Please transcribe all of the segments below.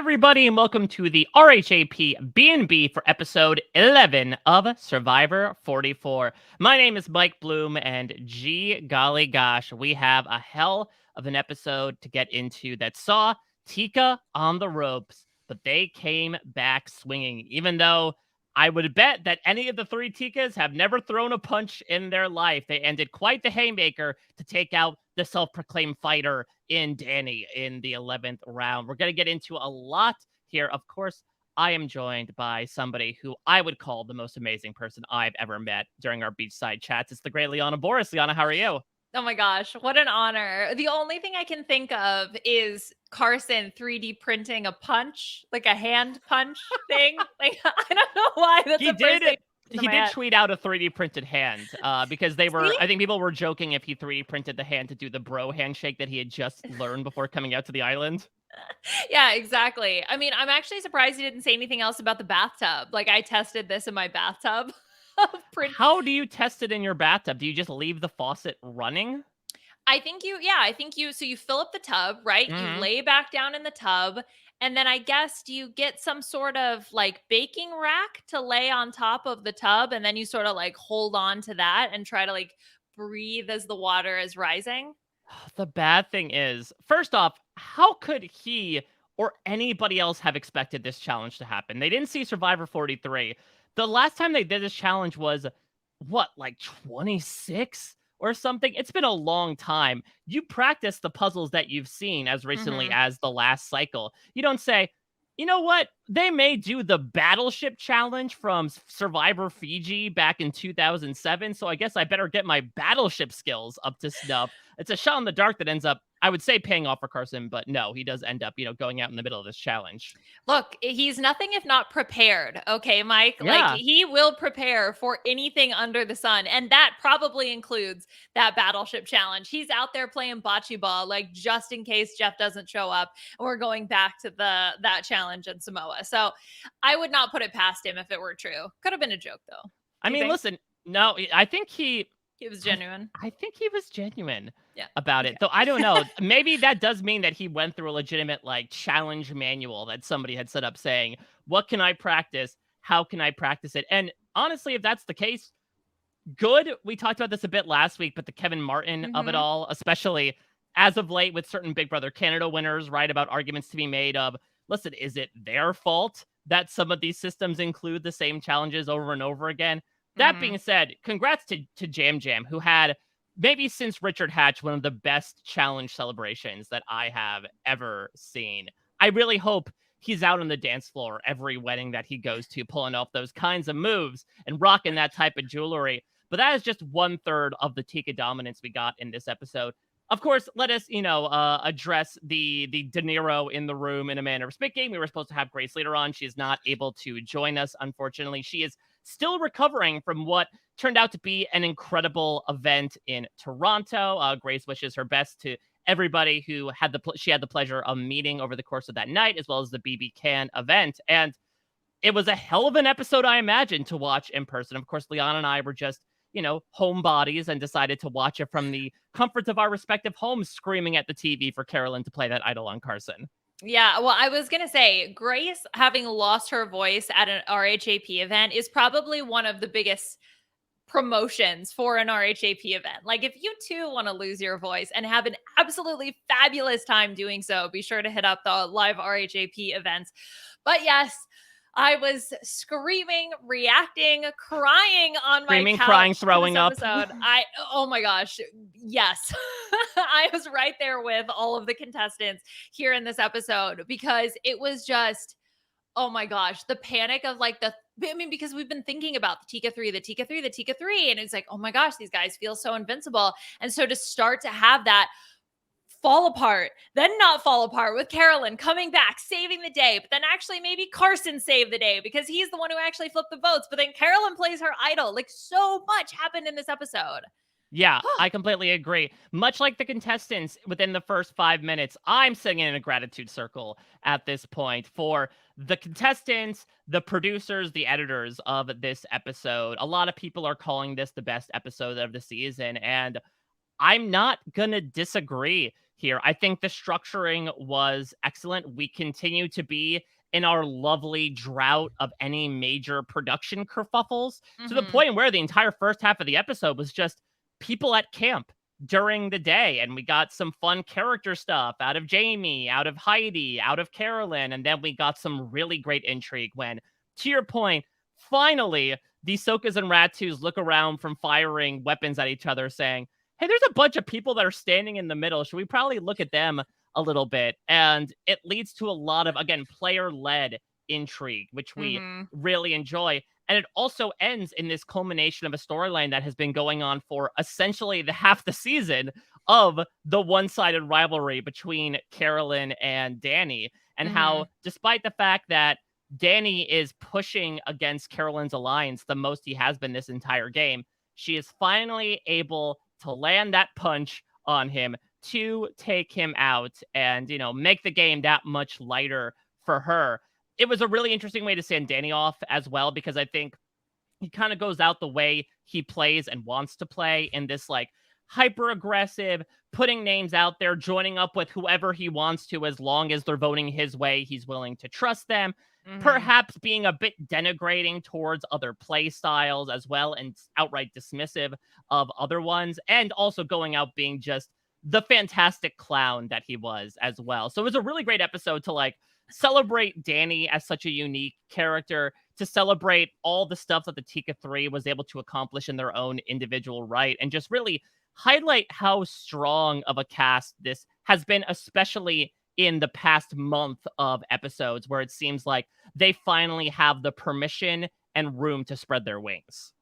everybody, and welcome to the RHAP B&B for episode 11 of Survivor 44. My name is Mike Bloom, and gee golly gosh, we have a hell of an episode to get into that saw Tika on the ropes, but they came back swinging, even though I would bet that any of the three Tikas have never thrown a punch in their life. They ended quite the haymaker to take out the self-proclaimed fighter in Danny in the 11th round. We're going to get into a lot here. Of course, I am joined by somebody who I would call the most amazing person I've ever met during our beachside chats. It's the great Liana Boraas. Liana, how are you? Oh my gosh, what an honor. The only thing I can think of is Carson 3D printing a punch, like a hand punch thing. Like, I don't know why that's the first thing. He did tweet out a 3D printed hand because I think people were joking if he 3D printed the hand to do the bro handshake that he had just learned before coming out to the island. Yeah, exactly. I mean, I'm actually surprised he didn't say anything else about the bathtub. Like, I tested this in my bathtub. How do you test it in your bathtub? Do you just leave the faucet running? I think so you fill up the tub, right? Mm-hmm. You lay back down in the tub. And then I guess do you get some sort of like baking rack to lay on top of the tub? And then you sort of like hold on to that and try to like breathe as the water is rising? The bad thing is, first off, how could he or anybody else have expected this challenge to happen? They didn't see Survivor 43. The last time they did this challenge was, what, like 26 or something? It's been a long time. You practice the puzzles that you've seen as recently as the last cycle. You don't say, you know what? They may do the battleship challenge from Survivor Fiji back in 2007, so I guess I better get my battleship skills up to snuff. It's a shot in the dark that ends up, I would say, paying off for Carson, but no, he does end up, going out in the middle of this challenge. Look, he's nothing if not prepared. Okay, Mike. Like Yeah. he will prepare for anything under the sun. And that probably includes that battleship challenge. He's out there playing bocce ball, like just in case Jeff doesn't show up. And we're going back to that challenge in Samoa. So I would not put it past him if it were true. Could have been a joke though. I mean, listen, no, I think he was genuine. I think he was genuine Yeah. about it. Though I don't know. Maybe that does mean that he went through a legitimate like challenge manual that somebody had set up saying, what can I practice? How can I practice it? And honestly, if that's the case, good. We talked about this a bit last week, but the Kevin Martin of it all, especially as of late with certain Big Brother Canada winners, right? About arguments to be made of, listen, is it their fault that some of these systems include the same challenges over and over again? That being said, congrats to Jam Jam, who had, maybe since Richard Hatch, one of the best challenge celebrations that I have ever seen. I really hope he's out on the dance floor every wedding that he goes to, pulling off those kinds of moves and rocking that type of jewelry. But that is just 1/3 of the Tika dominance we got in this episode. Of course, let us, address the De Niro in the room in a manner of speaking. We were supposed to have Grace later on. She is not able to join us, unfortunately. She is still recovering from what turned out to be an incredible event in Toronto. Grace wishes her best to everybody who she had the pleasure of meeting over the course of that night, as well as the BB Can event. And it was a hell of an episode, I imagine, to watch in person. Of course, Liana and I were just, homebodies and decided to watch it from the comforts of our respective homes, screaming at the TV for Carolyn to play that idol on Carson. Yeah, well, I was going to say, Grace having lost her voice at an RHAP event is probably one of the biggest promotions for an RHAP event. Like, if you too want to lose your voice and have an absolutely fabulous time doing so, be sure to hit up the live RHAP events. But yes, I was screaming, reacting, crying on my couch. Crying, throwing up. Oh my gosh. Yes. I was right there with all of the contestants here in this episode because it was just, oh my gosh, the panic of like because we've been thinking about the Tika 3, and it's like, oh my gosh, these guys feel so invincible. And so to start to have that fall apart, then not fall apart with Carolyn coming back, saving the day, but then actually maybe Carson saved the day because he's the one who actually flipped the votes, but then Carolyn plays her idol. Like, so much happened in this episode. Yeah, I completely agree. Much like the contestants within the first 5 minutes, I'm singing in a gratitude circle at this point for the contestants, the producers, the editors of this episode. A lot of people are calling this the best episode of the season, and I'm not gonna disagree here. I think the structuring was excellent. We continue to be in our lovely drought of any major production kerfuffles, to the Mhm. point where the entire first half of the episode was just people at camp during the day. And we got some fun character stuff out of Jamie, out of Heidi, out of Carolyn. And then we got some really great intrigue when, to your point, finally the Sokas and Ratus look around from firing weapons at each other, saying, hey, there's a bunch of people that are standing in the middle. Should we probably look at them a little bit? And it leads to a lot of, again, player-led intrigue, which we Mhm. really enjoy. And it also ends in this culmination of a storyline that has been going on for essentially the half the season of the one-sided rivalry between Carolyn and Danny, and how, Mhm. despite the fact that Danny is pushing against Carolyn's alliance the most he has been this entire game, she is finally able to land that punch on him to take him out and, make the game that much lighter for her. It was a really interesting way to send Danny off as well, because I think he kind of goes out the way he plays and wants to play in this like hyper aggressive, putting names out there, joining up with whoever he wants to as long as they're voting his way. He's willing to trust them. Mhm. Perhaps being a bit denigrating towards other play styles as well, and outright dismissive of other ones, and also going out being just the fantastic clown that he was as well. So it was a really great episode to like celebrate Danny as such a unique character, to celebrate all the stuff that the Tika 3 was able to accomplish in their own individual right, and just really highlight how strong of a cast this has been, especially in the past month of episodes, where it seems like they finally have the permission and room to spread their wings.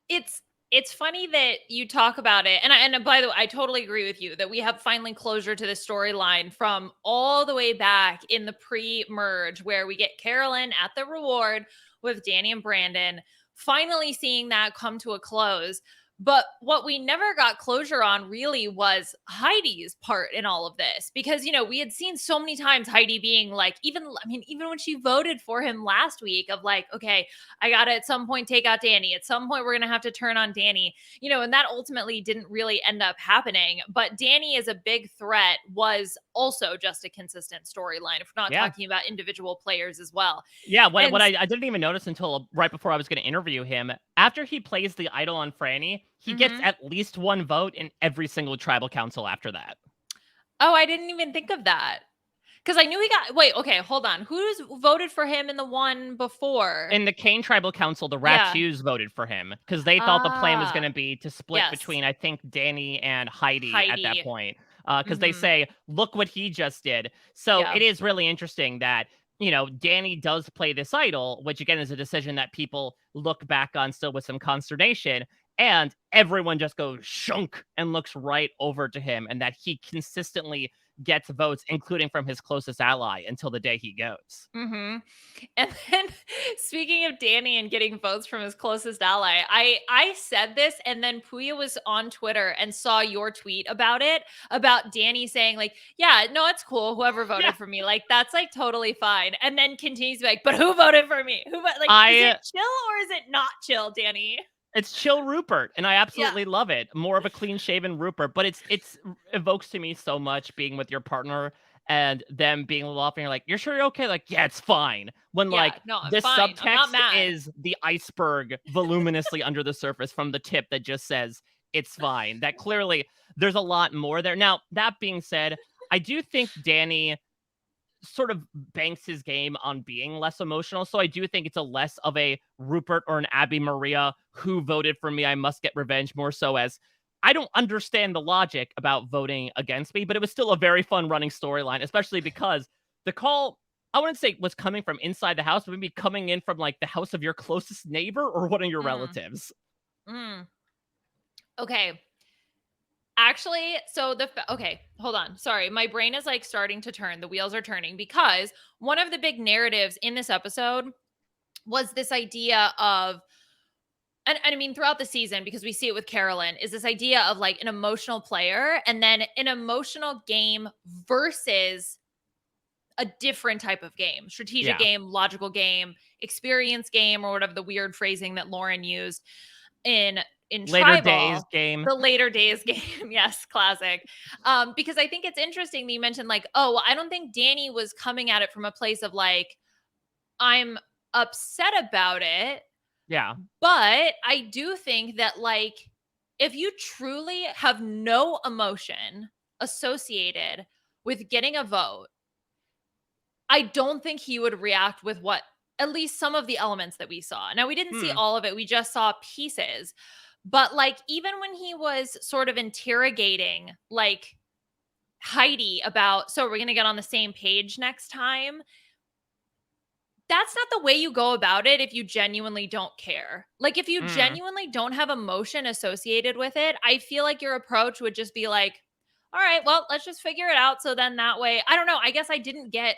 It's it's funny that you talk about it, and by the way, I totally agree with you that we have finally closure to the storyline from all the way back in the pre-merge, where we get Carolyn at the reward with Danny and Brandon, finally seeing that come to a close. But what we never got closure on really was Heidi's part in all of this, because we had seen so many times Heidi being like, even when she voted for him last week, of like, okay, I got to at some point take out Danny. At some point, we're going to have to turn on Danny, and that ultimately didn't really end up happening. But Danny as a big threat was also just a consistent storyline, if we're not Yeah. talking about individual players as well. Yeah, what And I didn't even notice until right before I was going to interview him. After he plays the idol on Franny, he gets mhm. at least one vote in every single tribal council after that. Oh, I didn't even think of that. Because I knew he got, wait, okay, hold on. Who's voted for him in the one before? In the Kane Tribal Council, the Yeah. Ratus voted for him because they thought the plan was going Ah, to be to split yes. between, I think, Danny and Heidi at that Heidi. point. Because they Hmm. say, look what he just did. So Yeah. it is really interesting that, Danny does play this idol, which again is a decision that people look back on still with some consternation. And everyone just goes shunk and looks right over to him, and that he consistently gets votes, including from his closest ally, until the day he goes. Hmm. And then, speaking of Danny and getting votes from his closest ally, I said this, and then Puya was on Twitter and saw your tweet about it, about Danny saying like, "Yeah, no, it's cool. Whoever Yeah. voted for me, like that's like totally fine." And then continues to be like, "But who voted for me? Like, is it I chill or is it not chill, Danny?" It's chill Rupert, and I Yeah. absolutely love it. More of a clean-shaven Rupert, but it's evokes to me so much being with your partner and them being a little off, and you're like, "You're sure you're okay?" Like, "Yeah, it's fine." When, Yeah. like, No, I'm this fine. I'm not subtext mad. is the iceberg voluminously under the surface from the tip that just says, "It's fine." That clearly there's a lot more there. Now, that being said, I do think Danny sort of banks his game on being less emotional. So I do think it's a less of a Rupert or an Abby Maria who voted for me, I must get revenge, more so as I don't understand the logic about voting against me, but it was still a very fun running storyline, especially because the call, I wouldn't say was coming from inside the house, but maybe coming in from like the house of your closest neighbor or one of your Mm, relatives. mm. Okay. Actually, so okay, hold on. Sorry, my brain is like starting to turn. The wheels are turning, because one of the big narratives in this episode was this idea of, and I mean throughout the season, because we see it with Carolyn, is this idea of like an emotional player and then an emotional game versus a different type of game, strategic Yeah. game, logical game, experience game, or whatever the weird phrasing that Lauren used in in Later days tribal, game. the later days game. Yes, classic. Because I think it's interesting that you mentioned like, oh, well, I don't think Danny was coming at it from a place of like, I'm upset about it. Yeah. But I do think that like, if you truly have no emotion associated with getting a vote, I don't think he would react with what at least some of the elements that we saw. Now, we didn't see all of it. We just saw pieces. But like even when he was sort of interrogating like Heidi about, so we're going to get on the same page next time. That's not the way you go about it if you genuinely don't care. Like if you genuinely don't have emotion associated with it, I feel like your approach would just be like, all right, well, let's just figure it out. So then that way, I don't know. I guess I didn't get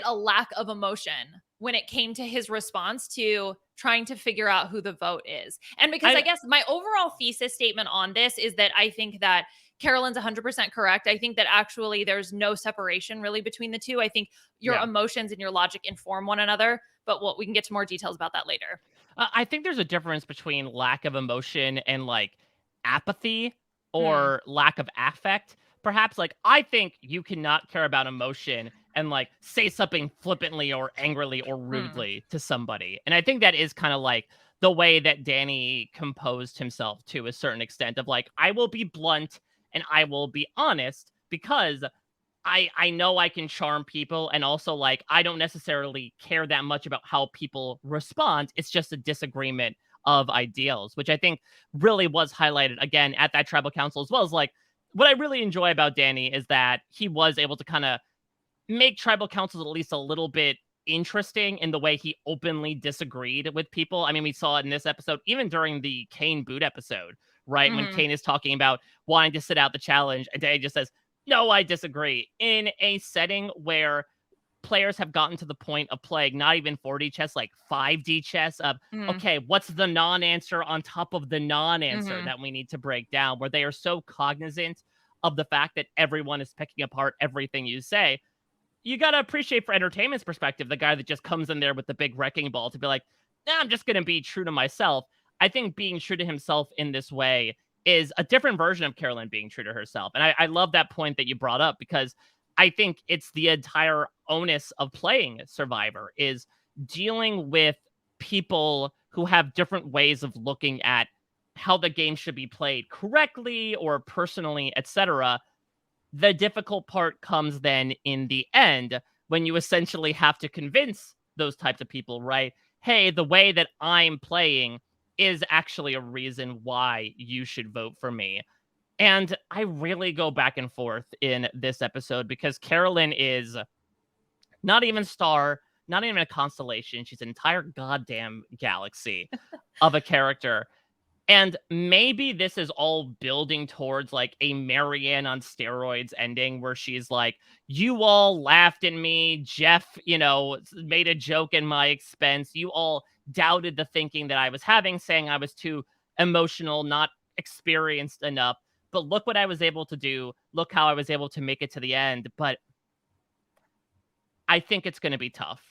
a lack of emotion when it came to his response to trying to figure out who the vote is. And because I guess my overall thesis statement on this is that I think that Carolyn's 100% correct. I think that actually there's no separation really between the two. I think your emotions and your logic inform one another, but we can get to more details about that later. I think there's a difference between lack of emotion and like apathy or lack of affect. Perhaps like I think you cannot care about emotion and like say something flippantly or angrily or rudely to somebody. And I think that is kind of like the way that Danny composed himself to a certain extent of like, I will be blunt and I will be honest because I know I can charm people, and also like I don't necessarily care that much about how people respond. It's just a disagreement of ideals, which I think really was highlighted again at that tribal council, as well as like what I really enjoy about Danny is that he was able to kind of make tribal councils at least a little bit interesting in the way he openly disagreed with people. I mean, we saw it in this episode, even during the Kane boot episode, right? When Kane is talking about wanting to sit out the challenge, and Danny just says, no, I disagree. In a setting where players have gotten to the point of playing not even 4D chess, like 5D chess of, okay, what's the non-answer on top of the non-answer that we need to break down, where they are so cognizant of the fact that everyone is picking apart everything you say. You got to appreciate for entertainment's perspective, the guy that just comes in there with the big wrecking ball to be like, nah, I'm just going to be true to myself. I think being true to himself in this way is a different version of Carolyn being true to herself. And I love that point that you brought up because I think it's the entire onus of playing Survivor is dealing with people who have different ways of looking at how the game should be played correctly or personally, etc. The difficult part comes then in the end when you essentially have to convince those types of people, right? Hey, the way that I'm playing is actually a reason why you should vote for me. And I really go back and forth in this episode because Carolyn is not even star, not even a constellation. She's an entire goddamn galaxy of a character. And maybe this is all building towards like a Marianne on steroids ending where she's like, you all laughed at me. Jeff, made a joke in my expense. You all doubted the thinking that I was having, saying I was too emotional, not experienced enough. But look what I was able to do. Look how I was able to make it to the end. But I think it's going to be tough.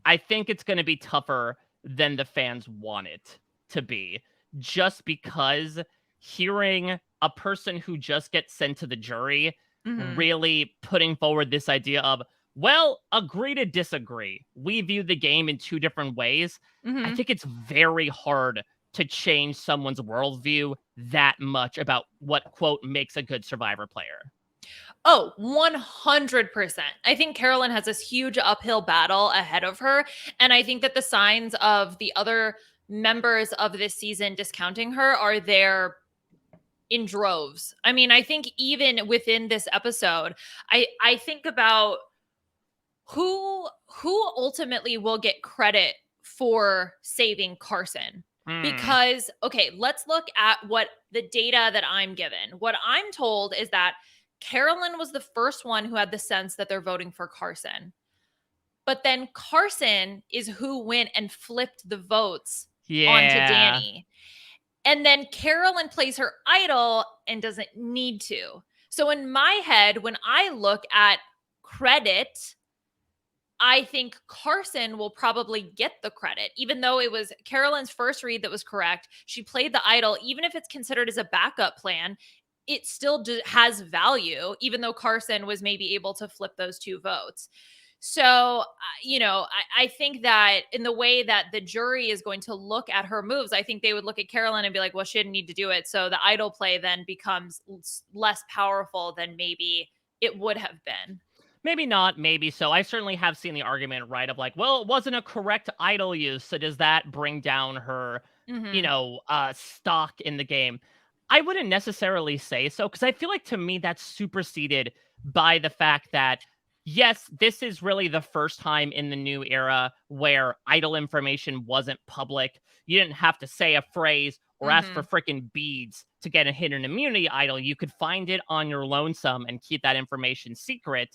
I think it's going to be tougher than the fans want it to be, just because hearing a person who just gets sent to the jury really putting forward this idea of, well, agree to disagree. We view the game in two different ways. I think it's very hard to change someone's worldview that much about what, quote, makes a good Survivor player. Oh, 100%. I think Carolyn has this huge uphill battle ahead of her. And I think that the signs of the other members of this season discounting her are there in droves. I mean, I think even within this episode, I think about who ultimately will get credit for saving Carson. Because, okay, let's look at what the data that I'm given. What I'm told is that Carolyn was the first one who had the sense that they're voting for Carson. But then Carson is who went and flipped the votes onto Danny. And then Carolyn plays her idol and doesn't need to. So in my head, when I look at credit, I think Carson will probably get the credit, even though it was Carolyn's first read that was correct. She played the idol, even if it's considered as a backup plan, it still has value, even though Carson was maybe able to flip those 2 votes. So, I think that in the way that the jury is going to look at her moves, I think they would look at Carolyn and be like, well, she didn't need to do it. So the idol play then becomes less powerful than maybe it would have been. Maybe not, maybe so. I certainly have seen the argument, right, of like, well, it wasn't a correct idol use, so does that bring down her, Mm-hmm. stock in the game? I wouldn't necessarily say so, because I feel like to me that's superseded by the fact that, yes, this is really the first time in the new era where idol information wasn't public. You didn't have to say a phrase or ask for Mm-hmm. freaking beads to get a hidden immunity idol. You could find it on your lonesome and keep that information secret.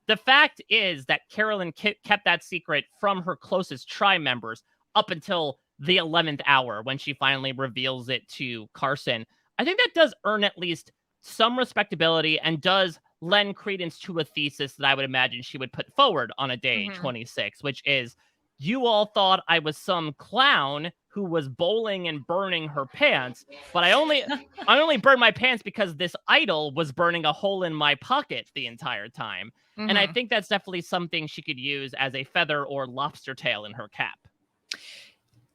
The fact is that Carolyn kept that secret from her closest Tri members up until the 11th hour when she finally reveals it to Carson. I think that does earn at least some respectability and does lend credence to a thesis that I would imagine she would put forward on a day Mm-hmm. 26, which is, you all thought I was some clown who was bowling and burning her pants, but I only burned my pants because this idol was burning a hole in my pocket the entire time. And I Mm-hmm. think that's definitely something she could use as a feather or lobster tail in her cap.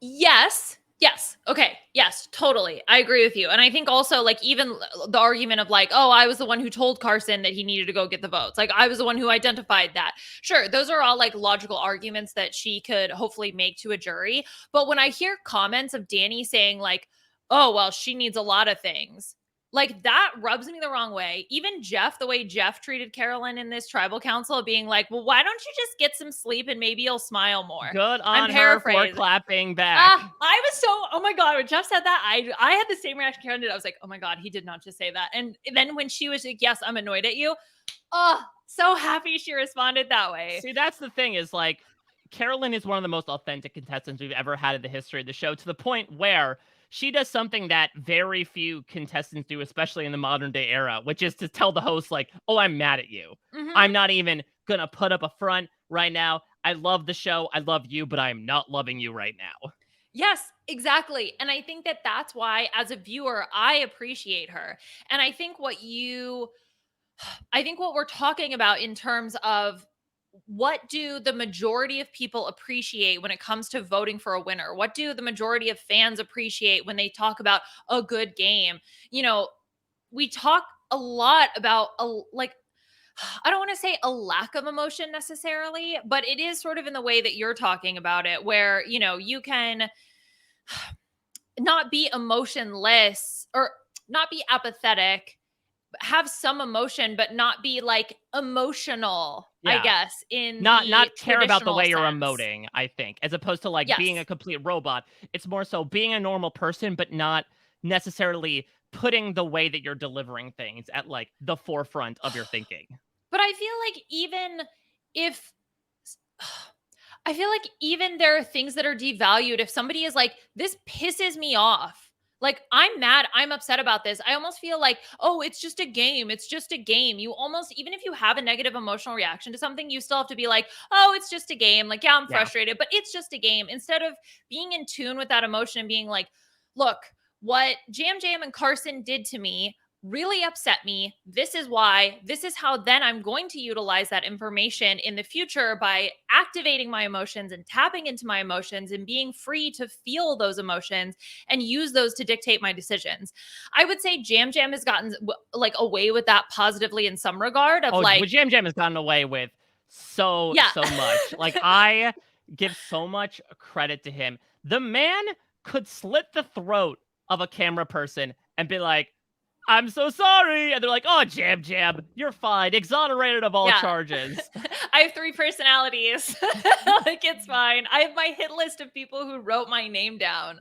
Yes. Yes. Okay. Yes, totally. I agree with you. And I think also, like, even the argument of like, oh, I was the one who told Carson that he needed to go get the votes. Like, I was the one who identified that. Sure. Those are all like logical arguments that she could hopefully make to a jury. But when I hear comments of Danny saying, like, oh, well, she needs a lot of things, like that rubs me the wrong way. Even Jeff, the way Jeff treated Carolyn in this tribal council, being like, well, why don't you just get some sleep and maybe you'll smile more? Good I'm on her for paraphrasing. clapping back. I was so, oh my God, when Jeff said that, I had the same reaction Karen did. I was like, oh my God, he did not just say that. And then when she was like, yes, I'm annoyed at you. Oh, so happy she responded that way. See, that's the thing, is like, Carolyn is one of the most authentic contestants we've ever had in the history of the show, to the point where she does something that very few contestants do, especially in the modern day era, which is to tell the host, like, oh, I'm mad at you. Mm-hmm. I'm not even gonna put up a front right now. I love the show. I love you, but I'm not loving you right now. Yes, exactly. And I think that that's why, as a viewer, I appreciate her. And I think what we're talking about in terms of what do the majority of people appreciate when it comes to voting for a winner? What do the majority of fans appreciate when they talk about a good game? We talk a lot about like, I don't want to say a lack of emotion necessarily, but it is sort of in the way that you're talking about it, where, you can not be emotionless or not be apathetic, have some emotion, but not be like emotional, I Yeah. guess, in Not the care about the traditional way you're sense. emoting, I think, as opposed to like being a Yes. complete robot. It's more so being a normal person, but not necessarily putting the way that you're delivering things at like the forefront of your thinking. But I feel like if I feel like even there are things that are devalued. If somebody is like, this pisses me off, like, I'm mad, I'm upset about this, I almost feel like, oh, it's just a game. It's just a game. You almost, even if you have a negative emotional reaction to something, you still have to be like, oh, it's just a game. Like, yeah, I'm Yeah. frustrated, but it's just a game. Instead of being in tune with that emotion and being like, look, what Jam Jam and Carson did to me really upset me. This is why. This is how then I'm going to utilize that information in the future by activating my emotions and tapping into my emotions and being free to feel those emotions and use those to dictate my decisions. I would say Jam Jam has gotten like away with that positively in some regard of Oh, like, Jam Jam has gotten away with so, yeah. so much. Like, I give so much credit to him. The man could slit the throat of a camera person and be like, I'm so sorry. And they're like, oh, Jam Jam, you're fine. Exonerated of all Yeah. charges. I have 3 personalities. Like, it's fine. I have my hit list of people who wrote my name down.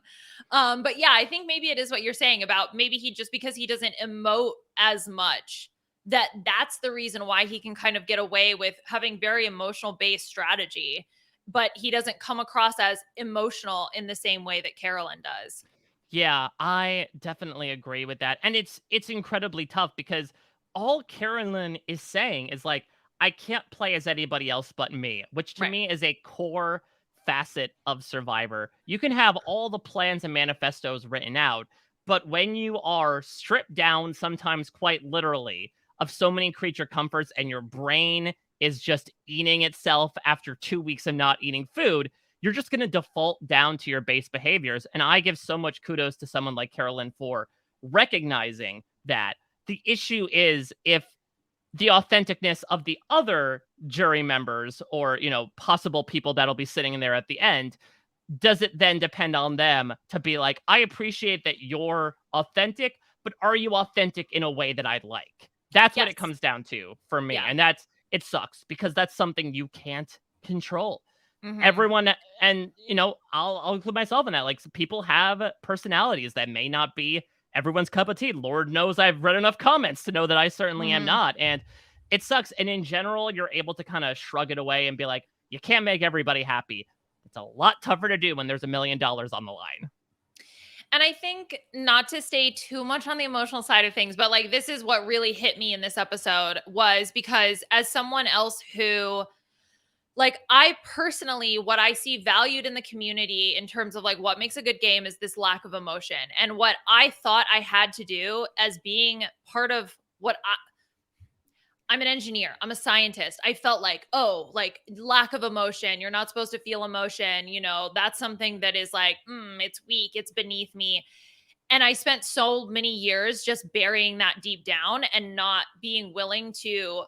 But yeah, I think maybe it is what you're saying about maybe he just, because he doesn't emote as much, that's the reason why he can kind of get away with having very emotional based strategy, but he doesn't come across as emotional in the same way that Carolyn does. Yeah, I definitely agree with that. And it's incredibly tough because all Carolyn is saying is like, I can't play as anybody else but me, which to Right. me is a core facet of Survivor. You can have all the plans and manifestos written out, but when you are stripped down, sometimes quite literally, of so many creature comforts and your brain is just eating itself after 2 weeks of not eating food, you're just going to default down to your base behaviors. And I give so much kudos to someone like Carolyn for recognizing that. The issue is if the authenticness of the other jury members or, possible people that'll be sitting in there at the end, does it then depend on them to be like, I appreciate that you're authentic, but are you authentic in a way that I'd like? That's what it Yes. comes down to for me. Yeah. And it sucks because that's something you can't control. Mhm. Everyone, and I'll include myself in that. Like, people have personalities that may not be everyone's cup of tea. Lord knows I've read enough comments to know that I certainly am Mhm. not. And it sucks. And in general, you're able to kind of shrug it away and be like, you can't make everybody happy. It's a lot tougher to do when there's $1 million on the line. And I think not to stay too much on the emotional side of things, but like this is what really hit me in this episode was because as someone else who like I personally what I see valued in the community in terms of like what makes a good game is this lack of emotion. And what I thought I had to do as being part of what I'm an engineer. I'm a scientist. I felt like, oh, like lack of emotion. You're not supposed to feel emotion. That's something that is like, it's weak. It's beneath me. And I spent so many years just burying that deep down and not being willing to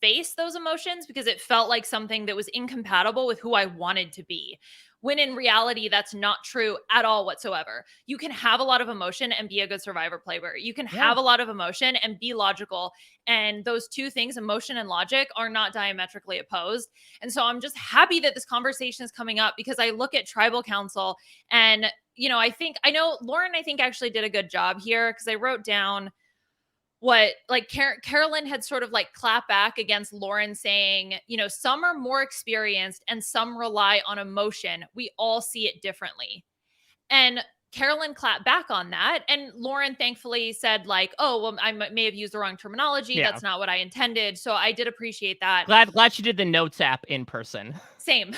face those emotions because it felt like something that was incompatible with who I wanted to be. When in reality, that's not true at all whatsoever. You can have a lot of emotion and be a good survivor player. You can Yeah. have a lot of emotion and be logical. And those two things, emotion and logic, are not diametrically opposed. And so I'm just happy that this conversation is coming up because I look at tribal council and I know Lauren, I think actually did a good job here because I wrote down what like Carolyn had sort of like clapped back against Lauren saying, some are more experienced and some rely on emotion. We all see it differently. And Carolyn clapped back on that. And Lauren thankfully said, like, oh, well, may have used the wrong terminology. Yeah. That's not what I intended. So I did appreciate that. Glad you did the notes app in person. Same.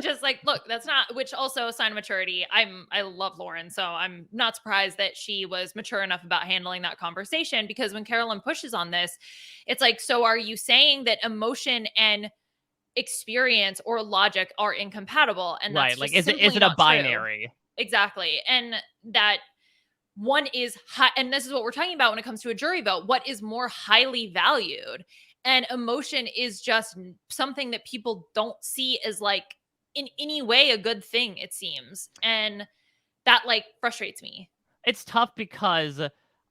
Just like, look, that's not, which also a sign of maturity. I love Lauren. So I'm not surprised that she was mature enough about handling that conversation because when Carolyn pushes on this, it's like, so are you saying that emotion and experience or logic are incompatible? And that's Right. Like, just is simply it a not true. binary? Exactly. And that one is high, and this is what we're talking about when it comes to a jury vote. What is more highly valued? And emotion is just something that people don't see as like in any way a good thing, it seems. And that like frustrates me. It's tough because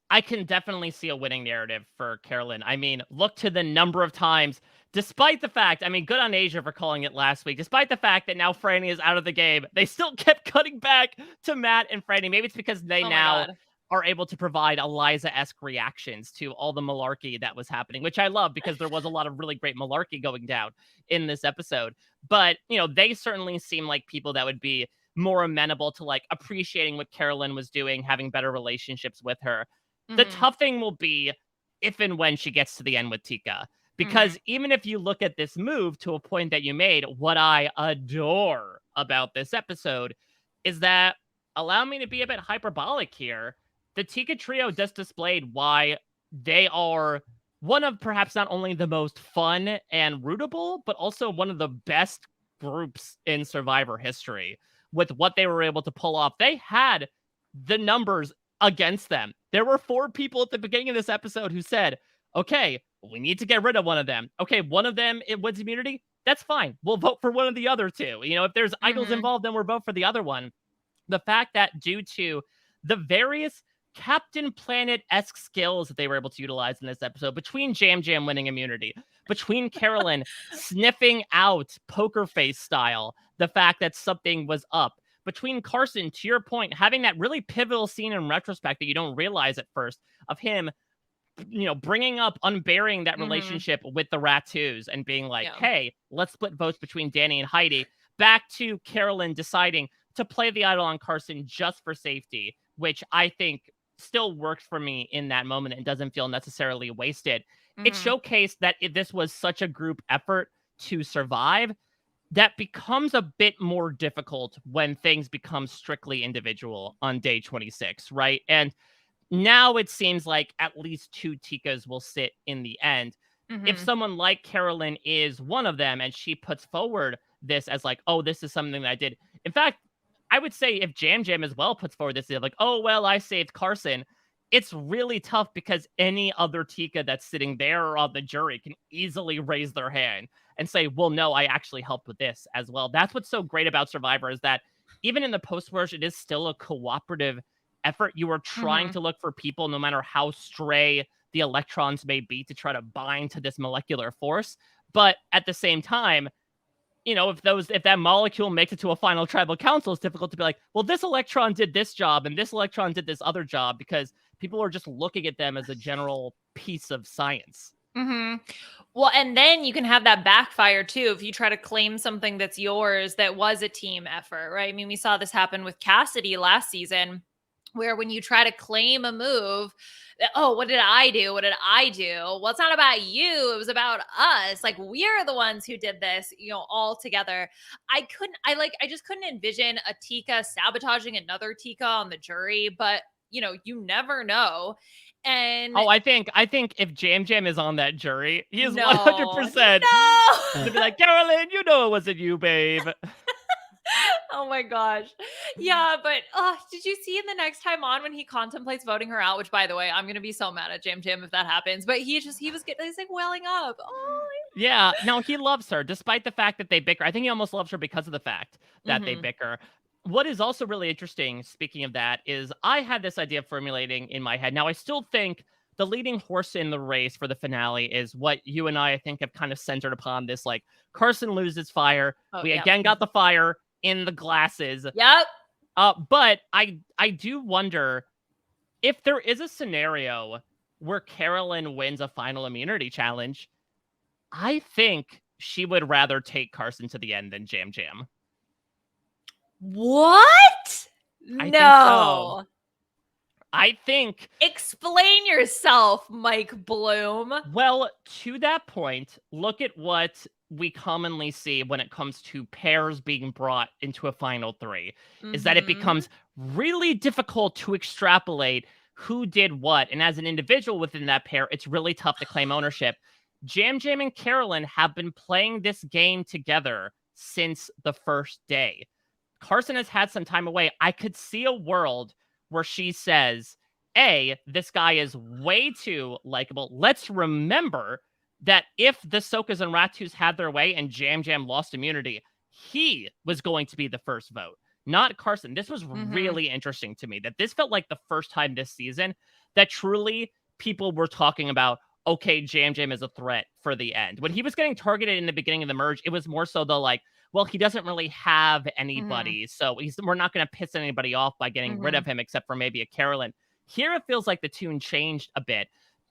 I can definitely see a winning narrative for Carolyn. I mean, look to the number of times, despite the fact, I mean, good on Asia for calling it last week, despite the fact that now Franny is out of the game, they still kept cutting back to Matt and Franny. Maybe it's because they Oh my now God. are able to provide Eliza-esque reactions to all the malarkey that was happening, which I love because there was a lot of really great malarkey going down in this episode. But, they certainly seem like people that would be more amenable to like appreciating what Carolyn was doing, having better relationships with her. The Mm-hmm. tough thing will be if and when she gets to the end with Tika. Mm-hmm. Because even if you look at this move to a point that you made, what I adore about this episode is that, allow me to be a bit hyperbolic here, the Tika trio just displayed why they are one of perhaps not only the most fun and rootable, but also one of the best groups in Survivor history with what they were able to pull off. They had the numbers against them. There were 4 people at the beginning of this episode who said, okay, we need to get rid of one of them. Okay, one of them, it wins immunity. That's fine. We'll vote for one of the other 2. If there's idols Mm-hmm. involved, then we'll vote for the other one. The fact that due to the various Captain Planet-esque skills that they were able to utilize in this episode, between Jam Jam winning immunity, between Carolyn sniffing out poker face style, the fact that something was up, between Carson, to your point, having that really pivotal scene in retrospect that you don't realize at first of him, bringing up, unburying that Mm-hmm. relationship with the Ratus and being like, Yeah. hey, let's split votes between Danny and Heidi, back to Carolyn deciding to play the idol on Carson just for safety, which I think still works for me in that moment and doesn't feel necessarily wasted. it showcased that this was such a group effort to survive that becomes a bit more difficult when things become strictly individual on day 26, right? And now it seems like at least 2 Tikas will sit in the end. If someone like Carolyn is one of them and she puts forward this as like, oh, this is something that I did. In fact, I would say if Jam Jam as well puts forward this, like, oh, well, I saved Carson. It's really tough because any other Tika that's sitting there or on the jury can easily raise their hand and say, well, no, I actually helped with this as well. That's what's so great about Survivor is that even in the post version, it is still a cooperative effort. You are trying to look for people, no matter how stray the electrons may be, to try to bind to this molecular force. But at the same time, you know, if that molecule makes it to a final tribal council, it's difficult to be like, well, this electron did this job and this electron did this other job, because people are just looking at them as a general piece of science. Well, and then you can have that backfire too if you try to claim something that's yours that was a team effort, right? I mean, we saw this happen with Cassidy last season, where when you try to claim a move, oh, what did I do? What did I do? Well, it's not about you. It was about us. Like, we're the ones who did this, you know, all together. I just couldn't envision a Tika sabotaging another Tika on the jury, but you know, you never know. And I think if Jam Jam is on that jury, he is 100%. No. To be like, Carolyn, you know it wasn't you, babe. Oh my gosh. Yeah, but did you see in the next time on when he contemplates voting her out, which by the way, I'm going to be so mad at Jam Jam if that happens, but he's like welling up. Oh. Yeah, no, he loves her despite the fact that they bicker. I think he almost loves her because of the fact that they bicker. What is also really interesting, speaking of that, is I had this idea formulating in my head. Now, I still think the leading horse in the race for the finale is what you and I think, have kind of centered upon this, like, Carson loses fire. We again got the fire in the glasses. Yep. But I do wonder if there is a scenario where Carolyn wins a final immunity challenge. I think she would rather take Carson to the end than Jam Jam. What? No. I think. Explain yourself, Mike Bloom. Well, to that point, look at what we commonly see when it comes to pairs being brought into a final three, is that it becomes really difficult to extrapolate who did what. And as an individual within that pair, it's really tough to claim ownership. Jam Jam and Carolyn have been playing this game together since the first day. Carson has had some time away. I could see a world where she says, A, this guy is way too likable. Let's remember that if the Sokas and Ratus had their way and Jam Jam lost immunity, he was going to be the first vote, not Carson. This was really interesting to me, that this felt like the first time this season that truly people were talking about, okay, Jam Jam is a threat for the end. When he was getting targeted in the beginning of the merge, it was more so the like, well, he doesn't really have anybody, so we're not going to piss anybody off by getting rid of him, except for maybe a Carolyn. Here, it feels like the tune changed a bit.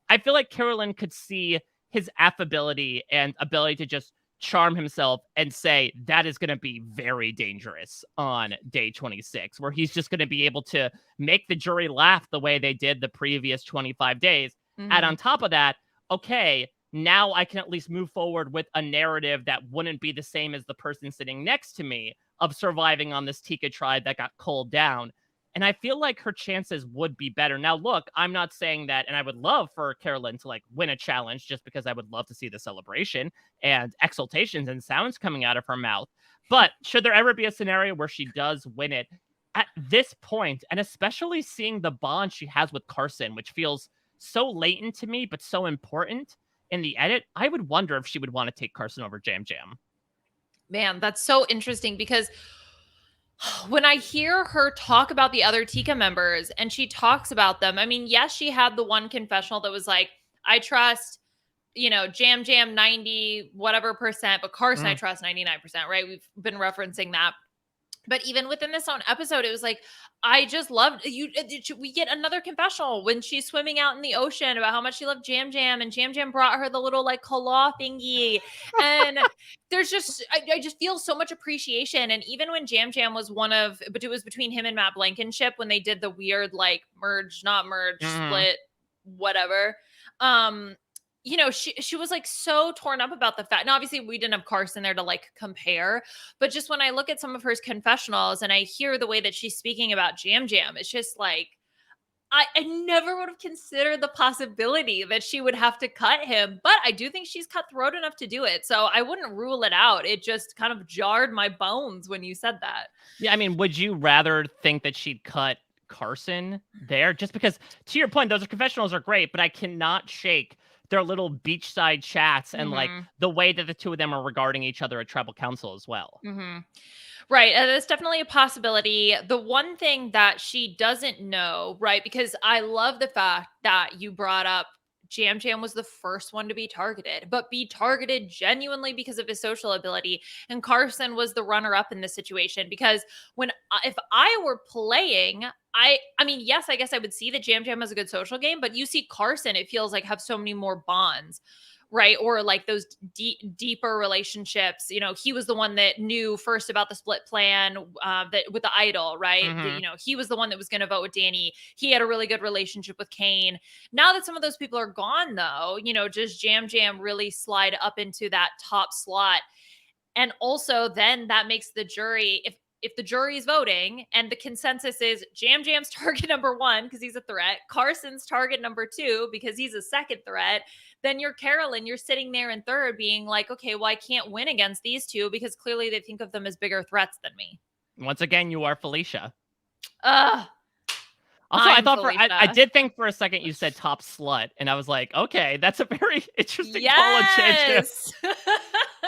I feel like Carolyn could see his affability and ability to just charm himself and say that is going to be very dangerous on day 26, where he's just going to be able to make the jury laugh the way they did the previous 25 days. And on top of that, okay, now I can at least move forward with a narrative that wouldn't be the same as the person sitting next to me of surviving on this Tika tribe that got culled down. And I feel like her chances would be better. Now, look, I'm not saying that, and I would love for Carolyn to like win a challenge just because I would love to see the celebration and exultations and sounds coming out of her mouth. But should there ever be a scenario where she does win it at this point, and especially seeing the bond she has with Carson, which feels so latent to me, but so important in the edit, I would wonder if she would want to take Carson over Jam Jam. Man, that's so interesting, because when I hear her talk about the other Tika members and she talks about them, I mean, yes, she had the one confessional that was like, I trust, you know, Jam Jam 90 whatever percent, but Carson I trust 99%, right? We've been referencing that. But even within this own episode, it was like, I just loved you. We get another confessional when she's swimming out in the ocean about how much she loved Jam Jam, and Jam Jam brought her the little like claw thingy. And there's just, I just feel so much appreciation. And even when Jam Jam was but it was between him and Matt Blankenship when they did the weird like merge, not merge, split, whatever. you know, she was like so torn up about the fact. And obviously we didn't have Carson there to like compare, but just when I look at some of her confessionals and I hear the way that she's speaking about Jam Jam, it's just like I never would have considered the possibility that she would have to cut him, but I do think she's cutthroat enough to do it. So I wouldn't rule it out. It just kind of jarred my bones when you said that. Yeah, I mean, would you rather think that she'd cut Carson there? Just because, to your point, those confessionals are great, but I cannot shake their little beachside chats and like Mm-hmm. the way that the two of them are regarding each other at tribal council as well. Mm-hmm. Right. That's definitely a possibility. The one thing that she doesn't know, right? Because I love the fact that you brought up Jam Jam was the first one to be targeted, but be targeted genuinely because of his social ability. And Carson was the runner up in this situation because if I were playing, I mean, yes, I guess I would see that Jam Jam has a good social game, but you see Carson, it feels like have so many more bonds, right? Or like those deeper relationships. You know, he was the one that knew first about the split plan that with the idol, right? Mm-hmm. You know, he was the one that was going to vote with Danny. He had a really good relationship with Kane. Now that some of those people are gone, though, you know, just Jam Jam really slide up into that top slot. And also then that makes the jury, if the jury is voting and the consensus is Jam Jam's target number 1 because he's a threat, Carson's target number 2 because he's a second threat, then you're Carolyn, you're sitting there in third being like, okay, well, I can't win against these two because clearly they think of them as bigger threats than me. Once again, you are Felicia. Ugh. Also, I I'm thought I Felicia. did think for a second you said top slut, and I was like, okay, that's a very interesting call on Jam Jam. Yes.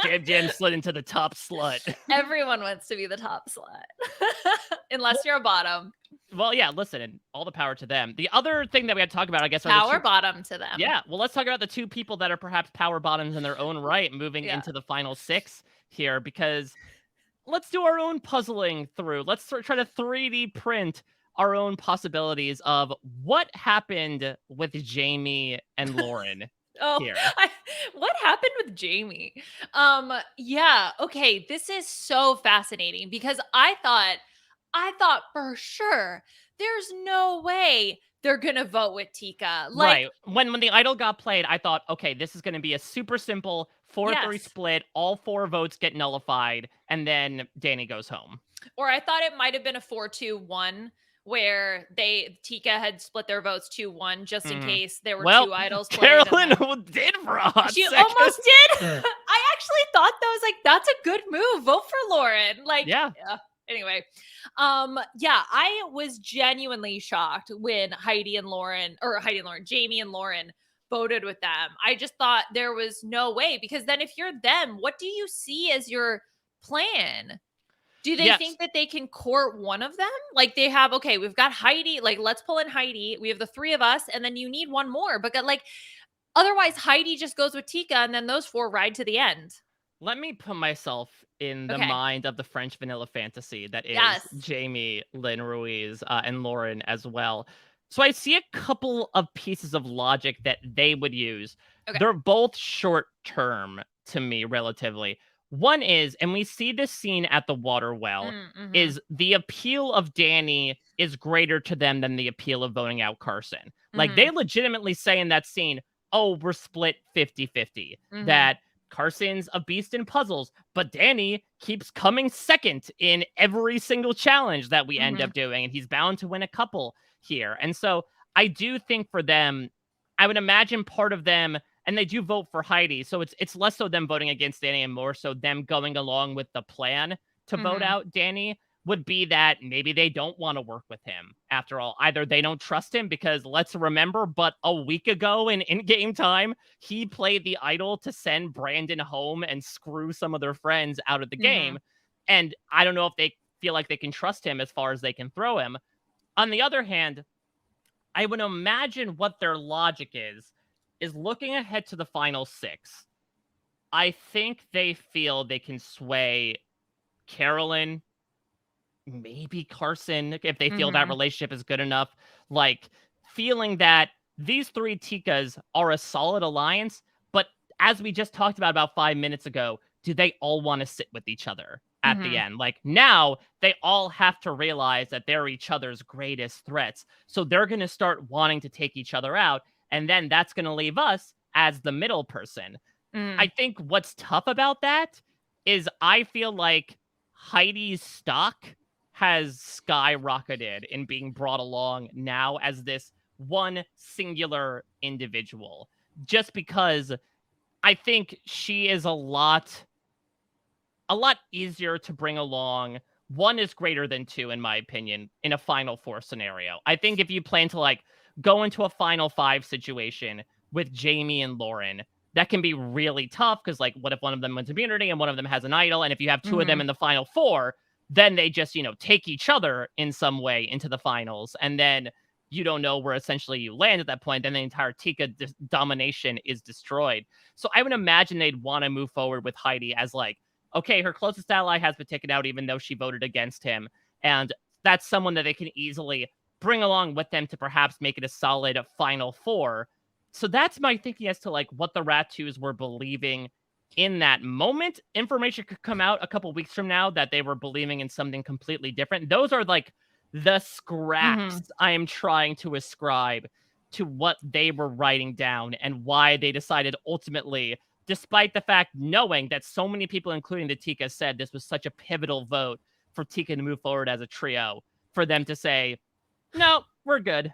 Jam Jam slid into the top slut. Everyone wants to be the top slut. Unless you're a bottom. Well, yeah, listen, and all the power to them. The other thing that we had to talk about, I guess, are the Power two. bottom to them. Yeah, well, let's talk about the two people that are perhaps power bottoms in their own right moving Yeah. into the final 6 here, because let's do our own puzzling through. Let's try to 3D print our own possibilities of what happened with Jamie and Lauren Oh, here. what happened with Jamie? Yeah, okay, this is so fascinating because I thought for sure there's no way they're gonna vote with Tika. Like, Right. When the idol got played, I thought, okay, this is going to be a super simple 4-3 yes. split. All 4 votes get nullified, and then Danny goes home. Or I thought it might have been a 4-2-1 where Tika had split their votes 2-1 just in case there were Well, 2 idols played. Carolyn did for a hot She second. almost did. I actually thought that was like, that's a good move. Vote for Lauren. Like, Yeah. Anyway, yeah, I was genuinely shocked when Jamie and Lauren voted with them. I just thought there was no way because then if you're them, what do you see as your plan? Do they think that they can court one of them? Like they have, okay, we've got Heidi, like let's pull in Heidi. We have the 3 of us, and then you need one more. But like otherwise, Heidi just goes with Tika, and then those 4 ride to the end. Let me put myself in the Okay. mind of the French vanilla fantasy that is Yes. Jamie, Lynn Ruiz, and Lauren as well. So I see a couple of pieces of logic that they would use. Okay. They're both short term to me, relatively. One is, and we see this scene at the water well, is the appeal of Danny is greater to them than the appeal of voting out Carson. Like they legitimately say in that scene, oh, we're split 50-50. That Carson's a beast in puzzles, but Danny keeps coming second in every single challenge that we end up doing, and he's bound to win a couple here. And so I do think for them, I would imagine part of them, and they do vote for Heidi, so it's less so them voting against Danny and more so them going along with the plan to vote out Danny, would be that maybe they don't want to work with him after all. Either they don't trust him because let's remember, but a week ago in in-game time, he played the idol to send Brandon home and screw some of their friends out of the game. And I don't know if they feel like they can trust him as far as they can throw him. On the other hand, I would imagine what their logic is looking ahead to the final 6. I think they feel they can sway Carolyn, maybe Carson, if they feel that relationship is good enough, like feeling that these 3 Tikas are a solid alliance, but as we just talked about 5 minutes ago, do they all want to sit with each other at the end? Like now they all have to realize that they're each other's greatest threats. So they're going to start wanting to take each other out. And then that's going to leave us as the middle person. I Mm. think what's tough about that is I feel like Heidi's stock has skyrocketed in being brought along now as this one singular individual. Just because I think she is a lot easier to bring along. One is greater than two, in my opinion, in a Final Four scenario. I think if you plan to like go into a Final Five situation with Jamie and Lauren, that can be really tough because, like, what if one of them wins immunity and one of them has an idol? And if you have two of them Mhm. in the Final Four, then they just, take each other in some way into the finals. And then you don't know where essentially you land at that point. Then the entire Tika domination is destroyed. So I would imagine they'd want to move forward with Heidi as like, okay, her closest ally has been taken out, even though she voted against him. And that's someone that they can easily bring along with them to perhaps make it a solid Final Four. So that's my thinking as to like what the Rat2s were believing in that moment. Information could come out a couple weeks from now that they were believing in something completely different. Those are like the scraps Mhm. I am trying to ascribe to what they were writing down and why they decided ultimately, despite the fact knowing that so many people, including the Tika, said this was such a pivotal vote for Tika to move forward as a trio, for them to say, no, we're good.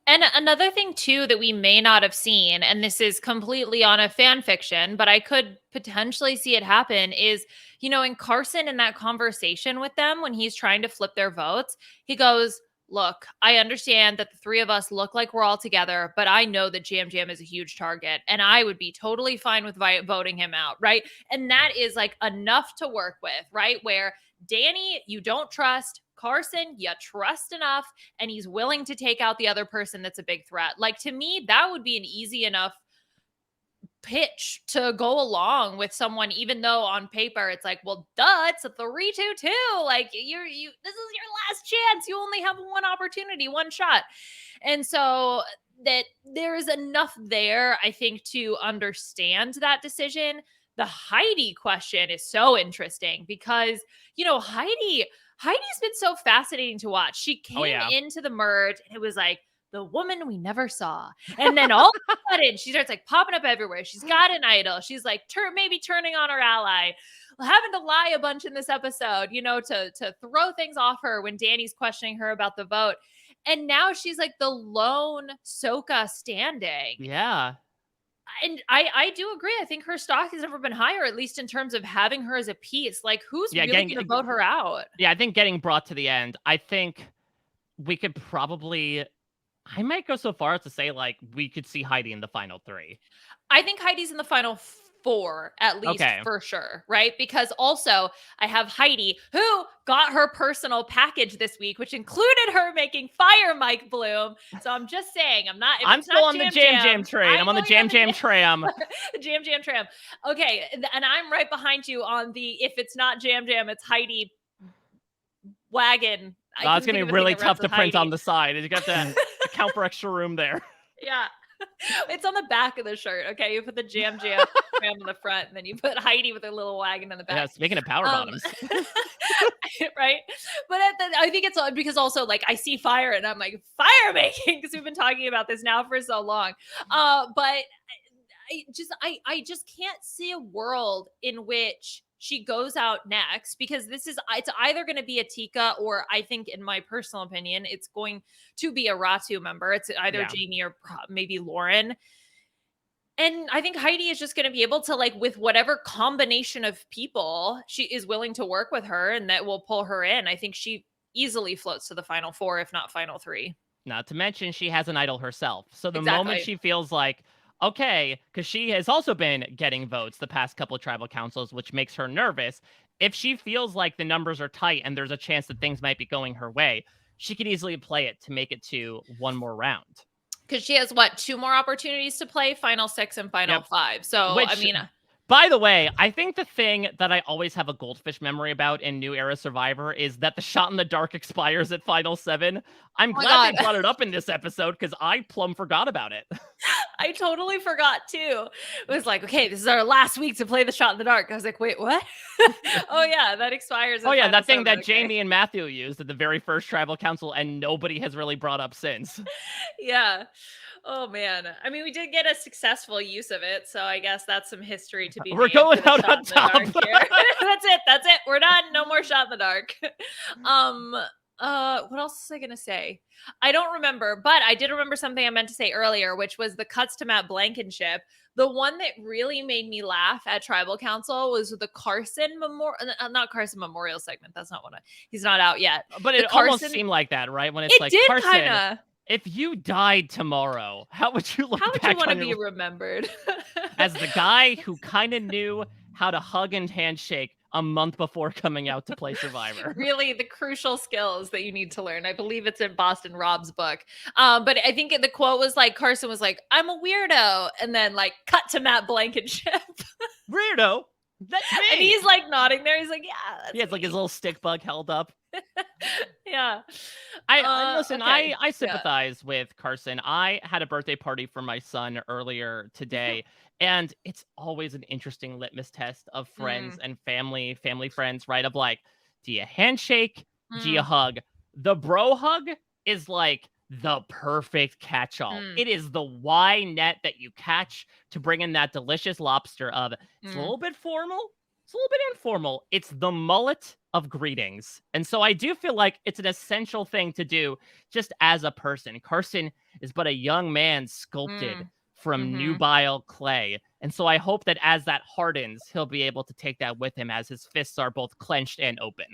And another thing too that we may not have seen, and this is completely on a fan fiction, but I could potentially see it happen, is, in Carson in that conversation with them when he's trying to flip their votes, he goes, look, I understand that the three of us look like we're all together, but I know that Jam Jam is a huge target and I would be totally fine with voting him out, right? And that is like enough to work with, right? Where Danny, you don't trust. Carson, you trust enough, and he's willing to take out the other person that's a big threat. Like, to me, that would be an easy enough pitch to go along with someone, even though on paper it's like, well, duh, it's a 3-2-2. Like, you this is your last chance. You only have one opportunity, one shot. And so that there is enough there, I think, to understand that decision. The Heidi question is so interesting because, Heidi's been so fascinating to watch. She Oh, came yeah. into the merge and it was like the woman we never saw. And then all of a sudden she starts like popping up everywhere. She's got an idol. She's like maybe turning on her ally, having to lie a bunch in this episode, to throw things off her when Danny's questioning her about the vote. And now she's like the lone Soka standing. Yeah. And I do agree. I think her stock has never been higher, at least in terms of having her as a piece. Like, who's Yeah, really going to vote her out? yeah, I think getting brought to the end, I think we could probably, I might go so far as to say, like, we could see Heidi in the final three. I think Heidi's in the final four, at least, Okay. for sure, right? Because also I have Heidi, who got her personal package this week, which included her making Fire Mike Bloom. So I'm just saying, I'm still on the Jam Jam train. I'm on the Jam Jam tram. Jam Jam tram. Okay, and I'm right behind you on the if it's not Jam Jam, it's Heidi wagon. It's going to be really tough to print on the side. You got to account for extra room there. Yeah. It's on the back of the shirt. Okay. You put the Jam Jam tram on the front, and then you put Heidi with her little wagon in the back. Yeah, speaking of power bottoms. Right. But I think it's because also, like, I see fire and I'm like, fire making, because we've been talking about this now for so long. But I just can't see a world in which she goes out next, because it's either going to be a Tika, or I think, in my personal opinion, it's going to be a Ratu member. It's either Jamie or maybe Lauren. And I think Heidi is just going to be able to, like, with whatever combination of people she is willing to work with her and that will pull her in, I think she easily floats to the final four, if not final three. Not to mention she has an idol herself. So the Exactly. moment she feels like, okay, because she has also been getting votes the past couple of tribal councils, which makes her nervous. If she feels like the numbers are tight and there's a chance that things might be going her way, she could easily play it to make it to one more round. Because she has, two more opportunities to play? Final 6 and Final 5. So, Which, by the way, I think the thing that I always have a goldfish memory about in New Era Survivor is that the shot in the dark expires at Final 7. I'm glad they brought it up in this episode because I plumb forgot about it. I totally forgot too. It was like, okay, this is our last week to play the shot in the dark. I was like, wait, what? Oh yeah, that expires. Oh in yeah, final that thing seven. that Jamie and Matthew used at the very first tribal council, and nobody has really brought up since. Yeah. Oh man. I mean, we did get a successful use of it, so I guess that's some history to be We're made going for the out shot on in the dark top. here. That's it. That's it. We're done. No more shot in the dark. Um. What else was I gonna say? I don't remember, but I did remember something I meant to say earlier, which was the cuts to Matt Blankenship. The one that really made me laugh at Tribal Council was the Carson Memorial, not Carson Memorial segment. That's not one. He's not out yet. But The it almost Carson, seemed like that, right? When it's it like, did Carson, kind of. if you died tomorrow, how would you look How would you back want to on be your remembered? as the guy who kind of knew how to hug and handshake a month before coming out to play Survivor? Really, the crucial skills that you need to learn. I believe it's in Boston Rob's book. But I think the quote was like, Carson was like, "I'm a weirdo," and then like cut to Matt Blankenship, Weirdo. That's me. and he's like nodding there. He's like, "Yeah, that's he has like his me." little stick bug held up. Yeah. Listen. Okay. I sympathize with Carson. I had a birthday party for my son earlier today, and it's always an interesting litmus test of friends and family friends, right? Of like, do you handshake? Do you Mm, hug? The bro hug is like the perfect catch-all. mm, It is the Y net that you catch to bring in that delicious lobster of it's a mm, little bit formal, it's a little bit informal. It's the mullet of greetings. And so I do feel like it's an essential thing to do just as a person. Carson is but a young man sculpted mm, from mhm. nubile clay. And so I hope that as that hardens, he'll be able to take that with him as his fists are both clenched and open.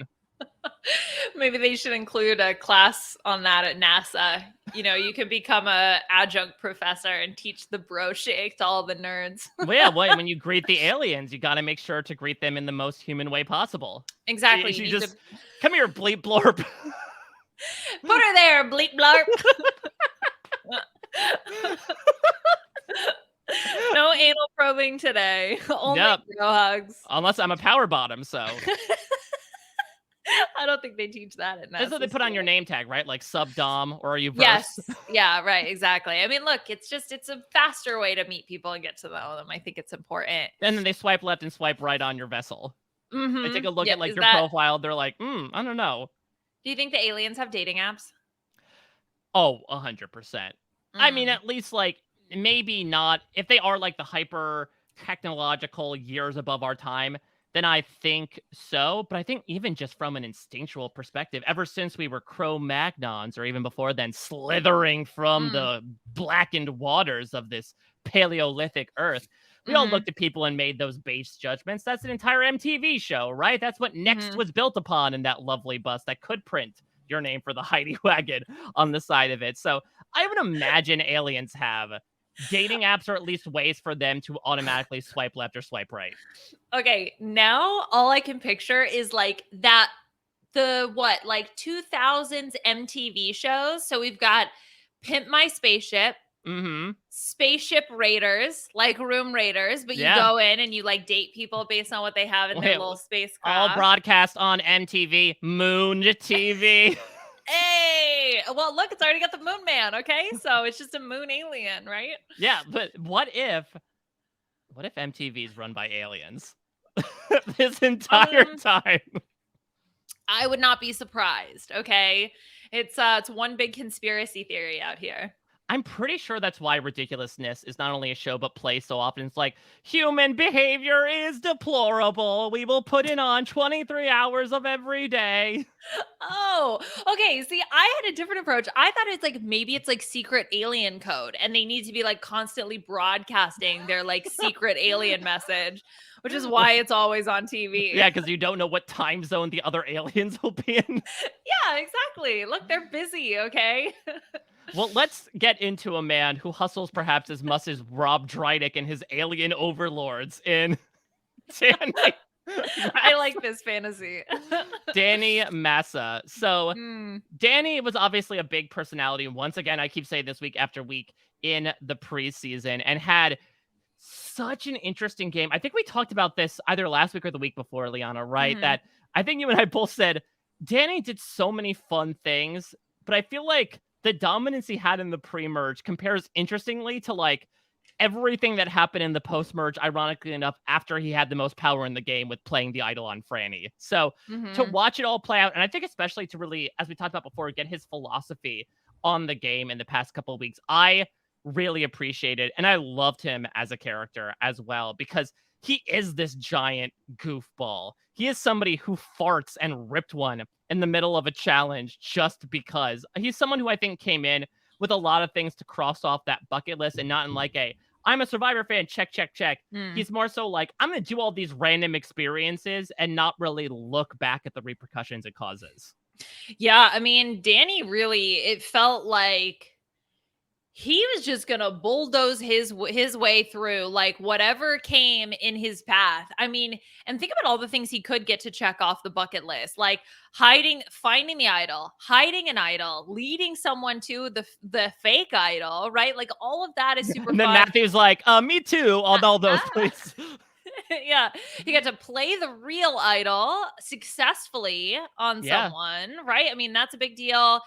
Maybe they should include a class on that at NASA. You know, you can become a adjunct professor and teach the bro shake to all the nerds. Well, yeah, well, when you greet the aliens, you got to make sure to greet them in the most human way possible. Exactly. You You need just come here, bleep blorp. to put her there, bleep blarp. No anal probing today. Only Yep. bro hugs. Unless I'm a power bottom, so. I don't think they teach that at NASA. That's what they put on your name tag, right? Like sub dom, or are you verse? Yes. Yeah, right. Exactly. I mean, look, it's a faster way to meet people and get to know them. I think it's important. And then they swipe left and swipe right on your vessel. They take a look Yeah, at like is your that, profile. They're like, I don't know. do you think the aliens have dating apps? Oh, 100%. I mean, Mm. at least like maybe not. If they are like the hyper technological years above our time, then I think so. But I think even just from an instinctual perspective, ever since we were Cro-Magnons, or even before then, slithering from Mm. the blackened waters of this Paleolithic Earth, we all Mhm. looked at people and made those base judgments. That's an entire MTV show, right? That's what Next Mhm. was built upon in that lovely bus that could print your name for the Heidi wagon on the side of it. So I would imagine aliens have dating apps, or at least ways for them to automatically swipe left or swipe right. Okay, now all I can picture is like that like 2000s MTV shows. So we've got Pimp My Spaceship, Mm-hmm. Spaceship Raiders, like Room Raiders, but you Yeah. go in and you like date people based on what they have in their Wait, little all spacecraft. broadcast on MTV, Moon TV. Hey, well, look, it's already got the Moon Man. Okay, so it's just a moon alien, right? Yeah, but what if MTV is run by aliens this entire time? I would not be surprised. Okay, it's one big conspiracy theory out here. I'm pretty sure that's why Ridiculousness is not only a show but plays so often. It's like, human behavior is deplorable. We will put in on 23 hours of every day. Oh, okay. See, I had a different approach. I thought it's like maybe it's like secret alien code and they need to be like constantly broadcasting their like secret alien message, which is why it's always on TV. Yeah, because you don't know what time zone the other aliens will be in. Yeah, exactly. Look, they're busy, okay? Well, let's get into a man who hustles perhaps as much as Rob Dyrdek and his alien overlords in Danny. I like this fantasy. Danny Massa. So Mm, Danny was obviously a big personality. Once again, I keep saying this week after week in the preseason, and had such an interesting game. I think we talked about this either last week or the week before, Liana, right? mhm. That I think you and I both said Danny did so many fun things, but I feel like the dominance he had in the pre-merge compares interestingly to like everything that happened in the post-merge, ironically enough, after he had the most power in the game with playing the idol on Franny. So to watch it all play out, and I think especially to really, as we talked about before, get his philosophy on the game in the past couple of weeks, I really appreciated, and I loved him as a character as well, because he is this giant goofball. He is somebody who farts and ripped one in the middle of a challenge just because. He's someone who I think came in with a lot of things to cross off that bucket list, and not in like a, I'm a Survivor fan, check, check, check. He's more so like, I'm going to do all these random experiences and not really look back at the repercussions it causes. Yeah, I mean, Danny really, it felt like he was just gonna bulldoze his way through, like, whatever came in his path. I mean, and think about all the things he could get to check off the bucket list, like finding the idol, hiding an idol, leading someone to the fake idol, right? Like, all of that is super And then fun. Matthew's like, me too, on all those, please. Yeah, he got to play the real idol successfully on Yeah. someone, right? I mean, that's a big deal.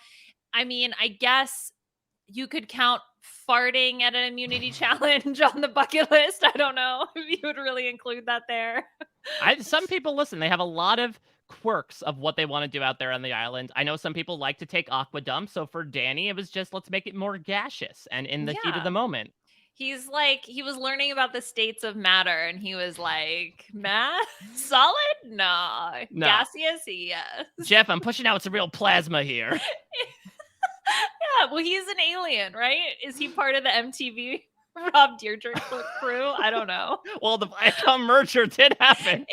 I mean, I guess you could count farting at an immunity challenge on the bucket list. I don't know if you would really include that there. Some people, listen, they have a lot of quirks of what they want to do out there on the island. I know some people like to take aqua dumps, so for Danny, it was just, let's make it more gaseous and in the heat of the moment. He's like, he was learning about the states of matter, and he was like, math? Solid? No. Gaseous? Yes. Jeff, I'm pushing out some real plasma here. Yeah, well, he's an alien, right? Is he part of the MTV Rob Deirdre crew? I don't know. Well, the Viacom merger did happen.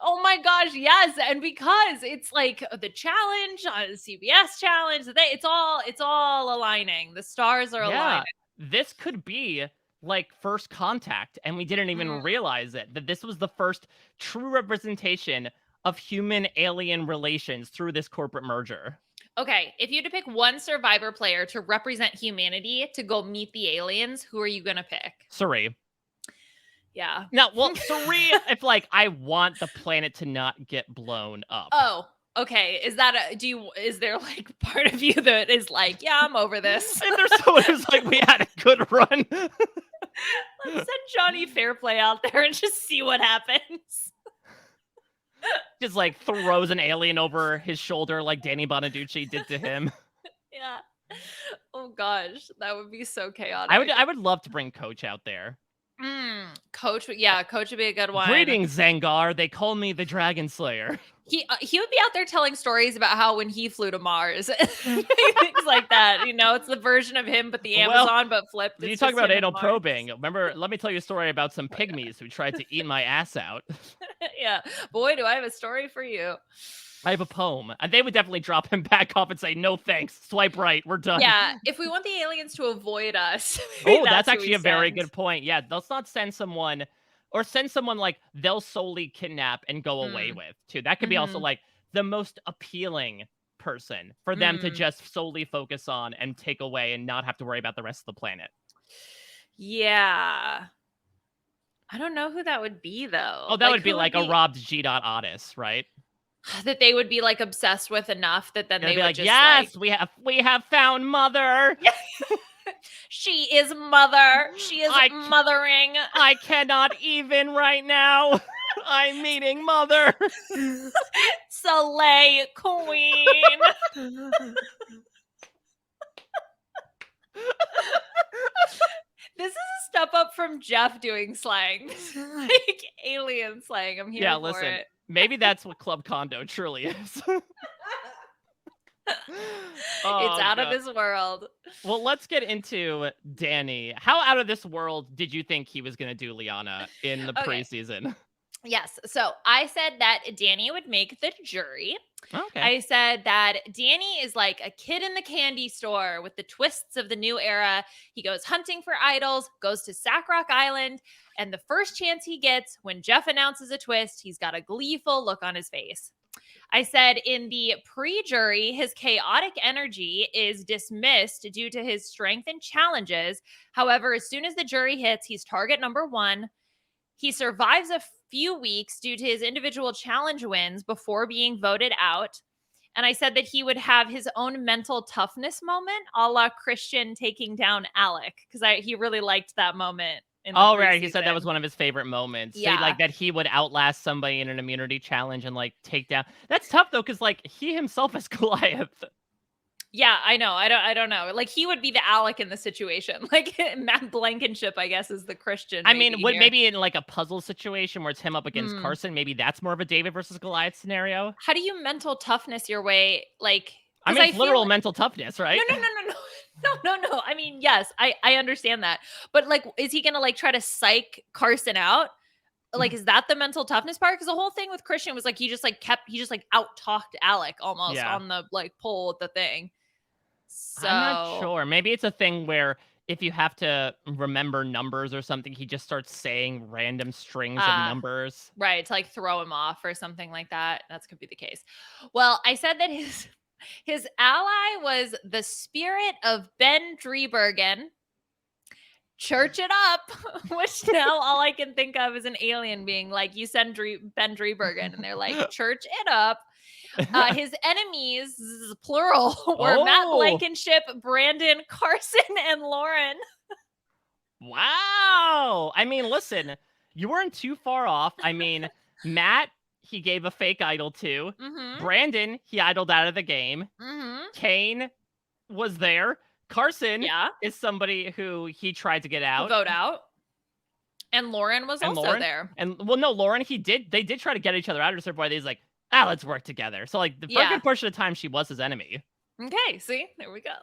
Oh my gosh, yes. And because it's like the challenge, CBS challenge, it's all aligning. The stars are aligning. This could be like first contact, and we didn't even realize it, that this was the first true representation of human-alien relations through this corporate merger. Okay, if you had to pick one Survivor player to represent humanity to go meet the aliens, who are you going to pick? Suri. Yeah. No, well, Suri, if like, I want the planet to not get blown up. Oh, okay. Is there like part of you that is like, yeah, I'm over this? And there's someone who's like, we had a good run. Let's send Johnny Fairplay out there and just see what happens. Just like throws an alien over his shoulder like Danny Bonaducci did to him. Yeah. Oh gosh, that would be so chaotic. I would love to bring Coach out there. Coach would be a good one. Greetings, Zangar. They call me the Dragon Slayer. He would be out there telling stories about how when he flew to Mars, things like that. You know, it's the version of him, but the Amazon, but flipped. You talk about anal probing. Remember, let me tell you a story about some pygmies who tried to eat my ass out. Yeah. Boy, do I have a story for you. I have a poem. And they would definitely drop him back off and say, no thanks, swipe right, we're done. Yeah, if we want the aliens to avoid us. That's actually a very good point. Yeah, let's not send someone, or send someone like they'll solely kidnap and go away with, too. That could be also like the most appealing person for them to just solely focus on and take away and not have to worry about the rest of the planet. Yeah. I don't know who that would be, though. Oh, that would be like a robbed G.Otis, right? That they would be like obsessed with enough that then they would like, just yes, we have found Mother. She is Mother. She is mothering. I cannot even right now. I'm meeting Mother. Slay Queen. This is a step up from Jeff doing slang. Like alien slang. I'm here for it. Maybe that's what Club Condo truly is. It's out of this world. Well, let's get into Danny. How out of this world did you think he was going to do Liana in the preseason? Yes. So I said that Danny would make the jury. Okay. I said that Danny is like a kid in the candy store with the twists of the new era. He goes hunting for idols, goes to Sackrock Island, and the first chance he gets when Jeff announces a twist, he's got a gleeful look on his face. I said in the pre-jury, his chaotic energy is dismissed due to his strength and challenges. However, as soon as the jury hits, he's target number one. He survives a few weeks due to his individual challenge wins before being voted out. And I said that he would have his own mental toughness moment, a la Christian taking down Alec, because he really liked that moment in the Oh, right. He said that was preseason. one of his favorite moments. So, Yeah. like, that he would outlast somebody in an immunity challenge and, like, take down. That's tough, though, because, like, he himself is Goliath. Yeah, I know. I don't know. Like, he would be the Alec in the situation. Like, Matt Blankenship, I guess, is the Christian. I mean, here. maybe in, like, a puzzle situation where it's him up against Hmm. Carson, maybe that's more of a David versus Goliath scenario. How do you mental toughness your way? Like, I because mean, I it's feel literal mental toughness, right? no. I mean, yes, I understand that, but like, is he gonna like try to psych Carson out? Like, is that the mental toughness part? Because the whole thing with Christian was like he just like out talked Alec almost Yeah. on the like poll at the thing. I'm not So sure. Maybe it's a thing where if you have to remember numbers or something, he just starts saying random strings of numbers. right, to like throw him off or something like that. That could be the case. Well, I said that his ally was the spirit of Ben Driebergen. Church it up, which now all I can think of is an alien being like, you send Ben Driebergen, and they're like, church it up. His enemies, plural, were Matt Oh. Blankenship, Brandon, Carson, and Lauren. Wow. I mean, listen, you weren't too far off. I mean, Matt, he gave a fake idol to. Mm-hmm. Brandon, he idled out of the game. Mm-hmm. Kane was there. Carson Yeah. is somebody who he tried to get out. Vote out. And Lauren was also there. And well, no, Lauren, they did try to get each other out of a certain point. He's like, let's work together. So, like, for a good portion of the time, she was his enemy. Okay, see? There we go.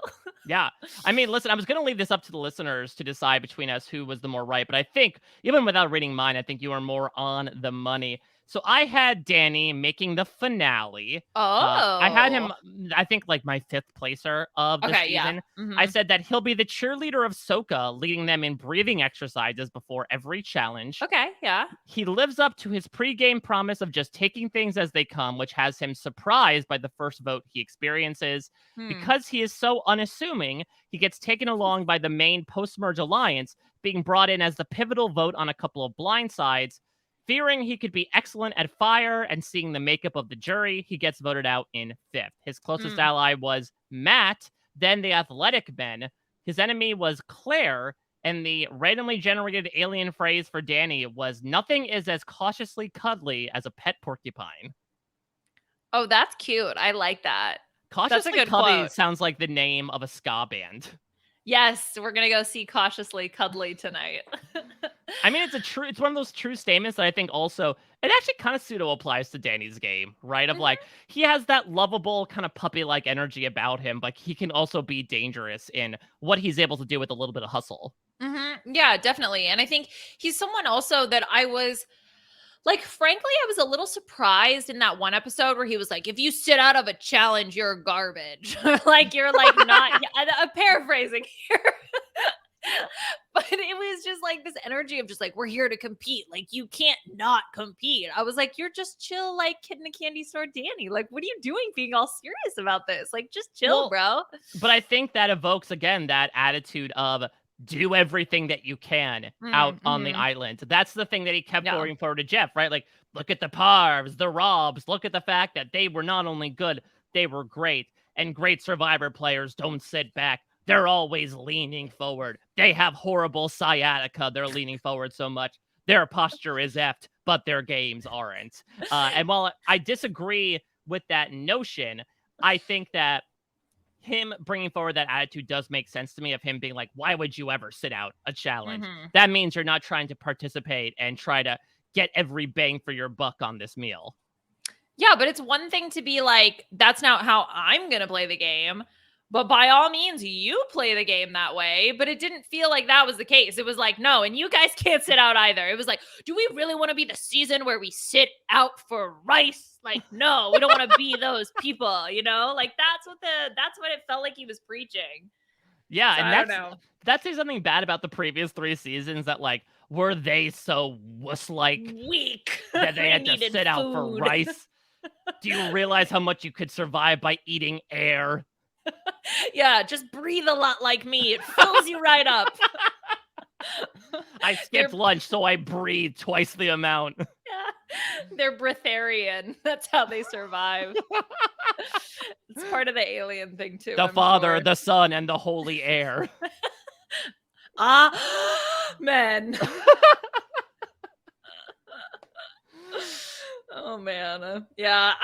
Yeah. I mean, listen, I was going to leave this up to the listeners to decide between us who was the more right, but I think, even without reading mine, I think you are more on the money. So I had Danny making the finale. I had him, I think, like my 5th placer of the season. Yeah. Mm-hmm. I said that he'll be the cheerleader of Sokka, leading them in breathing exercises before every challenge. Okay, yeah. He lives up to his pregame promise of just taking things as they come, which has him surprised by the first vote he experiences. Because he is so unassuming, he gets taken along by the main post-merge alliance, being brought in as the pivotal vote on a couple of blindsides. Fearing he could be excellent at fire and seeing the makeup of the jury, he gets voted out in 5th. His closest ally was Matt, then the athletic men. His enemy was Claire, and the randomly generated alien phrase for Danny was, "Nothing is as cautiously cuddly as a pet porcupine." Oh, that's cute. I like that. Cautiously good Cuddly quote. sounds like the name of a ska band. Yes, we're gonna go see Cautiously Cuddly tonight. I mean, it's one of those true statements that I think also, it actually kind of pseudo applies to Danny's game, right? Of like, he has that lovable kind of puppy-like energy about him, but he can also be dangerous in what he's able to do with a little bit of hustle. Mm-hmm. Yeah, definitely. And I think he's someone also that I was like, frankly, I was a little surprised in that one episode where he was like, if you sit out of a challenge, you're garbage. Like, you're like not, I'm paraphrasing here. But it was just like this energy of just like, we're here to compete. Like, you can't not compete. I was like, you're just chill, like kid in a candy store Danny. Like, what are you doing being all serious about this? Like, just chill, bro. But I think that evokes, again, that attitude of, do everything that you can out on the island. That's the thing that he kept going forward to Jeff, right? Like, look at the Parvs, the Robs, look at the fact that they were not only good, they were great. And great Survivor players don't sit back. They're always leaning forward. They have horrible sciatica. They're leaning forward so much. Their posture is effed, but their games aren't. And while I disagree with that notion, I think that him bringing forward that attitude does make sense to me, of him being like, why would you ever sit out a challenge? That means you're not trying to participate and try to get every bang for your buck on this meal. Yeah, but it's one thing to be like, that's not how I'm going to play the game. But by all means, you play the game that way. But it didn't feel like that was the case. It was like, no, and you guys can't sit out either. It was like, do we really want to be the season where we sit out for rice? Like, no, we don't want to be those people, you know? Like, that's what it felt like he was preaching. Yeah, so and that's something bad about the previous 3 seasons, that like, were they so wuss-like weak that they had to sit out for rice? Do you realize how much you could survive by eating air? Yeah, just breathe a lot like me. It fills you right up. I skipped lunch, so I breathe twice the amount. Yeah, they're breatharian. That's how they survive. It's part of the alien thing too, The I'm Father, sure. the Son, and the Holy Air. Men. Oh man. Yeah,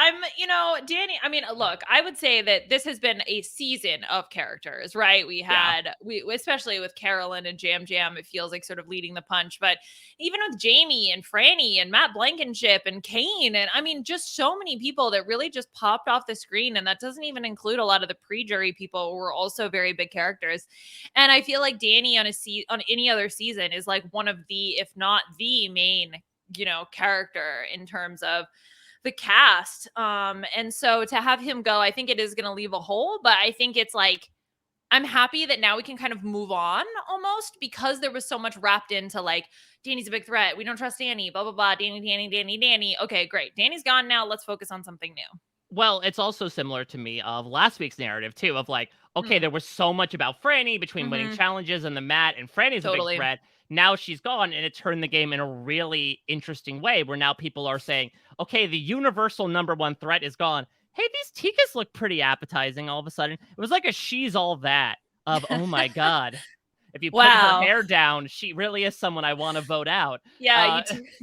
Danny, I mean, look, I would say that this has been a season of characters, right? Yeah. We especially with Carolyn and Jam Jam, it feels like sort of leading the punch, but even with Jamie and Franny and Matt Blankenship and Kane, and I mean, just so many people that really just popped off the screen, and that doesn't even include a lot of the pre-jury people who were also very big characters. And I feel like Danny on any other season is like one of the, if not the main, character in terms of the cast. And so to have him go, I think it is going to leave a hole, but I think it's like, I'm happy that now we can kind of move on almost, because there was so much wrapped into like, Danny's a big threat. We don't trust Danny, blah, blah, blah. Danny. Okay, great. Danny's gone now. Let's focus on something new. Well, it's also similar to me of last week's narrative too, of like, okay, Hmm. there was so much about Franny between winning Mm-hmm. challenges and the mat, and Franny's a big Totally. threat. Now she's gone, and it turned the game in a really interesting way where now people are saying, okay, the universal number one threat is gone. Hey, these Tikas look pretty appetizing all of a sudden. It was like a she's all that of, oh my God. If you put her Wow. hair down, she really is someone I want to vote out. Yeah,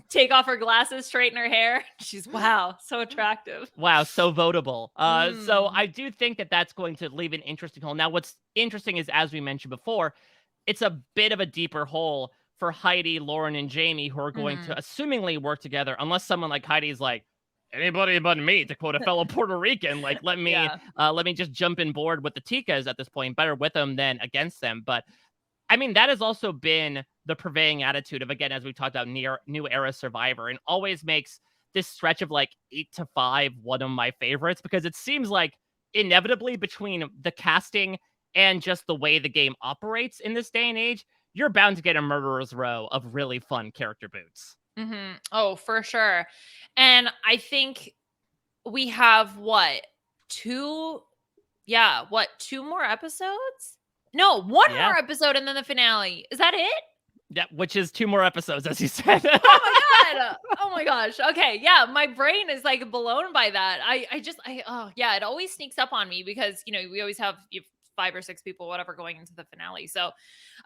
take off her glasses, straighten her hair. She's, wow, so attractive. Wow, so votable. So Mm. I do think that that's going to leave an interesting hole. Now, what's interesting is, as we mentioned before, it's a bit of a deeper hole for Heidi, Lauren, and Jamie, who are going to Mhm. assumingly work together, unless someone like Heidi's like, anybody but me, to quote a fellow Puerto Rican, like Yeah. let me just jump in board with the Ticas at this point. Better with them than against them. But I mean, that has also been the purveying attitude of, again, as we talked about, new era Survivor, and always makes this stretch of like 8 to 5 one of my favorites, because it seems like inevitably between the casting and just the way the game operates in this day and age, you're bound to get a murderer's row of really fun character boots. Mhm. Oh, for sure. And I think we have what? 2 yeah, what, 2 more episodes? No, 1 Yeah. more episode and then the finale. Is that it? Yeah, which is 2 more episodes, as you said. Oh my god. Oh my gosh. Okay, yeah, my brain is like blown by that. Oh yeah, it always sneaks up on me because, we always have 5 or 6 people whatever going into the finale. So,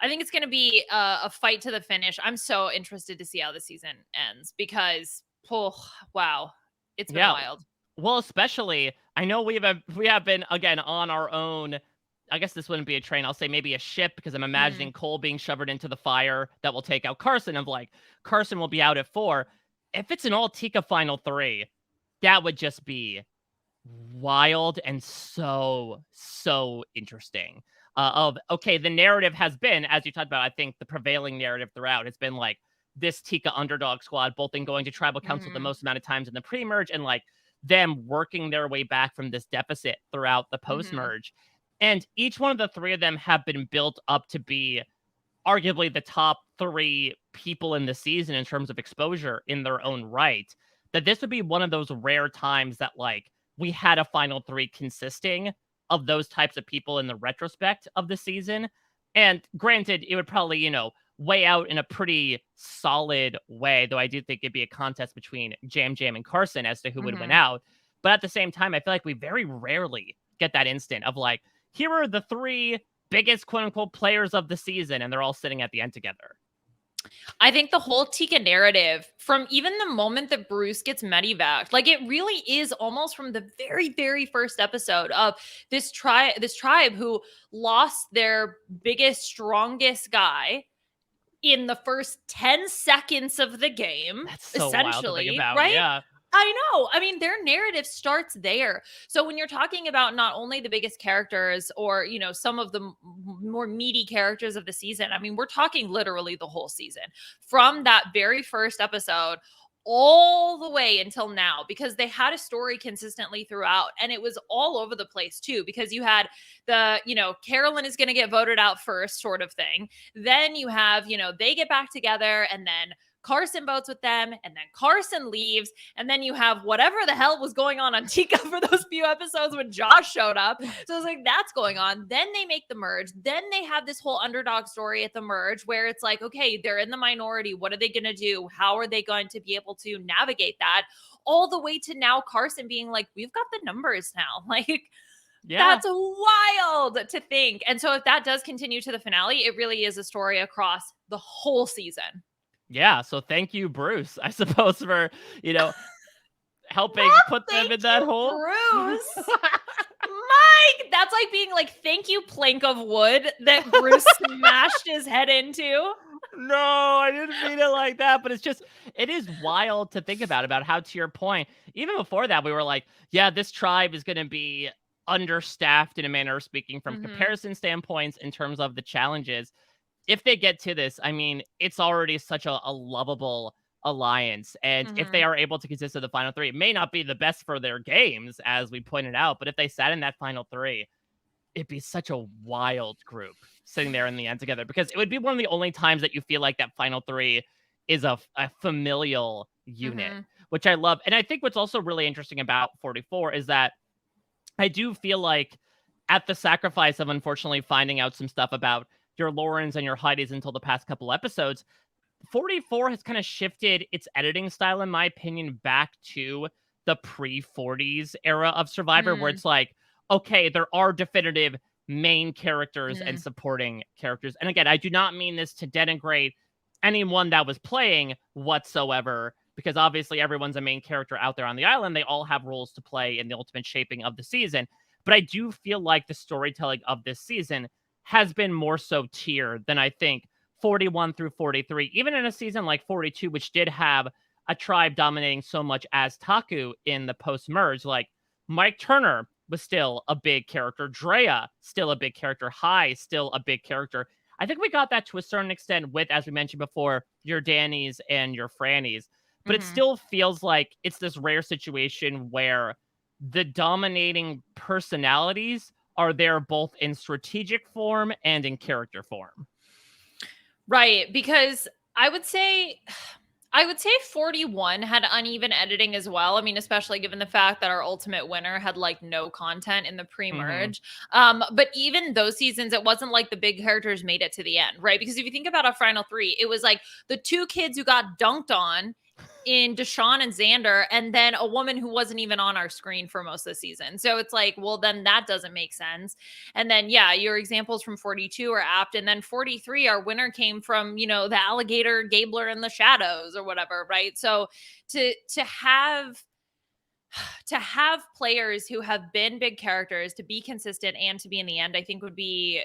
I think it's going to be a fight to the finish. I'm so interested to see how the season ends because oh, wow. It's been Yeah. wild. Well, especially, I know we have been, again, on our own. I guess this wouldn't be a train. I'll say maybe a ship, because I'm Mhm. imagining Cole being shovered into the fire that will take out Carson. Of like, Carson will be out at 4. If it's an all Tika final 3, that would just be wild and so interesting. Of okay, the narrative has been, as you talked about, I think the prevailing narrative throughout has been like this Tika underdog squad, both in going to tribal council the Mhm. most amount of times in the pre-merge, and like them working their way back from this deficit throughout the Mhm. post-merge. And each one of the 3 of them have been built up to be arguably the top 3 people in the season in terms of exposure in their own right. That this would be one of those rare times that like we had a final 3 consisting of those types of people in the retrospect of the season. And granted, it would probably, weigh out in a pretty solid way, though I do think it'd be a contest between Jam Jam and Carson as to who would win Mhm. out. But at the same time, I feel like we very rarely get that instant of like, here are the 3 biggest quote unquote players of the season, and they're all sitting at the end together. I think the whole Tika narrative, from even the moment that Bruce gets medevaced, like it really is almost from the very, very first episode of this tribe who lost their biggest, strongest guy in the first 10 seconds of the game, That's so wild to think essentially, about. right? Yeah. I know. I mean, their narrative starts there. So when you're talking about not only the biggest characters or, some of the more meaty characters of the season, I mean, we're talking literally the whole season from that very first episode all the way until now, because they had a story consistently throughout and it was all over the place too, because you had the, Carolyn is going to get voted out first sort of thing. Then you have, they get back together and then Carson votes with them, and then Carson leaves, and then you have whatever the hell was going on Tika for those few episodes when Josh showed up. So it's like, that's going on. Then they make the merge. Then they have this whole underdog story at the merge where it's like, okay, they're in the minority. What are they going to do? How are they going to be able to navigate that? All the way to now Carson being like, we've got the numbers now. Like, that's wild to think. And so if that does continue to the finale, it really is a story across the whole season. Yeah, so thank you, Bruce, I suppose, for, helping put them in that hole. Bruce. Mike, that's like being like, thank you, plank of wood that Bruce smashed his head into. No, I didn't mean it like that, but it is wild to think about how, to your point, even before that, we were like, yeah, this tribe is going to be understaffed in a manner of speaking from comparison standpoints in terms of the challenges. If they get to this, I mean, it's already such a lovable alliance. And if they are able to consist of the final three, it may not be the best for their games, as we pointed out, but if they sat in that final three, it'd be such a wild group sitting there in the end together, because it would be one of the only times that you feel like that final three is a familial unit, which I love. And I think what's also really interesting about 44 is that I do feel like, at the sacrifice of unfortunately finding out some stuff about your Laurens and your Heidis until the past couple episodes, 44 has kind of shifted its editing style, in my opinion, back to the pre-40s era of Survivor, where it's like, okay, there are definitive main characters and supporting characters. And again, I do not mean this to denigrate anyone that was playing whatsoever, because obviously everyone's a main character out there on the island. They all have roles to play in the ultimate shaping of the season. But I do feel like the storytelling of this season has been more so tiered than I think 41 through 43, even in a season like 42, which did have a tribe dominating so much as Taku in the post-merge. Like, Mike Turner was still a big character. Drea, still a big character. Hai, still a big character. I think we got that to a certain extent with, as we mentioned before, your Dannys and your Frannies. But it still feels like it's this rare situation where the dominating personalities are there both in strategic form and in character form. Right, because I would say 41 had uneven editing as well. I mean, especially given the fact that our ultimate winner had like no content in the pre-merge. But even those seasons, it wasn't like the big characters made it to the end, right? Because if you think about a final three, it was like the two kids who got dunked on in Deshaun and Xander, and then a woman who wasn't even on our screen for most of the season. So it's like, well, then that doesn't make sense. And then, yeah, your examples from 42 are apt. And then 43, our winner came from, the alligator Gabler in the shadows or whatever, right? So to have players who have been big characters to be consistent and to be in the end, I think would be,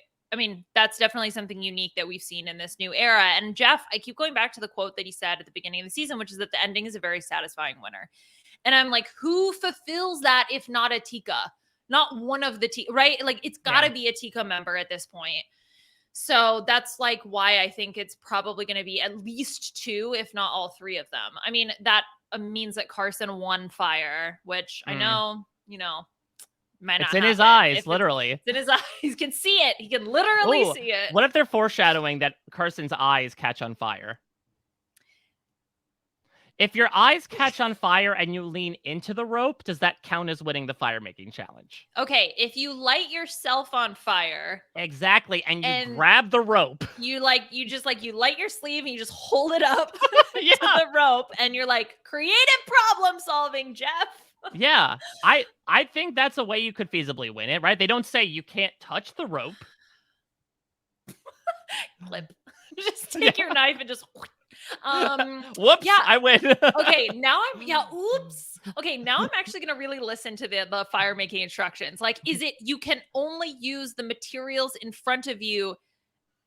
that's definitely something unique that we've seen in this new era. And Jeff, I keep going back to the quote that he said at the beginning of the season, which is that the ending is a very satisfying winner. And I'm like, who fulfills that if not a Tika? Not one of the right? Like, it's got to be a Tika member at this point. So that's like why I think it's probably going to be at least two, if not all three of them. I mean, that means that Carson won fire, which I know, might not it's in happen. His eyes, literally. It's in his eyes. He can see it. He can literally see it. What if they're foreshadowing that Carson's eyes catch on fire? If your eyes catch on fire and you lean into the rope, does that count as winning the fire making challenge? Okay, if you light yourself on fire. Exactly, and you grab the rope. You light your sleeve and you just hold it up to the rope, and you're like, creative problem solving, Jeff. Yeah, I think that's a way you could feasibly win it, right? They don't say you can't touch the rope. Clip. Just take your knife and just whoops, I win. Okay, now oops. Okay, now I'm actually going to really listen to the fire making instructions. Like, is it you can only use the materials in front of you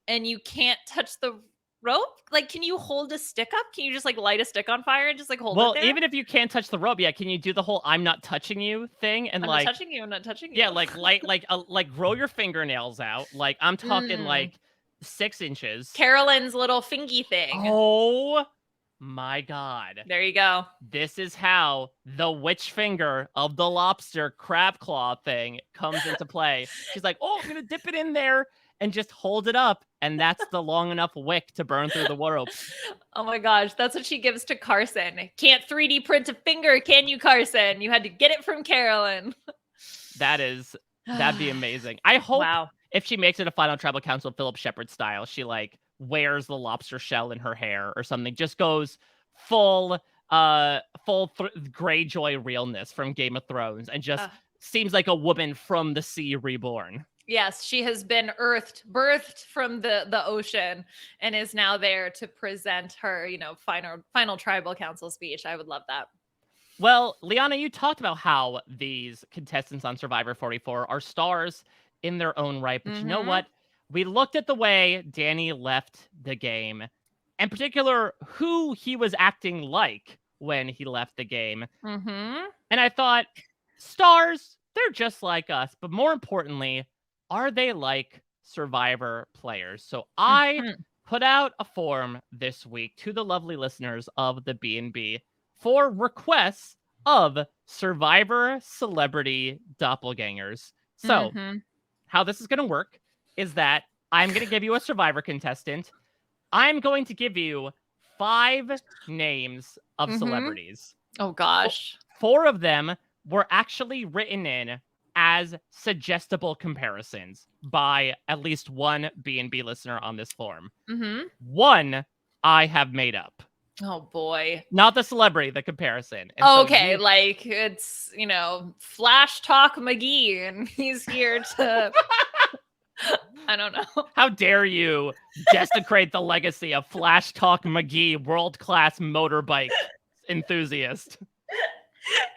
and you can't touch the rope? Like, can you hold a stick up? Can you just like light a stick on fire and just like hold it there? Well, even if you can't touch the rope, can you do the whole "I'm not touching you" thing and I'm like not touching you, I'm not touching you. Yeah, like grow your fingernails out. Like, I'm talking like 6 inches. Carolyn's little fingy thing. Oh my God. There you go. This is how the witch finger of the lobster crab claw thing comes into play. She's like, oh, I'm going to dip it in there. and just hold it up, and that's the long enough wick to burn through the rope. Oh my gosh, that's what she gives to Carson. Can't 3D print a finger, can you, Carson? You had to get it from Carolyn. That'd be amazing. I hope Wow. if she makes it a final tribal council Philip Shepherd style, she like wears the lobster shell in her hair or something. Just goes full Greyjoy realness from Game of Thrones and just seems like a woman from the sea reborn. Yes, she has been birthed from the ocean and is now there to present her, final tribal council speech. I would love that. Well, Liana, you talked about how these contestants on Survivor 44 are stars in their own right. But you know what? We looked at the way Danny left the game, in particular, who he was acting like when he left the game. And I thought, stars, they're just like us. But more importantly, are they like Survivor players? So I put out a form this week to the lovely listeners of the B&B for requests of Survivor celebrity doppelgangers. So how this is going to work is that I'm going to give you a Survivor contestant. I'm going to give you 5 names of celebrities. Oh, gosh. 4 of them were actually written in as suggestible comparisons by at least one B&B listener on this form. 1 I have made up. Oh, boy. Not the celebrity, the comparison. And okay, so like it's, Flash Talk McGee, and he's here to... I don't know. How dare you desecrate the legacy of Flash Talk McGee, world-class motorbike enthusiast.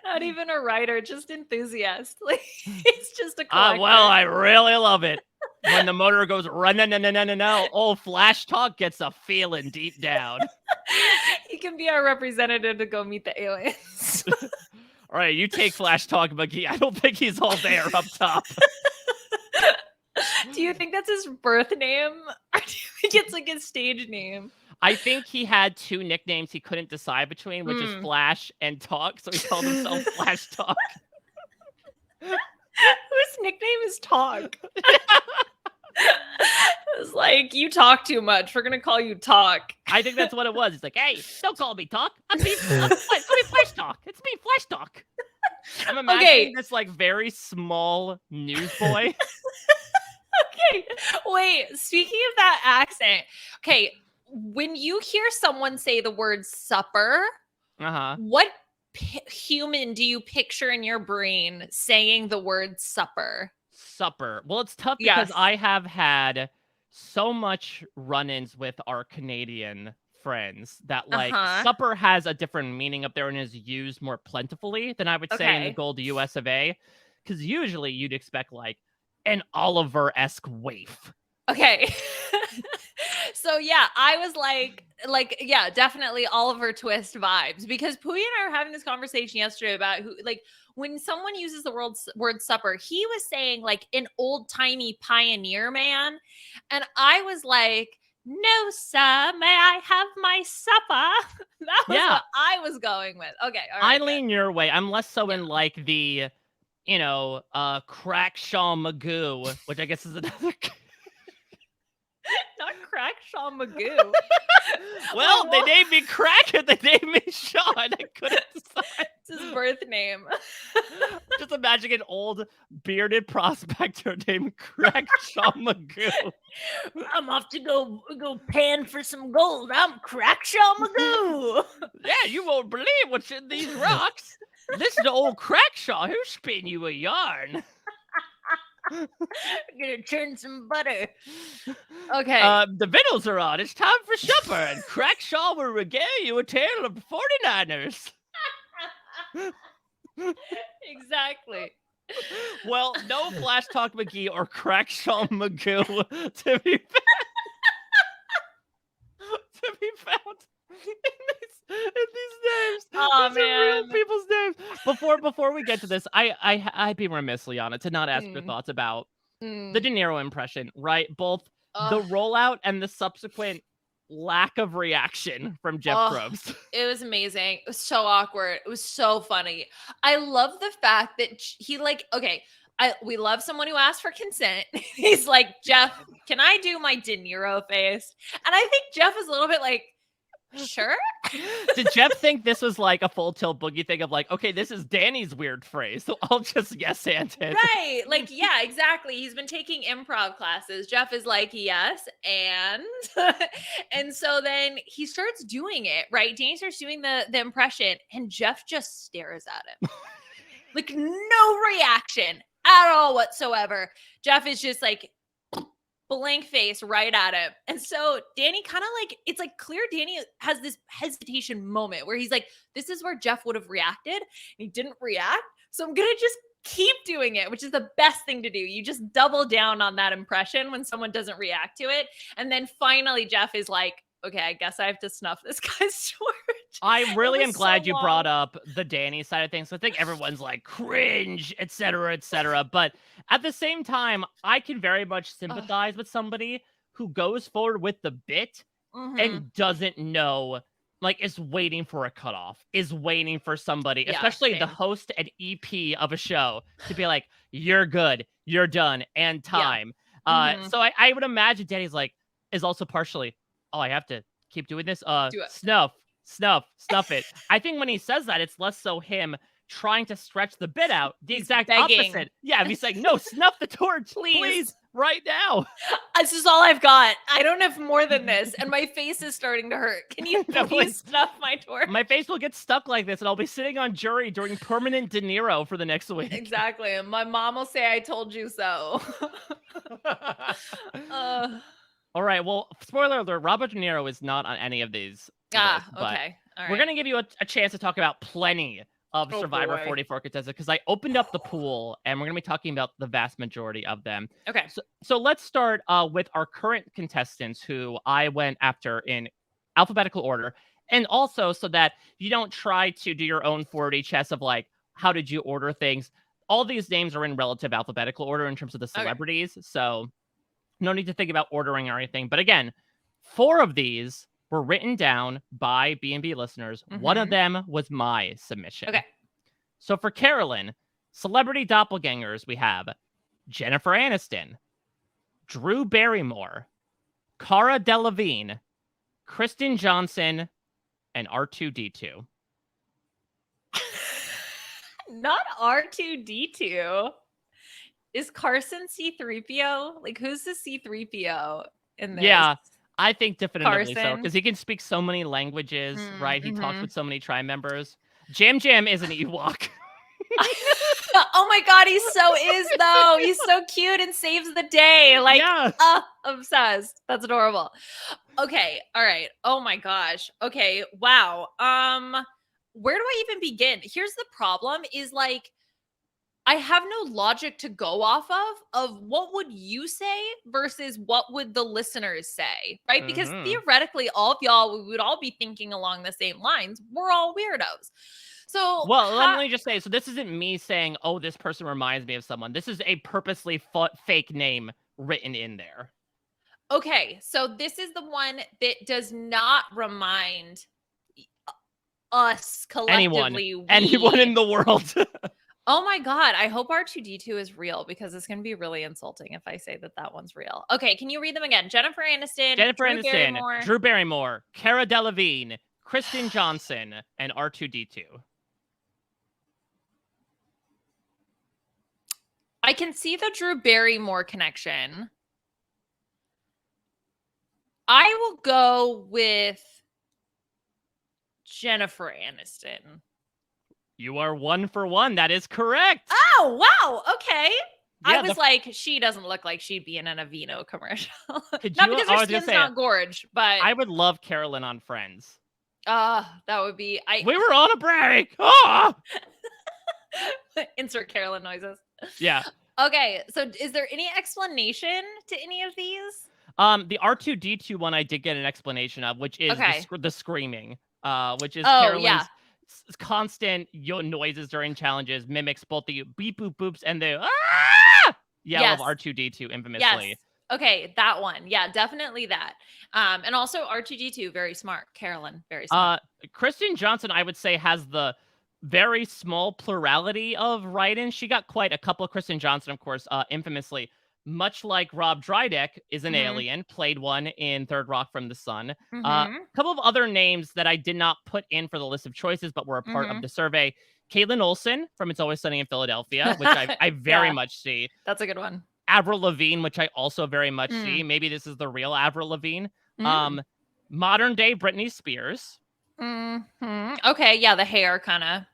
Not even a writer, just enthusiast. Like, it's just a collector. Well, I really love it. When the motor goes no, old Flash Talk gets a feeling deep down. He can be our representative to go meet the aliens. All right, you take Flash Talk McGee. I don't think he's all there up top. Do you think that's his birth name? Or do you think it's like his stage name? I think he had 2 nicknames he couldn't decide between, which is Flash and Talk, so he called himself Flash Talk. Whose nickname is Talk? It was like, you talk too much. We're going to call you Talk. I think that's what it was. It's like, hey, don't call me Talk. I'm Flash Talk. It's me, Flash Talk. I'm imagining this like very small newsboy. Okay, wait, speaking of that accent, okay, when you hear someone say the word supper, what human do you picture in your brain saying the word supper? Supper. Well, it's tough because I have had so much run-ins with our Canadian friends that like supper has a different meaning up there and is used more plentifully than I would say in the gold US of A. Because usually you'd expect like an Oliver-esque waif. Okay. So yeah, I was like, yeah, definitely Oliver Twist vibes, because Pooey and I were having this conversation yesterday about who, like, when someone uses the word supper, he was saying like an old-timey pioneer man. And I was like, no, sir, may I have my supper? That was what I was going with. Okay. All right, I lean your way. I'm less so in like the, Crackshaw Magoo, which I guess is another... Not Crackshaw Magoo. Well, they named me Crack and they named me Sean. I couldn't decide. It's his birth name. Just imagine an old bearded prospector named Crackshaw Magoo. I'm off to go pan for some gold. I'm Crackshaw Magoo. Yeah, you won't believe what's in these rocks. Listen to old Crackshaw. He'll spin you a yarn. I'm gonna churn some butter. Okay. The vittles are on. It's time for supper, and Crackshaw will regale you a tale of 49ers. Exactly. Well, no Flash Talk McGee or Crackshaw Magoo to be found in these names. Oh, these man. are real people's names. Before we get to this, I'd be remiss, Liana, to not ask your thoughts about the De Niro impression, right? Both the rollout and the subsequent lack of reaction from Jeff Probst. It was amazing. It was so awkward. It was so funny. I love the fact that he we love someone who asks for consent. He's like, Jeff, can I do my De Niro face? And I think Jeff is a little bit like, sure. Did Jeff think this was like a full tilt boogie thing of like, okay, this is Danny's weird phrase, so I'll just yes and it. Right. Like, yeah, exactly. He's been taking improv classes. Jeff is like, yes, and and so then he starts doing it, right? Danny starts doing the impression, and Jeff just stares at him. Like, no reaction at all whatsoever. Jeff is just like blank face right at him. And so Danny kind of like, it's like clear Danny has this hesitation moment where he's like, this is where Jeff would have reacted. And he didn't react. So I'm going to just keep doing it, which is the best thing to do. You just double down on that impression when someone doesn't react to it. And then finally Jeff is like, okay, I guess I have to snuff this guy's George. I really am glad you brought up the Danny side of things. I think everyone's like cringe, et cetera, et cetera. But at the same time, I can very much sympathize with somebody who goes forward with the bit and doesn't know, like, is waiting for a cutoff, is waiting for somebody, especially the host and EP of a show, to be like, you're good, you're done, and time. So I would imagine Danny's like, is also partially, oh, I have to keep doing this. Snuff it. I think when he says that, it's less so him trying to stretch the bit out. The exact opposite. Yeah, he's like, no, snuff the torch, please, right now. This is all I've got. I don't have more than this, and my face is starting to hurt. Can you please snuff my torch? My face will get stuck like this, and I'll be sitting on jury doing permanent De Niro for the next week. Exactly. And my mom will say, I told you so. All right. Well, spoiler alert, Robert De Niro is not on any of these. Okay. All right. We're going to give you a chance to talk about plenty of Survivor 44 contestants because I opened up the pool and we're going to be talking about the vast majority of them. Okay. So let's start with our current contestants who I went after in alphabetical order. And also so that you don't try to do your own 4D chess of like, how did you order things? All these names are in relative alphabetical order in terms of the celebrities. Okay. So no need to think about ordering or anything. But again, 4 of these were written down by B&B listeners. One of them was my submission. Okay. So for Carolyn, celebrity doppelgangers, we have Jennifer Aniston, Drew Barrymore, Cara Delevingne, Kristen Johnson, and R2-D2. Not R2-D2. Is Carson C-3PO? Like, who's the C-3PO in this? Yeah, I think definitively so, because he can speak so many languages, right? He talks with so many tribe members. Jam Jam is an Ewok. Oh my God, he so is, though. He's so cute and saves the day. Like, obsessed. That's adorable. Okay, all right. Oh my gosh. Okay, wow. Where do I even begin? Here's the problem is like, I have no logic to go off of what would you say versus what would the listeners say, right? Because theoretically, all of y'all, we would all be thinking along the same lines. We're all weirdos. So, well, let me just say, so this isn't me saying, oh, this person reminds me of someone. This is a purposely fake name written in there. Okay, so this is the one that does not remind us collectively. Anyone in the world. Oh my God, I hope R2-D2 is real because it's going to be really insulting if I say that one's real. Okay, can you read them again? Jennifer Aniston, Drew Barrymore, Cara Delevingne, Kristen Johnson, and R2-D2. I can see the Drew Barrymore connection. I will go with Jennifer Aniston. You are 1 for 1. That is correct. Oh, wow. Okay. Yeah, I was like, she doesn't look like she'd be in an Aveeno commercial. Not because her skin's not gorge, but I would love Carolyn on Friends. That would be. We were on a break. Oh! Insert Carolyn noises. Yeah. Okay. So, is there any explanation to any of these? The R2-D2 one I did get an explanation of, which is the screaming. Which is Carolyn's constant noises during challenges mimics both the beep boop boops and the yell of R2-D2 infamously. Yes. Okay, that one. Yeah, definitely that. And also R2-D2, very smart. Carolyn, very smart. Kristen Johnson, I would say, has the very small plurality of write-ins. She got quite a couple. Kristen Johnson, of course, infamously, much like Rob Dyrdek, is an Mhm. alien, played one in Third Rock from the Sun. A Mhm. couple of other names that I did not put in for the list of choices, but were a part of Mhm. the survey. Caitlin Olsen from It's Always Sunny in Philadelphia, which I very Yeah, much see. that's a good one. Avril Lavigne, which I also very much see. Mm. Maybe this is the real Avril Lavigne. Mm. Um, Modern day Britney Spears. Mhm. Okay, yeah, the hair kinda.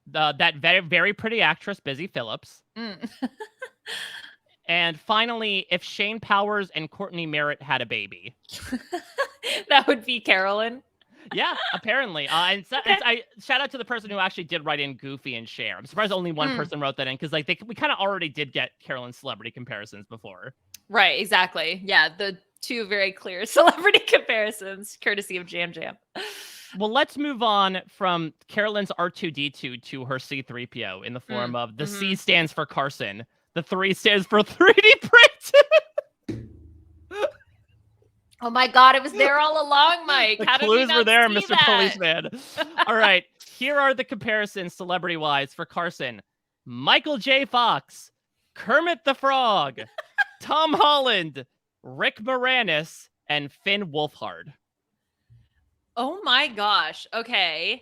That very, very pretty actress, Busy Phillips. Mm. And finally, if Shane Powers and Courtney Merritt had a baby. That would be Carolyn. Yeah, apparently. And so, Okay. I shout out to the person who actually did write in Goofy and Cher. I'm surprised only one Mm. person wrote that in because like we kind of already did get Carolyn's celebrity comparisons before. Right, exactly. Yeah, the two very clear celebrity comparisons, courtesy of Jam Jam. Well, let's move on from Carolyn's R2D2 to her C3PO in the form of the C stands for Carson, the 3 stands for 3D printed. Oh my God, it was there all along, Mike. The How did we clues were not there, see Mr. that? Policeman. All right, here are the comparisons celebrity-wise for Carson. Michael J. Fox, Kermit the Frog, Tom Holland, Rick Moranis, and Finn Wolfhard. Oh my gosh. Okay.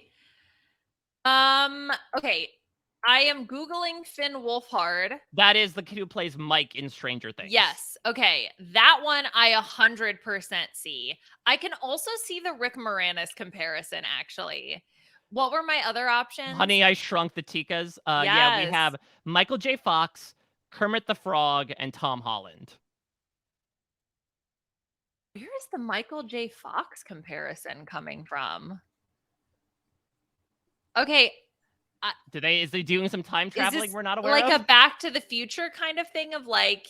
Okay. I am Googling Finn Wolfhard. That is the kid who plays Mike in Stranger Things. Yes. Okay. That one I 100% see. I can also see the Rick Moranis comparison, actually. What were my other options? Honey, I Shrunk the Tikas. Yeah, we Yes. have Michael J. Fox, Kermit the Frog, and Tom Holland. Where is the Michael J. Fox comparison coming from? Okay. Is he doing some time Is traveling this we're not aware like of? a Back to the Future kind of thing of like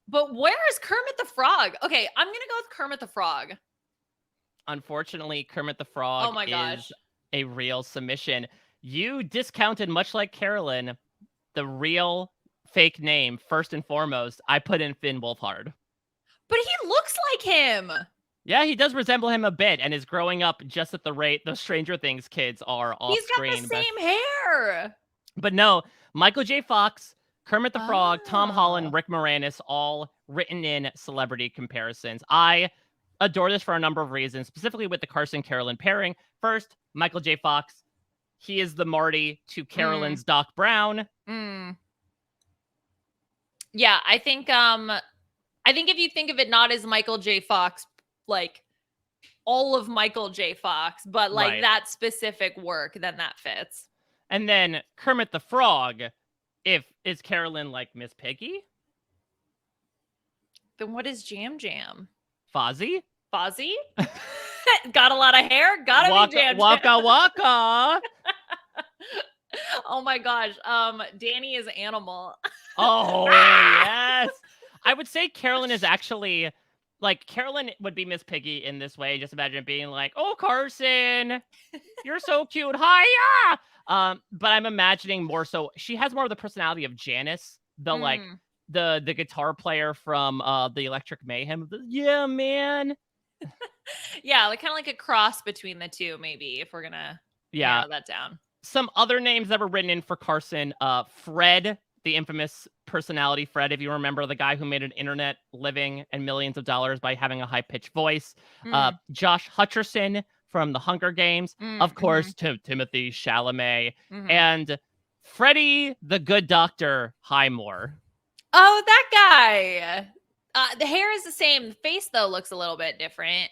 but where is Kermit the Frog? Okay, I'm gonna go with Kermit the Frog. Unfortunately, Kermit the Oh Frog my is gosh. a real submission. You discounted, much like Carolyn, the real fake name first and foremost. I put in Finn Wolfhard. But he looks like him. Yeah, he does resemble him a bit and is growing up just at the rate those Stranger Things kids are off He's got screen. the same hair. But no, Michael J. Fox, Kermit the Frog, Tom Holland, Oh. Rick Moranis, all written in celebrity comparisons. I adore this for a number of reasons, specifically with the Carson Carolyn pairing. First, Michael J. Fox. He is the Marty to Carolyn's Doc Brown. Yeah, I think if you think of it not as Michael J. Fox, like all of Michael J. Fox, but like Right. that specific work, then that fits. And then Kermit the Frog, is Carolyn like Miss Piggy? Then what is Jam Jam? Fozzie? Fozzie? Got a lot of hair? Gotta be Jam Jam. Waka waka. Oh my gosh. Danny is Animal. Oh, yes. I would say Carolyn is actually, like, Carolyn would be Miss Piggy in this way. Just imagine it being like, oh, Carson, you're so cute. Hiya! But I'm imagining more so, she has more of the personality of Janice, like, the guitar player from the Electric Mayhem. Yeah, man. Yeah, like kind of like a cross between the two, maybe, if we're gonna narrow that down. Some other names that were written in for Carson, Fred, the infamous personality Fred, if you remember, the guy who made an internet living and millions of dollars by having a high-pitched voice. Josh Hutcherson from The Hunger Games. Of course, Timothy Chalamet. And Freddie, the Good Doctor Highmore. Oh, that guy. The hair is the same. The face, though, looks a little bit different.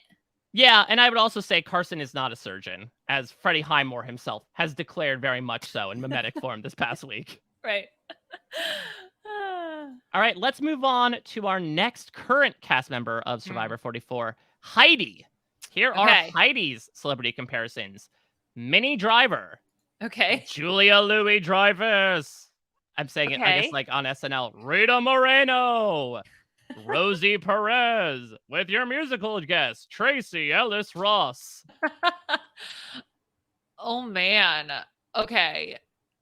Yeah, and I would also say Carson is not a surgeon, as Freddie Highmore himself has declared very much so in mimetic form this past week. Right. All right, let's move on to our next current cast member of Survivor 44, Heidi. Here are Heidi's celebrity comparisons. Minnie Driver. Okay. Julia Louis-Dreyfus. I'm saying it, I guess, like on SNL. Rita Moreno. Rosie Perez. With your musical guest, Tracy Ellis Ross. Oh, man. Okay.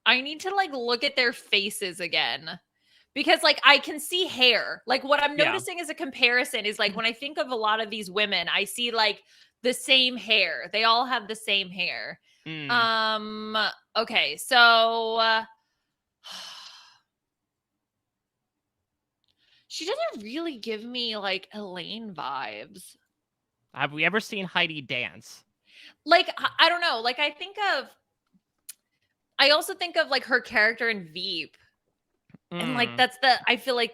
I need to like look at their faces again. Because like I can see hair. Like what I'm noticing as a comparison is like when I think of a lot of these women, I see like the same hair. They all have the same hair. Okay, so she doesn't really give me like Elaine vibes. Have we ever seen Heidi dance? Like I don't know. Like I also think of like her character in Veep. And like I feel like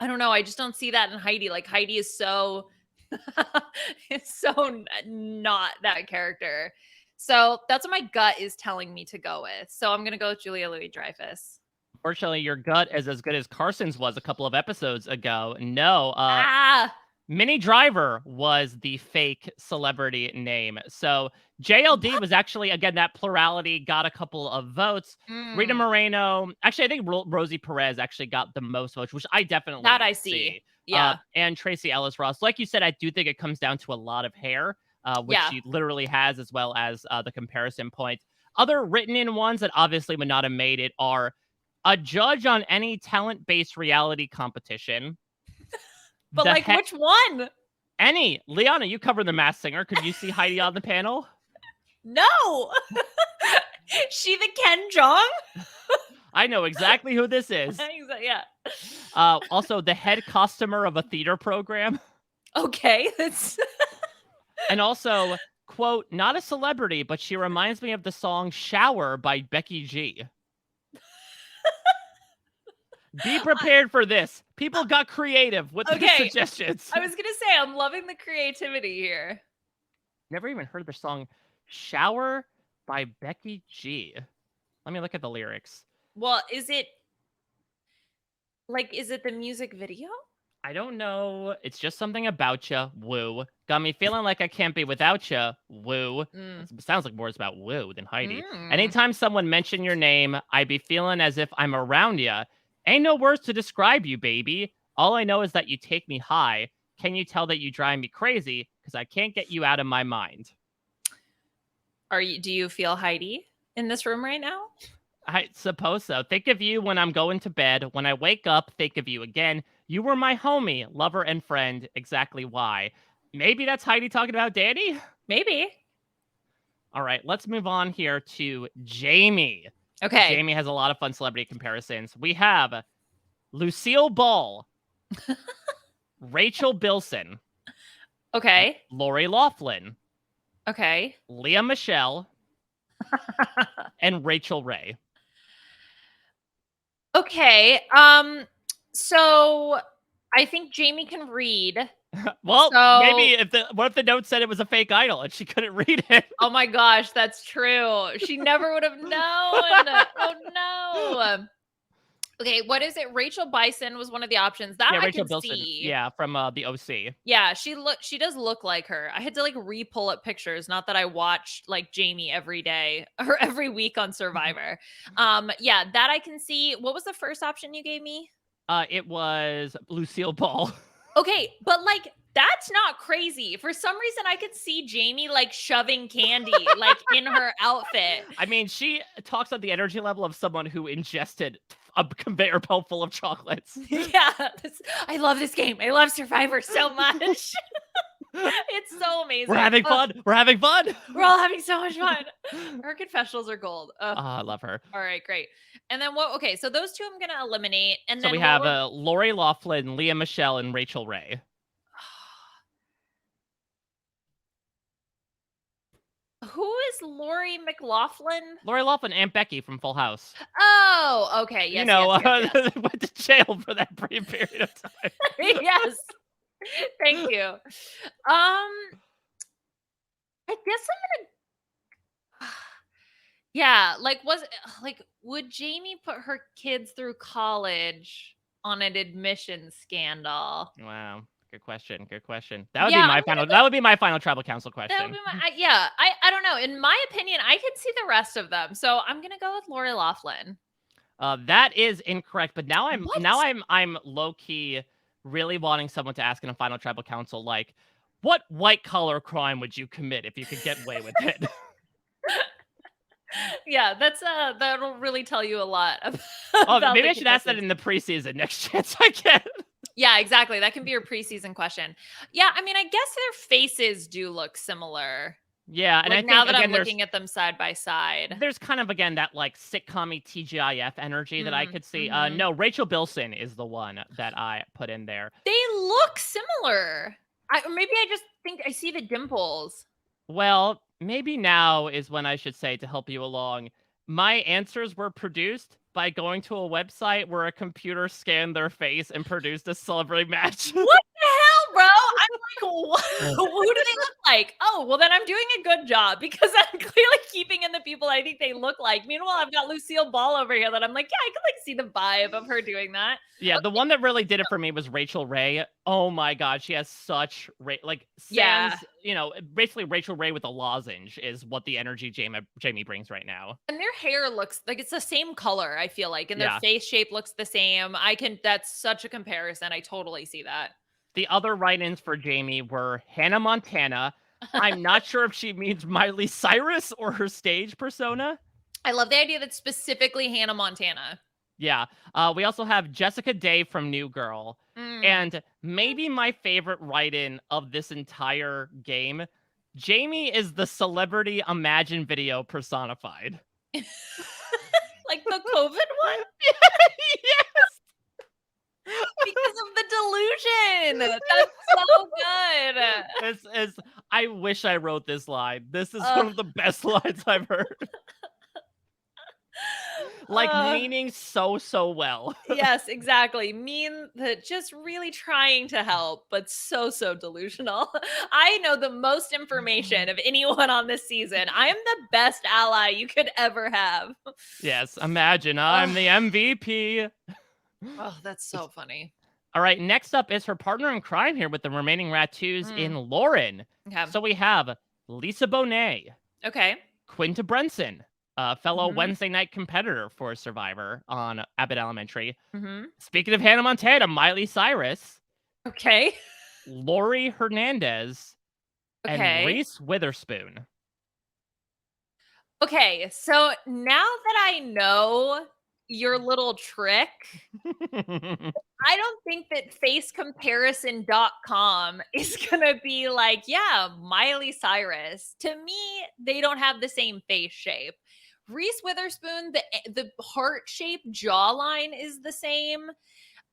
I don't know, I just don't see that in Heidi. Like Heidi is so it's so not that character. So that's what my gut is telling me to go with. So I'm gonna go with Julia Louis-Dreyfus. Fortunately, your gut is as good as Carson's was a couple of episodes ago. No, Minnie Driver was the fake celebrity name. So JLD was actually, again, that plurality, got a couple of votes. Rita Moreno, actually, I think Rosie Perez actually got the most votes, which I definitely that I see. Yeah. And Tracy Ellis Ross. Like you said, I do think it comes down to a lot of hair, which she literally has, as well as the comparison point. Other written in ones that obviously would not have made it are a judge on any talent-based reality competition. But like, which one? Any. Liana, you cover The Masked Singer. Could you see Heidi on the panel? No. She the Ken Jeong? I know exactly who this is. Yeah. Also, the head costumer of a theater program. Okay. That's And also, quote, not a celebrity, but she reminds me of the song Shower by Becky G. Be prepared for this. People got creative with the suggestions. I was going to say, I'm loving the creativity here. Never even heard the song Shower by Becky G. Let me look at the lyrics. Well, is it the music video? I don't know. It's just something about you. Woo. Got me feeling like I can't be without you. Woo. It sounds like more about woo than Heidi. Anytime someone mention your name, I be feeling as if I'm around you. Ain't no words to describe you, baby. All I know is that you take me high. Can you tell that you drive me crazy? Because I can't get you out of my mind. Do you feel Heidi in this room right now? I suppose so. Think of you when I'm going to bed. When I wake up, think of you again. You were my homie, lover, and friend. Exactly why. Maybe that's Heidi talking about Danny? Maybe. All right, let's move on here to Jamie. Okay. Jamie has a lot of fun celebrity comparisons. We have Lucille Ball, Rachel Bilson. Okay. Lori Loughlin. Okay. Leah Michelle. And Rachel Ray. Okay. So I think Jamie can read. Well, maybe what if the note said it was a fake idol and she couldn't read it? Oh my gosh, that's true. She never would have known. Oh no. Okay, what is it? Rachel Bison was one of the options. That I can see. Yeah, from the OC. Yeah, she does look like her. I had to like re-pull up pictures. Not that I watched like Jamie every day or every week on Survivor. Yeah, that I can see. What was the first option you gave me? It was Lucille Ball. Okay, but like that's not crazy. For some reason, I could see Jamie like shoving candy like in her outfit. I mean, she talks on the energy level of someone who ingested a conveyor belt full of chocolates. Yeah, I love this game. I love Survivor so much. It's so amazing. We're having fun. We're having fun. We're all having so much fun. Her confessionals are gold. I love her. All right, great. And then what? Okay, so those two I'm gonna eliminate. And so then we have Lori Loughlin, Leah Michelle, and Rachel Ray. Who is Lori McLaughlin? Lori Loughlin, Aunt Becky from Full House. Oh, okay. Yes, yes. Went to jail for that brief period of time. Yes. Thank you. I guess I'm gonna. Yeah, would Jamie put her kids through college on an admission scandal? Wow. Good question. Good question. That would be my final. That would be my final tribal council question. That would be my. I don't know. In my opinion, I could see the rest of them, so I'm gonna go with Lori Loughlin. That is incorrect. But now I'm low key really wanting someone to ask in a final tribal council, like, what white collar crime would you commit if you could get away with it? Yeah, that'll really tell you a lot about maybe I should ask that in the preseason next chance I get. Yeah, exactly. That can be your preseason question. Yeah, I mean, I guess their faces do look similar. Yeah, and I Like, now think that I'm again, looking at them side by side. there's kind of again that like sitcom-y TGIF energy that I Mm, could see. mhm. No, Rachel Bilson is the one that I put in there. They look similar. Maybe I just think I see the dimples. Well, maybe now is when I should say to help you along. My answers were produced by going to a website where a computer scanned their face and produced a celebrity match. What the hell, bro? I'm like, what? Who do they look like? Oh, well, then I'm doing a good job because I'm clearly keeping in the people I think they look like. Meanwhile, I've got Lucille Ball over here that I'm like, yeah, I can like see the vibe of her doing that. Yeah, the one that really did it for me was Rachel Ray. Oh my god, she has such like Yeah. sans, basically Rachel Ray with a lozenge is what the energy Jamie brings right now. And their hair looks like it's the same color, I feel like, and their Yeah. face shape looks the same. That's such a comparison. I totally see that. The other write-ins for Jamie were Hannah Montana. I'm not sure if she means Miley Cyrus or her stage persona. I love the idea that specifically Hannah Montana. Yeah. We also have Jessica Day from New Girl. Mm. And maybe my favorite write-in of this entire game, Jamie is the celebrity Imagine video personified. Like the COVID one? Yes! Because of the delusion. That's so good. I wish I wrote this line. This is one Ugh. of the best lines I've heard. Like, meaning so well. Yes, exactly. Mean that just really trying to help, but so delusional. I know the most information of anyone on this season. I am the best ally you could ever have. Yes, imagine I'm the MVP. Oh, that's so funny. All right, next up is her partner in crime here with the remaining Ratus in Lauren. Okay. So we have Lisa Bonet, Okay. Quinta Brunson, a fellow Wednesday night competitor for Survivor on Abbott Elementary. Speaking of Hannah Montana, Miley Cyrus. Okay. Lori Hernandez, and Reese Witherspoon. Okay, so now that I know your little trick, I don't think that facecomparison.com is going to be like, yeah, Miley Cyrus. To me, they don't have the same face shape. Reese Witherspoon, the heart-shaped jawline is the same.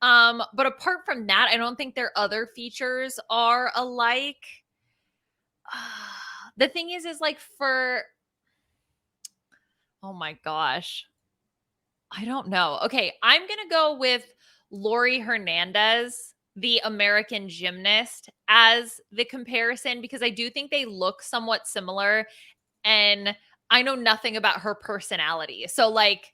But apart from that, I don't think their other features are alike. The thing is like oh my gosh. I don't know. Okay, I'm going to go with Lori Hernandez, the American gymnast, as the comparison because I do think they look somewhat similar and I know nothing about her personality. So like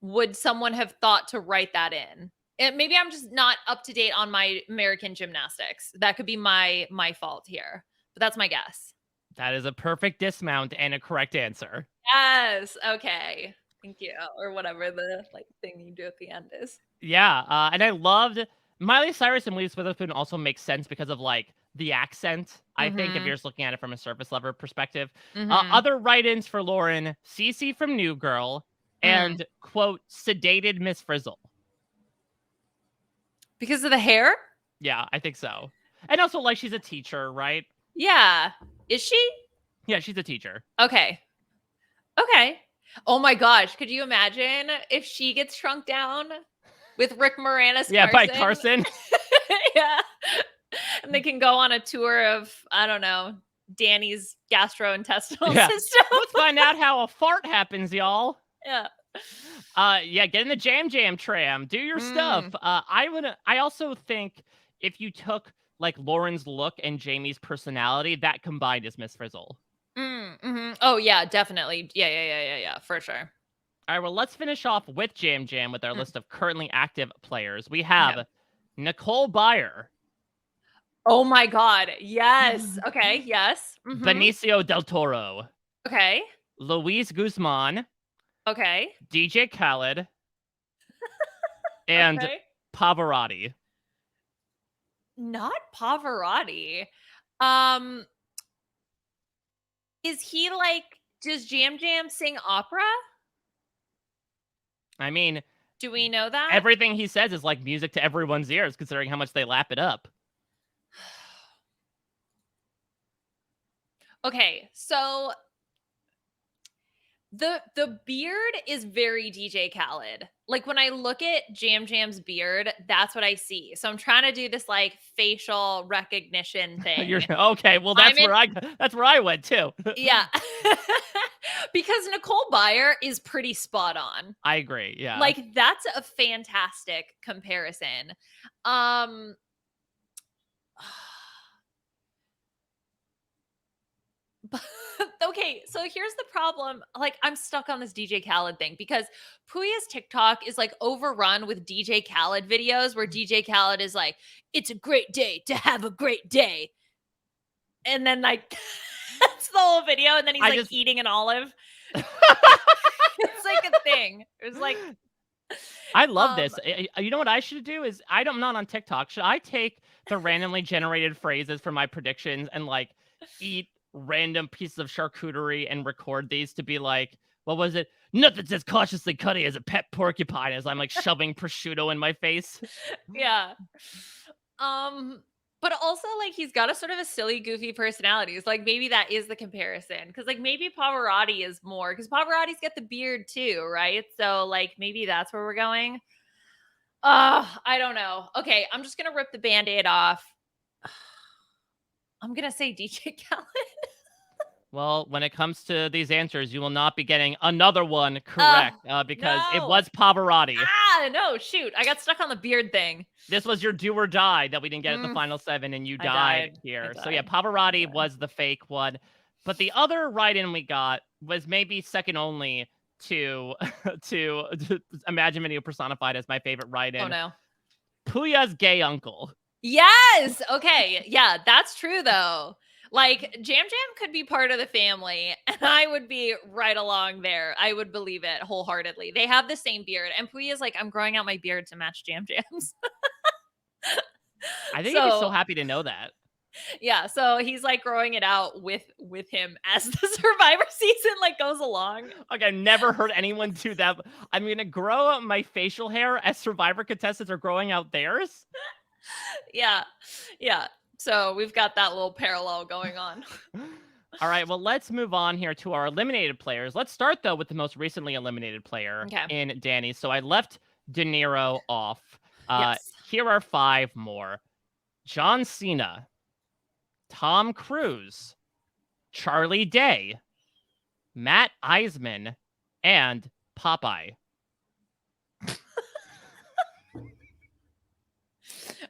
would someone have thought to write that in? And maybe I'm just not up to date on my American gymnastics. That could be my fault here. But that's my guess. That is a perfect dismount and a correct answer. Yes. Okay. Thank you. Or whatever the like thing you do at the end is. Yeah. And I loved Miley Cyrus and Reese Witherspoon also makes sense because of like the accent. I think if you're just looking at it from a surface level perspective. Other write-ins for Lauren, Cece from New Girl, and quote, sedated Miss Frizzle. Because of the hair? Yeah, I think so. And also like she's a teacher, right? Yeah. Is she? Yeah, she's a teacher. Okay. Okay. Oh my gosh. Could you imagine if she gets shrunk down with Rick Moranis? Yeah, by Carson. Yeah. And they can go on a tour of, I don't know, Danny's gastrointestinal system. Let's find out how a fart happens, y'all. Yeah. Get in the jam tram. Do your stuff. I also think if you took like Lauren's look and Jamie's personality, that combined is Miss Frizzle. Oh yeah, definitely. Yeah, for sure. All right, well, let's finish off with Jam with our list of currently active players. We have Nicole Byer. Oh my God. Yes. Okay. Yes. Benicio del Toro. Okay. Luis Guzman. Okay. DJ Khaled. And Pavarotti. Not Pavarotti. Is he like, does Jam sing opera? I mean, do we know that? Everything he says is like music to everyone's ears, considering how much they lap it up. Okay, so the beard is very DJ Khaled. Like when I look at Jam Jam's beard, that's what I see. So I'm trying to do this like facial recognition You're thing. okay. Well, I'm in that's where I went too. yeah. Because Nicole Byer is pretty spot on. I agree. Yeah. Like that's a fantastic comparison. Um But okay, so here's the problem. Like, I'm stuck on this DJ Khaled thing because Puya's TikTok is like overrun with DJ Khaled videos where DJ Khaled is like, it's a great day to have a great day. And then, like, that's the whole video. And then he's I like just eating an olive. It's like a thing. It's like, I love um, this. You know what I should do is I'm not on TikTok. Should I take the randomly generated phrases for my predictions and like eat random pieces of charcuterie and record these to be like, what was it? Nothing's as cautiously cutty as a pet porcupine as I'm like shoving prosciutto in my face. yeah. Um, but also like he's got a sort of a silly, goofy personality. It's like maybe that is the comparison. Cause like maybe Pavarotti is more because Pavarotti's got the beard too, right? So like maybe that's where we're going. I don't know. Okay, I'm just gonna rip the band-aid off. I'm gonna say DJ Khaled. Well, when it comes to these answers, you will not be getting another one correct because it No. was Pavarotti. No, shoot. I got stuck on the beard thing. This was your do or die that we didn't get at the Mm, final 7 and you I died died. I here. So yeah, died. I Pavarotti died. was the fake one. But the other write-in we got was maybe second only to to Imagine Video personified as my favorite Oh write-in. no. Puya's gay uncle. Yes. Okay. Yeah, that's true though. Like Jam Jam could be part of the family and I would be right along there. I would believe it wholeheartedly. They have the same beard and Puya's like, I'm growing out my beard to match Jam Jam's. I think he'd be so So happy to know that. yeah, so he's like growing it out with him as the Survivor season like goes along. Like I've never heard anyone do that. I'm gonna grow out my facial hair as Survivor contestants are growing out theirs. Yeah. Yeah. So we've got that little parallel going on. All right, well, let's move on here to our eliminated players. Let's start, though, with the most recently eliminated player Okay. in Danny. So I left De Niro off. Yes. Here are 5 more. John Cena, Tom Cruise, Charlie Day, Matt Eisman, and Popeye.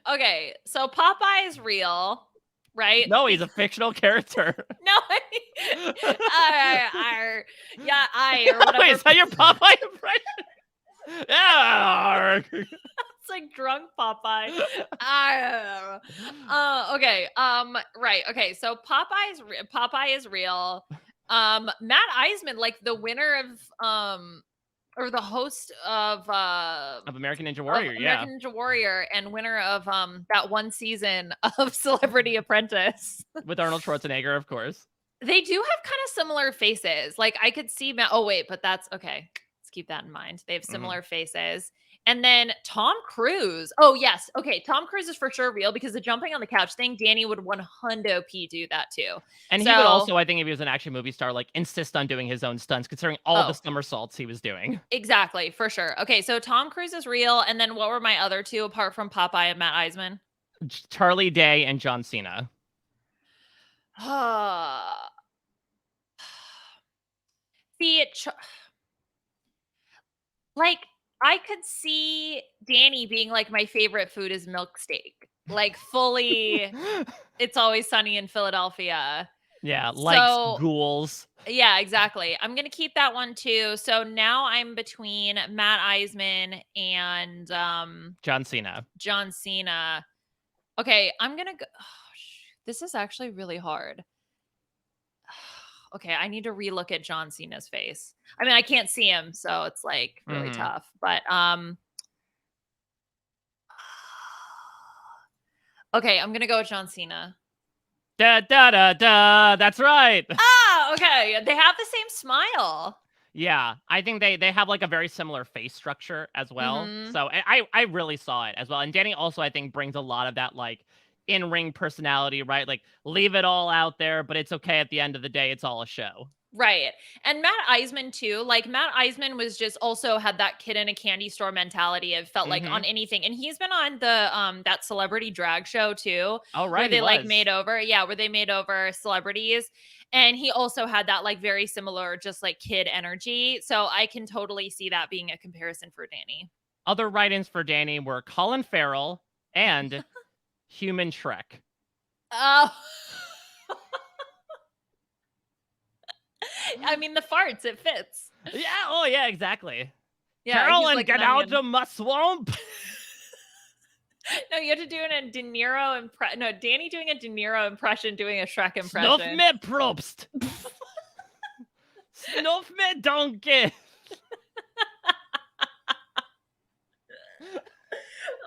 Okay, so Popeye is real, right? No, he's a fictional character. No, yeah, or whatever. Wait, is that your Popeye impression? Yeah. It's like drunk Popeye. Okay. Right. Okay. So Popeye is real. Matt Eisman, like the winner of or the host of American Ninja Warrior, yeah. American Ninja Warrior and winner of that one season of Celebrity Apprentice. With Arnold Schwarzenegger, of course. They do have kind of similar faces. Like I could see Matt. Oh wait, but that's okay. Let's keep that in mind. They have similar faces. And then Tom Cruise. Oh yes, okay. Tom Cruise is for sure real because the jumping on the couch thing. Danny would 100p do that too. And he would also, I think, if he was an action movie star, like insist on doing his own stunts, considering all the somersaults he was doing. Exactly, for sure. Okay, so Tom Cruise is real. And then what were my other two apart from Popeye and Matt Eisman? Charlie Day and John Cena. See, like I could see Danny being like, my favorite food is milk steak. Like fully, It's Always Sunny in Philadelphia. Yeah, likes ghouls. Yeah, exactly. I'm going to keep that one too. So now I'm between Matt Eisman and John Cena. John Cena. Okay, I'm going to go. Oh, this is actually really hard. Okay, I need to relook at John Cena's face. I mean, I can't see him, so it's like really tough. But okay, I'm gonna go with John Cena. Da da da da. That's right. Okay. They have the same smile. Yeah, I think they have like a very similar face structure as well. So I really saw it as well. And Danny also, I think, brings a lot of that like in-ring personality, right? Like, leave it all out there, but it's okay at the end of the day. It's all a show. Right. And Matt Eisman too. Like Matt Eisman was just also had that kid in a candy store mentality. It felt like on anything. And he's been on the that celebrity drag show too, Oh, where right, he they like was. made over, where they made over celebrities. And he also had that like very similar, just like kid energy. So I can totally see that being a comparison for Danny. Other write-ins for Danny were Colin Farrell and Human Shrek. Oh. I mean, the farts, it fits. Yeah, oh yeah, exactly. Yeah, Carolyn, like get out of my swamp. No, you have to do a De Niro impression. No, Danny doing a De Niro impression, doing a Shrek impression. Snuff me Probst. Snuff me donkey.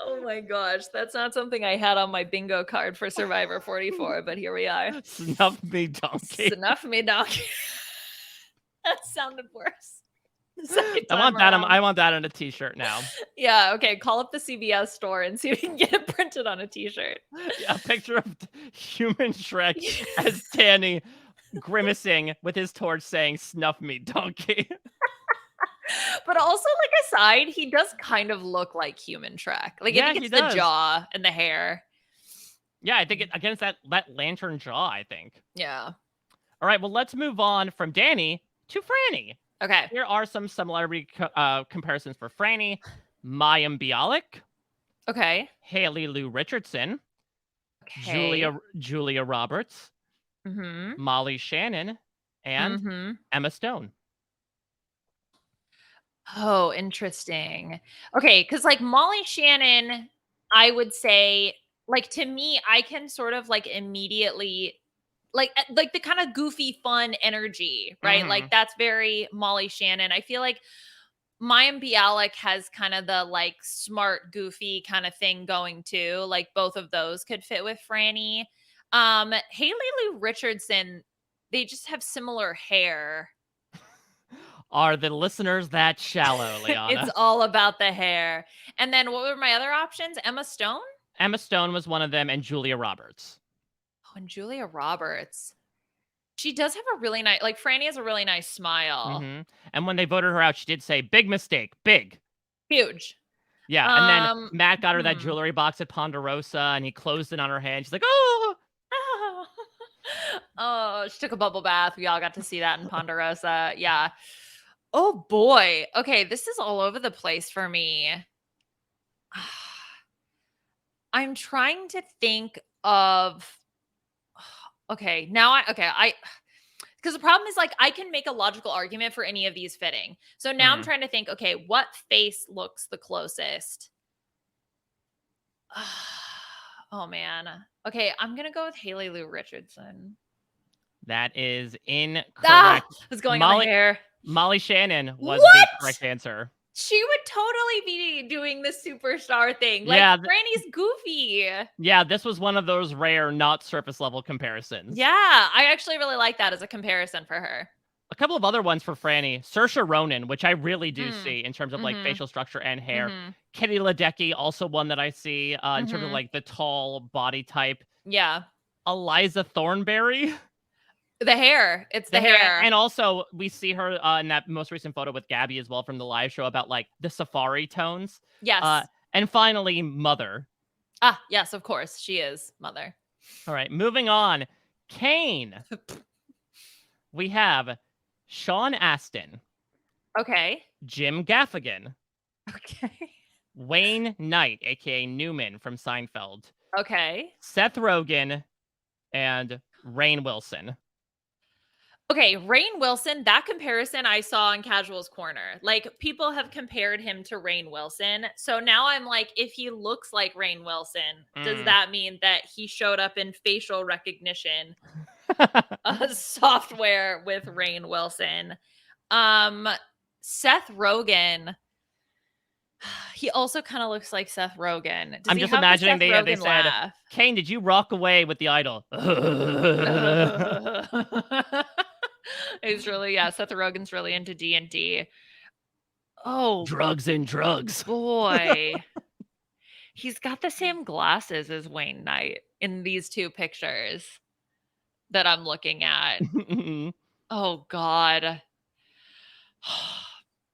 Oh my gosh, that's not something I had on my bingo card for Survivor 44, but here we are. Snuff me donkey. Snuff me donkey. That sounded worse. I want that on a t-shirt now. Yeah, okay. Call up the CVS store and see if we can get it printed on a t-shirt. Yeah, a picture of Human Shrek as Danny grimacing with his torch saying, "Snuff me, donkey." But also, like, aside, he does kind of look like Human Shrek. Like, Yeah, I think he it's the does. jaw and the hair. Yeah, I think against that lantern jaw, I think. Yeah. All right, well, let's move on from Danny to Franny. Okay. Here are some celebrity comparisons for Franny. Mayim Bialik. Okay. Haley Lou Richardson. Okay. Julia Roberts. Molly Shannon. And Emma Stone. Oh, interesting. Okay, because like Molly Shannon, I would say, like, to me, I can sort of like immediately like the kind of goofy fun energy, right? Like that's very Molly Shannon. I feel like Mayim Bialik has kind of the like smart, goofy kind of thing going too. Like both of those could fit with Franny. Haley Lou Richardson, they just have similar hair. Are the listeners that shallow, Liana? It's all about the hair. And then what were my other options? Emma Stone? Emma Stone was one of them, and Julia Roberts. Oh, and Julia Roberts. She does have a really nice, like Franny has a really nice smile. And when they voted her out, she did say, "Big mistake, big." Huge. Yeah, and then Matt got her that jewelry box at Ponderosa, and he closed it on her hand. She's like, "Oh." Oh, she took a bubble bath. We all got to see that in Ponderosa. Yeah. Oh boy. Okay, this is all over the place for me. I'm trying to think of okay, because the problem is like I can make a logical argument for any of these fitting. So now I'm trying to think, okay, what face looks the closest? Oh man. Okay, I'm gonna go with Haley Lou Richardson. That is incorrect. I was going on my hair. Molly Shannon was the correct answer. She would totally be doing the superstar thing. Like, Franny's goofy. Yeah, this was one of those rare, not surface level comparisons. Yeah, I actually really like that as a comparison for her. A couple of other ones for Franny. Saoirse Ronan, which I really do see in terms of like facial structure and hair. Kitty Ledecky, also one that I see in terms of like the tall body type. Yeah. Eliza Thornberry. The hair. It's the hair. And also, we see her in that most recent photo with Gabby as well from the live show about like the safari tones. Yes. And finally, Mother. Ah, yes, of course. She is Mother. All right, moving on. Kane. We have Sean Astin. Okay. Jim Gaffigan. Okay. Wayne Knight, aka Newman from Seinfeld. Okay. Seth Rogen and Rainn Wilson. Okay, Rainn Wilson, that comparison I saw in Casual's Corner. Like, people have compared him to Rainn Wilson. So now I'm like, if he looks like Rainn Wilson, does that mean that he showed up in facial recognition software with Rainn Wilson? Seth Rogen. He also kind of looks like Seth Rogen. I'm just imagining they said, Kane, did you rock away with the idol? He's really, Seth Rogen's really into D&D. Oh. Drugs and drugs. Boy. He's got the same glasses as Wayne Knight in these two pictures that I'm looking at. Oh God.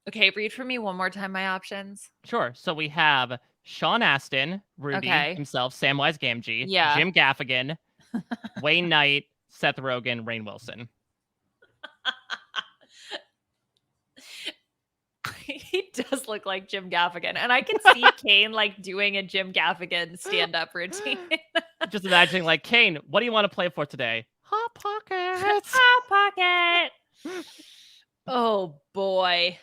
Okay, read for me one more time my options. Sure. So we have Sean Astin, Rudy Okay. himself, Samwise Gamgee, Yeah. Jim Gaffigan, Wayne Knight, Seth Rogen, Rainn Wilson. He does look like Jim Gaffigan. And I can see Kane like doing a Jim Gaffigan stand-up routine. Just imagining, like, Kane, what do you want to play for today? Hot Pockets. Hot Pocket. Oh boy.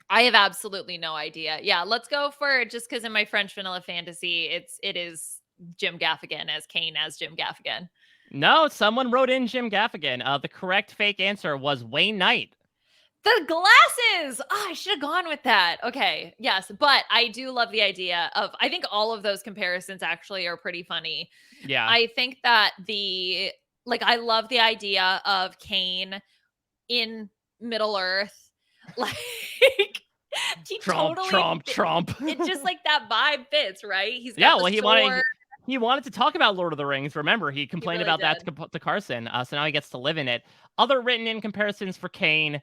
I have absolutely no idea. Yeah, let's go for just because in my French vanilla fantasy, it is Jim Gaffigan as Kane as Jim Gaffigan. No, someone wrote in Jim Gaffigan. The correct fake answer was Wayne Knight. The glasses! Oh, I should have gone with that. Okay, yes, but I do love the idea of I think all of those comparisons actually are pretty funny. Yeah. I think that I love the idea of Kane in Middle Earth. Like he Trump, totally Trump, Trump. it just like that vibe fits, right? He's got Yeah, the well, sword. he wanted to talk about Lord of the Rings. Remember, he complained really about that did. to Carson. So now he gets to live in it. Other written in comparisons for Kane,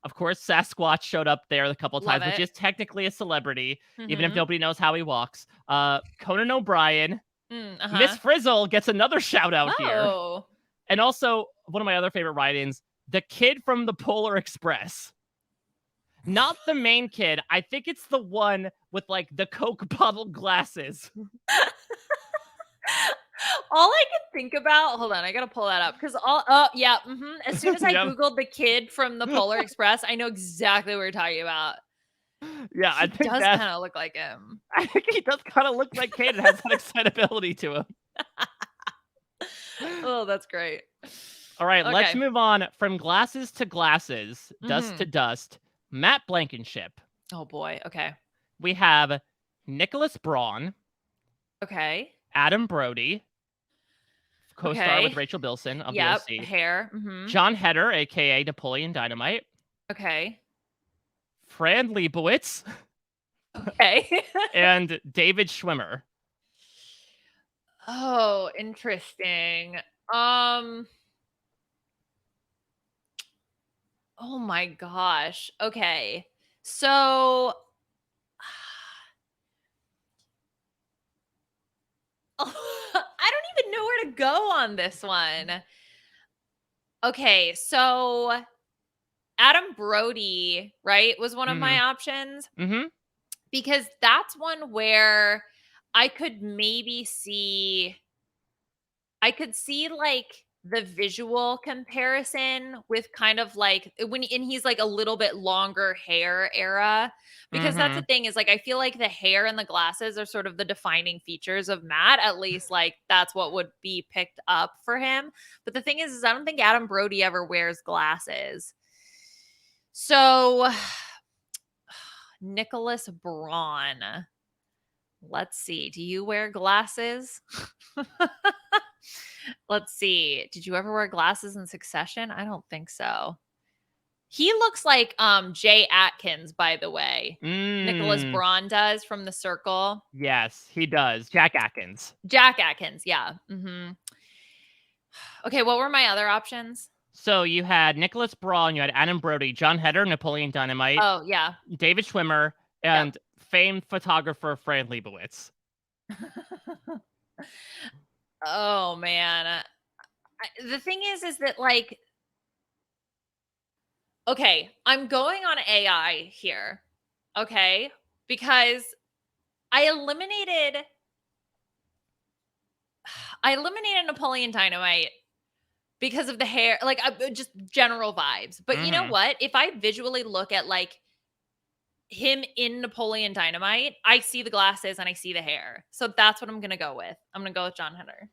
of course, Sasquatch showed up there a couple of Love times, which it. is technically a celebrity, even if Mhm. nobody knows how he walks. Conan O'Brien, Miss Uh-huh. Frizzle gets another shout out here. Oh. And also, one of my other favorite write-ins, the kid from the Polar Express. Not the main kid. I think it's the one with like the Coke bottle glasses. All I could think about, hold on, I gotta pull that up because as soon as I Yep. googled the kid from the Polar Express, I know exactly what you're talking about. Yeah, I He think does that kind of look like him. I think he does kind of look like Kane and has that excitability to him. Oh, that's great. All right, let's Okay. move on from glasses to glasses, dust to Mhm. dust. Matt Blankenship. Oh boy. Okay. We have Nicholas Braun, Okay. Adam Brody, co-star with Okay. Rachel Bilson of the Yep. OC, Hair. Mhm. John Heder, aka Napoleon Dynamite, Okay. Fran Lebowitz, Okay. and David Schwimmer. Oh, interesting. Um, oh my gosh. Okay. So I don't even know where to go on this one. Okay, so Adam Brody, right, was one of Mm-hmm. my options Mm-hmm. because that's one where I could maybe see I could see like the visual comparison with kind of like he's like a little bit longer hair era because that's the Mm-hmm. thing is like I feel like the hair and the glasses are sort of the defining features of Matt, at least like that's what would be picked up for him. But the thing is I don't think Adam Brody ever wears glasses. So Nicholas Braun. Let's see. Do you wear glasses? Let's see. Did you ever wear glasses in Succession? I don't think so. He looks like Jay Atkins, by the way. Nicholas Mm. Braun does from The Circle. Yes, he does. Jack Atkins. Jack Atkins, yeah. Okay, what were my other options? So you had Nicholas Braun, you had Adam Brody, John Heder, Napoleon Dynamite, Oh, yeah. David Schwimmer, Yep. and famed photographer Fran Lebowitz. Oh man. The thing is that like okay, I'm going on AI here. Okay? Because I eliminated I eliminated Napoleon Dynamite because of the hair, like just general vibes. But you know Mm-hmm. what? If I visually look at like him in Napoleon Dynamite, I see the glasses and I see the hair. So that's what I'm going to go with. I'm going to go with John Heder.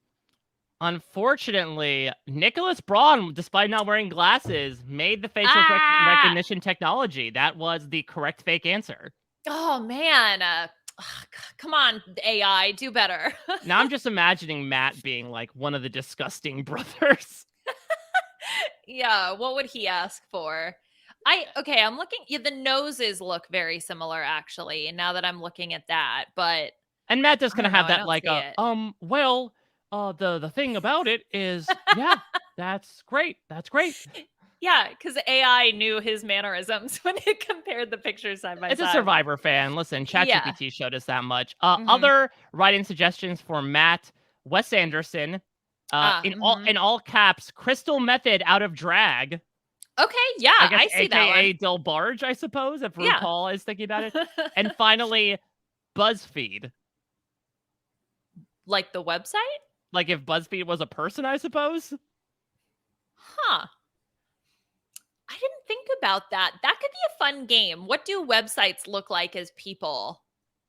Unfortunately, Nicholas Braun, despite not wearing glasses, made the facial Ah! recognition technology. That was the correct fake answer. Oh man. Come on, AI, do better. Now I'm just imagining Matt being like one of the disgusting brothers. Yeah, what would he ask for? I'm looking, yeah, the noses look very similar actually, and now that I'm looking at that, but And Matt just I gonna don't know. have I that don't like, see it. well, the thing about it is, yeah, that's great. That's great. Yeah, because AI knew his mannerisms when it compared the pictures side by It's a side. Survivor fan. Listen, Yeah. ChatGPT showed us that much. Mhm. Other writing suggestions for Matt, Wes Anderson, Mhm. in all caps, Crystal Method out of drag. Okay, yeah, I guess I see that one. AKA Del Barge, I suppose, if Yeah. RuPaul is thinking about it. And finally, BuzzFeed. Like the website? Like if BuzzFeed was a person, I suppose. Huh. I didn't think about that. That could be a fun game. What do websites look like as people?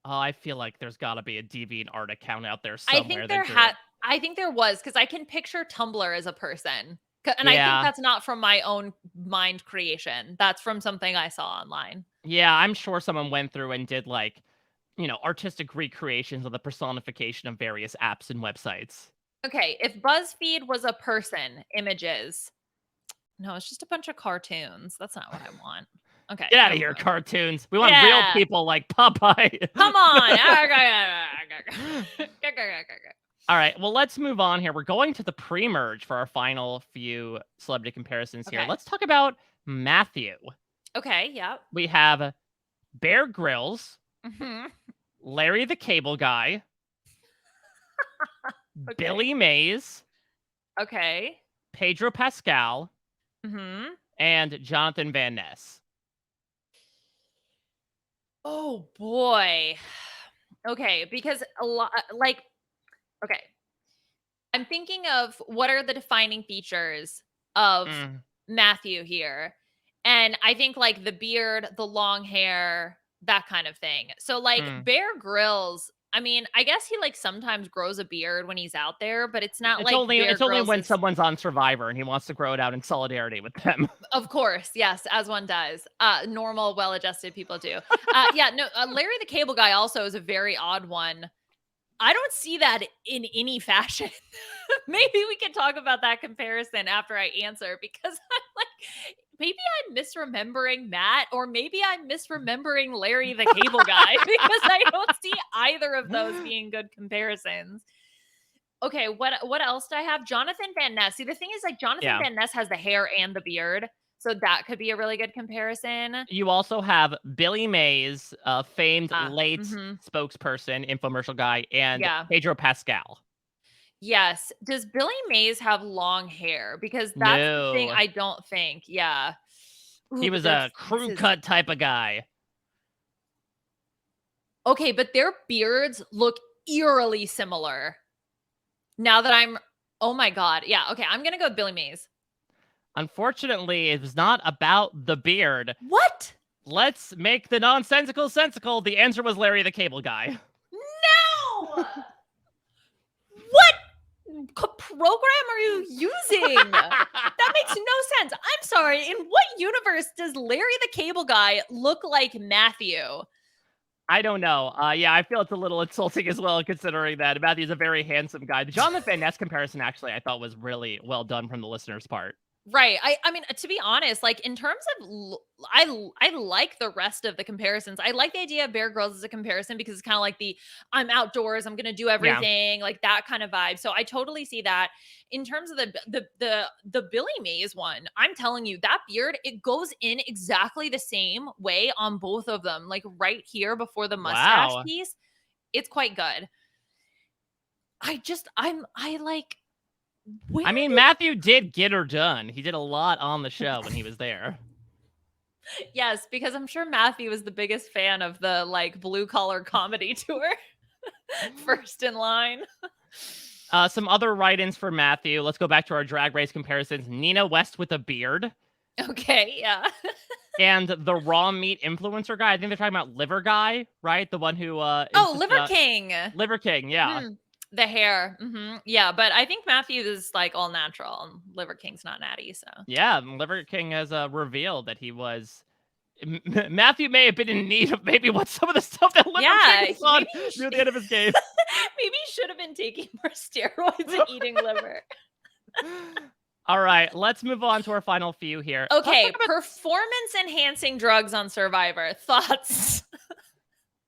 Oh, I feel like there's got to be a DeviantArt account out there I somewhere think that drew it. I think there was because I can picture Tumblr as a person. And I think Yeah. that's not from my own mind creation. That's from something I saw online. Yeah, I'm sure someone went through and did like, artistic recreations of the personification of various apps and websites. Okay, if BuzzFeed was a person, images. No, it's just a bunch of cartoons. That's not what I want. Okay, Get out of never here, mind. cartoons. We want real Yeah. people like Popeye. Come on. All right, well, let's move on here. We're going to the pre-merge for our final few celebrity comparisons here. Okay. Let's talk about Matthew. Okay, yep. We have Bear Grylls, Mhm. Larry the Cable Guy, Okay. Billy Mays, Okay. Pedro Pascal, Mhm. and Jonathan Van Ness. Oh boy. Okay, because a lot like okay. I'm thinking of what are the defining features of Mm, Matthew here. And I think like the beard, the long hair, that kind of thing. So like mm. Bear Grylls, I mean, I guess he like sometimes grows a beard when he's out there, but it's not It's like only Bear it's only Grylls when is someone's on Survivor and he wants to grow it out in solidarity with them. of course, yes, as one does. Normal, well-adjusted people do. Yeah, no, Larry the Cable Guy also is a very odd one. I don't see that in any fashion. Maybe we can talk about that comparison after I answer because I'm like, maybe I'm misremembering Matt, or maybe I'm misremembering Larry the Cable Guy because I don't see either of those being good comparisons. Okay, what else do I have? Jonathan Van Ness. See, the thing is, like, Jonathan Yeah. Van Ness has the hair and the beard, so that could be a really good comparison. You also have Billy Mays, famed late Mhm. spokesperson, infomercial guy, and Yeah. Pedro Pascal. Yes. Does Billy Mays have long hair? Because that's the thing No. I don't think. Yeah. He Ooh, but was their a crew faces. cut type of guy. Okay, but their beards look eerily similar. Now that I'm oh my god. Yeah, okay, I'm gonna go with Billy Mays. Unfortunately, it was not about the beard. What? Let's make the nonsensical sensical. The answer was Larry the Cable Guy. No! What program are you using? That makes no sense. I'm sorry. In what universe does Larry the Cable Guy look like Matthew? I don't know. Yeah, I feel it's a little insulting as well, considering that Matthew's a very handsome guy. The Jonathan Van Ness comparison, actually, I thought was really well done from the listener's part. Right. I mean, to be honest, like in terms of I like the rest of the comparisons. I like the idea of Bear Grylls as a comparison because it's kind of like the I'm outdoors, I'm going to do Yeah. everything, like that kind of vibe. So I totally see that. In terms of the Billy Mays one, I'm telling you that beard, it goes in exactly the same way on both of them, like right here before the mustache Wow. piece. It's quite good. I like where I mean, did Matthew did get her done. He did a lot on the show when he was there. Yes, because I'm sure Matthew was the biggest fan of the like blue collar comedy tour. First in line. Some other write-ins for Matthew. Let's go back to our drag race comparisons. Nina West with a beard. Okay, yeah. And the raw meat influencer guy. I think they're talking about Liver Guy, right? The one who Oh, insisted Liver on- King. Liver King, yeah. The hair. Yeah, but I think Matthew is like all natural and Liver King's not natty, so. Yeah, Liver King has revealed that he was Matthew may have been in need of maybe what some of the stuff that Liver King was on near the end of his game. Maybe he should have been taking more steroids and eating liver. All right, let's move on to our final few here. Okay, performance enhancing drugs on Survivor. Thoughts?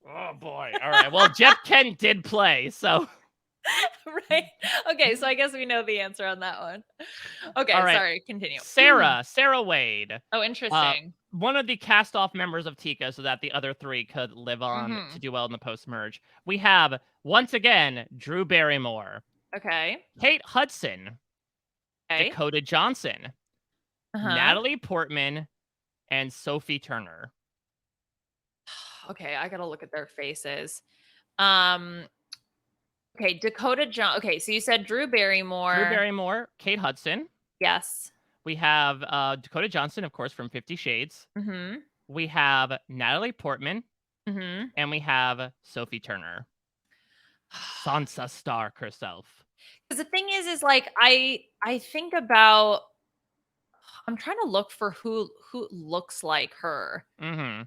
Oh boy. All right. Well, Jeff Kent did play, so Right. Okay, so I guess we know the answer on that one. all Okay, right. sorry, continue. Sarah Wade. Oh, Uh, interesting. one of the cast off members of Tika so that the other three could live on to Mhm. do well in the post merge. We have, once again, Drew Barrymore, Okay. Kate Hudson, Okay. Dakota Johnson, Uh-huh. Natalie Portman, and Sophie Turner. Okay, I gotta look at their faces. Um, okay, okay, so you said Drew Drew Barrymore. Barrymore, Kate Hudson. Yes. We have Dakota Johnson, of course, from 50 Shades. Mhm. We have Natalie Portman, Mhm. and we have Sophie Turner. Sansa Stark herself. Because the thing is like I think about I'm trying to look for who looks like her. Mm-hmm.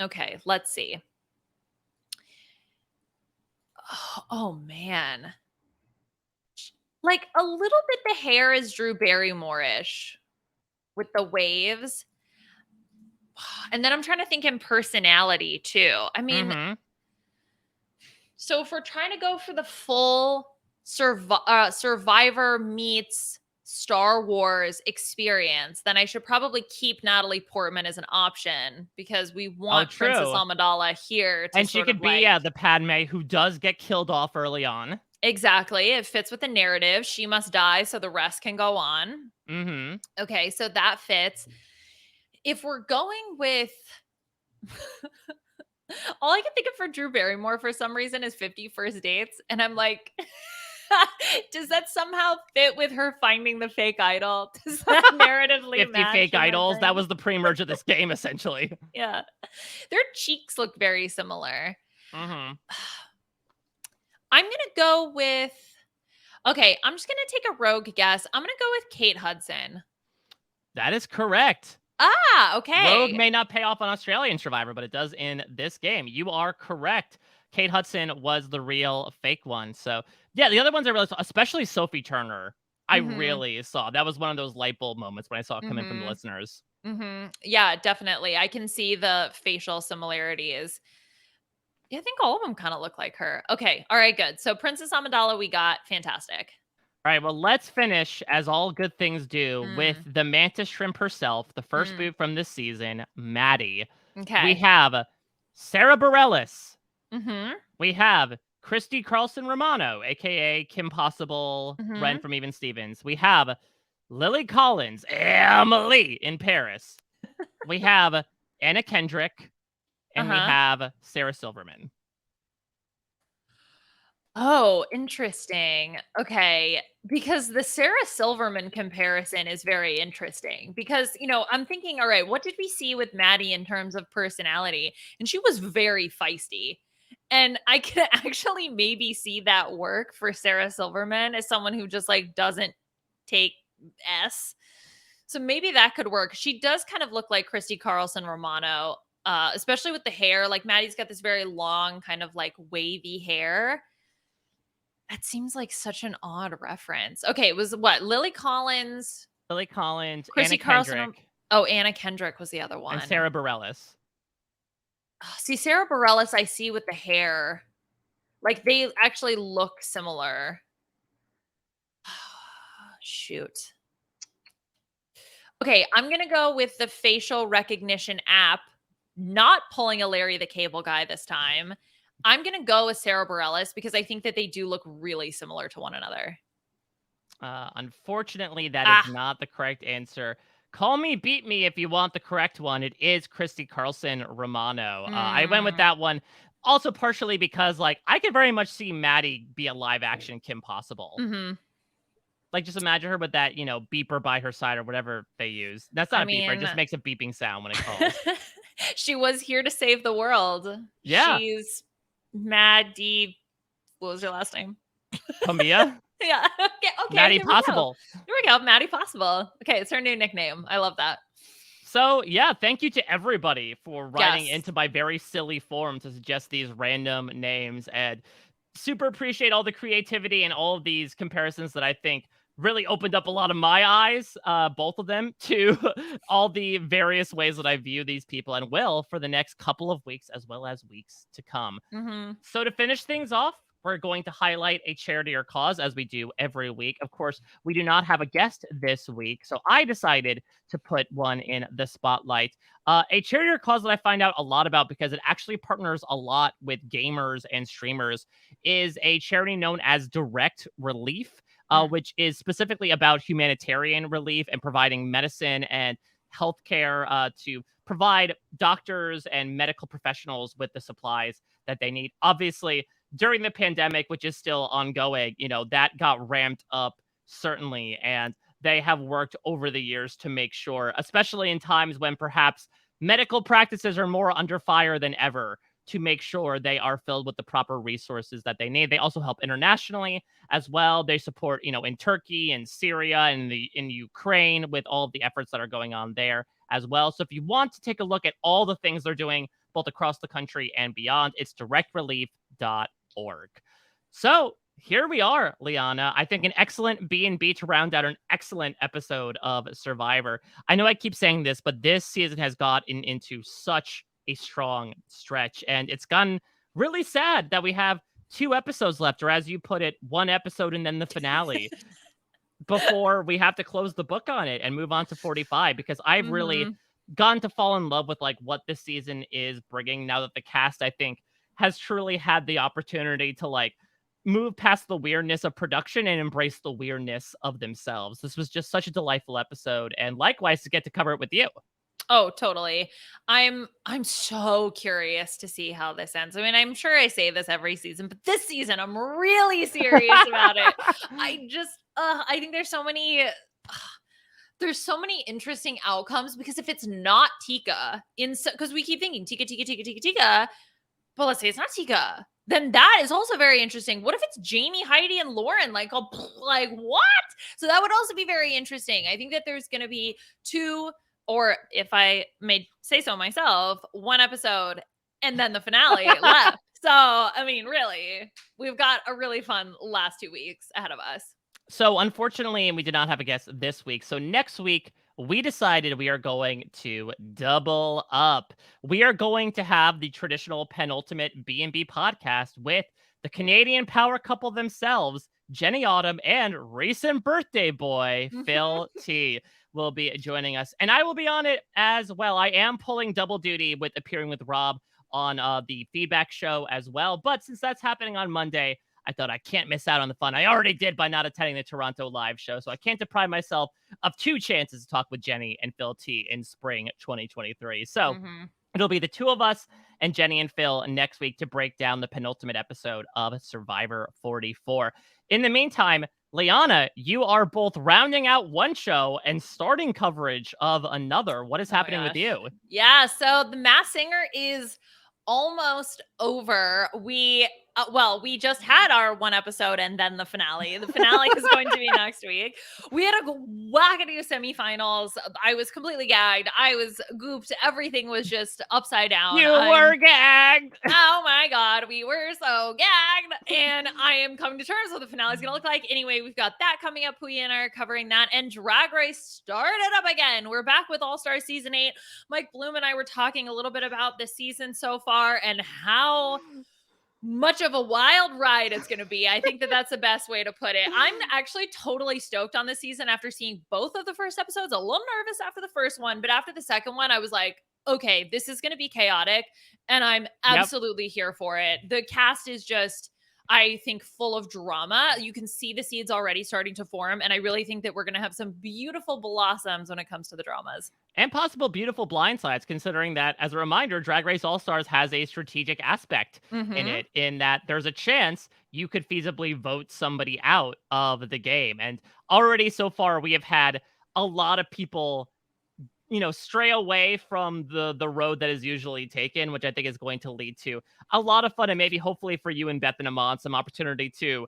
Okay, let's see. Oh man. Like a little bit the hair is Drew Barrymore-ish with the waves. And then I'm trying to think in personality too. I mean, Mm-hmm. so if we're trying to go for the full Survivor meets Star Wars experience, then I should probably keep Natalie Portman as an option because we Oh, want Princess true. Amidala here to And she sort of could be, like the Padme who does get killed off early on. exactly. It fits with the narrative. She must die so the rest can go on. Mm-hmm. Okay, so that fits. If we're going with all I can think of for Drew Barrymore for some reason is 50 First Dates. And I'm like, does that somehow fit with her finding the fake idol? Does that narratively 50 match fake in my idols. That brain? was the pre-merge of this game, essentially. Yeah. Their cheeks look very similar. Mm-hmm. I'm going to go with, okay, I'm just going to take a rogue guess. I'm going to go with Kate Hudson. That is correct. Ah, Rogue okay. may not pay off on Australian Survivor, but it does in this game. You are correct. Kate Hudson was the real fake one. So, yeah, the other ones I really saw, especially Sophie Turner, I Mhm. really saw. That was one of those light bulb moments when I saw it come in from the Mhm. listeners. Mhm. Yeah, definitely. I can see the facial similarities. Yeah, I think all of them kind of look like her. Okay. All right, good. So Princess Amidala we got. Fantastic. All right, well, let's finish, as all good things do, with Mm, the mantis shrimp herself, the first mm. boot from this season, Maddie. We Okay. have Sarah Bareilles. Mhm. We have Christy Carlson Romano, aka Kim Possible, Ren Mhm. from Even Stevens. We have Lily Collins, Emily in Paris. We have Anna Kendrick, and we Uh-huh. have Sarah Silverman. Oh, interesting. Okay. Because the Sarah Silverman comparison is very interesting because, I'm thinking, all right, what did we see with Maddie in terms of personality? And she was very feisty. And I can actually maybe see that work for Sarah Silverman as someone who just like doesn't take S. So maybe that could work. She does kind of look like Christy Carlson Romano, especially with the hair. Like Maddie's got this very long, kind of like wavy hair. That seems like such an odd reference. Okay, it was what? Lily Collins, Lily Collins, Anna Chrissy Carlson. Kendrick, Oh, Anna Kendrick was the other and one. Sarah Bareilles. See, Sarah Bareilles, I see with the hair. Like they actually look similar. Shoot. Okay, I'm gonna go with the facial recognition app, not pulling a Larry the Cable Guy this time. I'm gonna go with Sarah Bareilles because I think that they do look really similar to one another. Unfortunately, that is Ah. not the correct answer. Call me, beat me if you want the correct one. It is Christy Carlson Romano. I went with Mm, that one also partially because, like, I could very much see Maddie be a live action Kim Possible. mhm. Like, just imagine her with that, beeper by her side or whatever they use. That's I not a beeper. It mean, just makes a beeping sound when it calls. she was here to save the world. Yeah. She's Maddie. What was your last name? Pamia. Yeah. Okay. Okay. Maddie There we go. Possible. There we go. Maddie Possible. Okay. It's her new nickname. I love that. So, yeah, thank you to everybody for writing Yes. into my very silly form to suggest these random names, and super appreciate all the creativity and all of these comparisons that I think really opened up a lot of my eyes, both of them, to all the various ways that I view these people and will for the next couple of weeks as well as weeks to come. Mm-hmm. So to finish things off, we're going to highlight a charity or cause as we do every week. Of course, we do not have a guest this week, so I decided to put one in the spotlight. A charity or cause that I find out a lot about because it actually partners a lot with gamers and streamers is a charity known as Direct Relief, which is specifically about humanitarian relief and providing medicine and healthcare to provide doctors and medical professionals with the supplies that they need. Obviously, during the pandemic, which is still ongoing, that got ramped up certainly. And they have worked over the years to make sure, especially in times when perhaps medical practices are more under fire than ever, to make sure they are filled with the proper resources that they need. They also help internationally as well. They support, in Turkey and Syria and in Ukraine with all of the efforts that are going on there as well. So if you want to take a look at all the things they're doing both across the country and beyond, it's directrelief.org. So here we are, Liana. I think an excellent B&B to round out an excellent episode of Survivor. I know I keep saying this, but this season has gotten into such a strong stretch, and it's gotten really sad that we have 2 episodes left, or as you put it, 1 episode and then the finale before we have to close the book on it and move on to 45, because I've really gotten to fall in love with like what this season is bringing now that the cast, I think, has truly had the opportunity to like move past the weirdness of production and embrace the weirdness of themselves. This was just such a delightful episode, and likewise to get to cover it with you. Oh, totally. I'm so curious to see how this ends. I mean, I'm sure I say this every season, but this season I'm really serious about it. I think there's so many interesting outcomes, because if it's not Tika, because we keep thinking Tika, but let's say it's not Tika, then that is also very interesting. What if it's Jamie, Heidi, and Lauren? Like what? So that would also be very interesting. I think that there's going to be 2, or if I may say so myself, 1 episode and then the finale left. So, I mean, really, we've got a really fun last 2 weeks ahead of us. So unfortunately, we did not have a guest this week. So next week, we decided we are going to double up. We are going to have the traditional penultimate B&B podcast with the Canadian power couple themselves, Jenny Autumn and recent birthday boy, Phil T, will be joining us. And I will be on it as well. I am pulling double duty with appearing with Rob on the feedback show as well. But since that's happening on Monday, I thought I can't miss out on the fun. I already did by not attending the Toronto live show, so I can't deprive myself of 2 chances to talk with Jenny and Phil T in spring 2023. So it'll be the 2 of us and Jenny and Phil next week to break down the penultimate episode of Survivor 44. In the meantime, Liana, you are both rounding out one show and starting coverage of another. What is happening with you? Yeah, so The Masked Singer is almost over. We just had our 1 episode and then the finale. The finale is going to be next week. We had a wackadoo semifinals. I was completely gagged. I was gooped. Everything was just upside down. You were gagged. Oh my God, we were so gagged. And I am coming to terms with what the finale is going to look like. Anyway, we've got that coming up. Puya and I are covering that. And Drag Race started up again. We're back with All Star Season 8. Mike Bloom and I were talking a little bit about the season so far and how much of a wild ride it's going to be. I think that that's the best way to put it. I'm actually totally stoked on this season after seeing both of the first episodes. A little nervous after the first one, but after the second one, I was like, okay, this is going to be chaotic, and I'm absolutely here for it. The cast is just, I think, full of drama. You can see the seeds already starting to form, and I really think that we're going to have some beautiful blossoms when it comes to the dramas. And possible beautiful blindsides, considering that, as a reminder, Drag Race All-Stars has a strategic aspect in it, in that there's a chance you could feasibly vote somebody out of the game. And already so far, we have had a lot of people, stray away from the road that is usually taken, which I think is going to lead to a lot of fun, and maybe hopefully for you and Beth and Amon, some opportunity to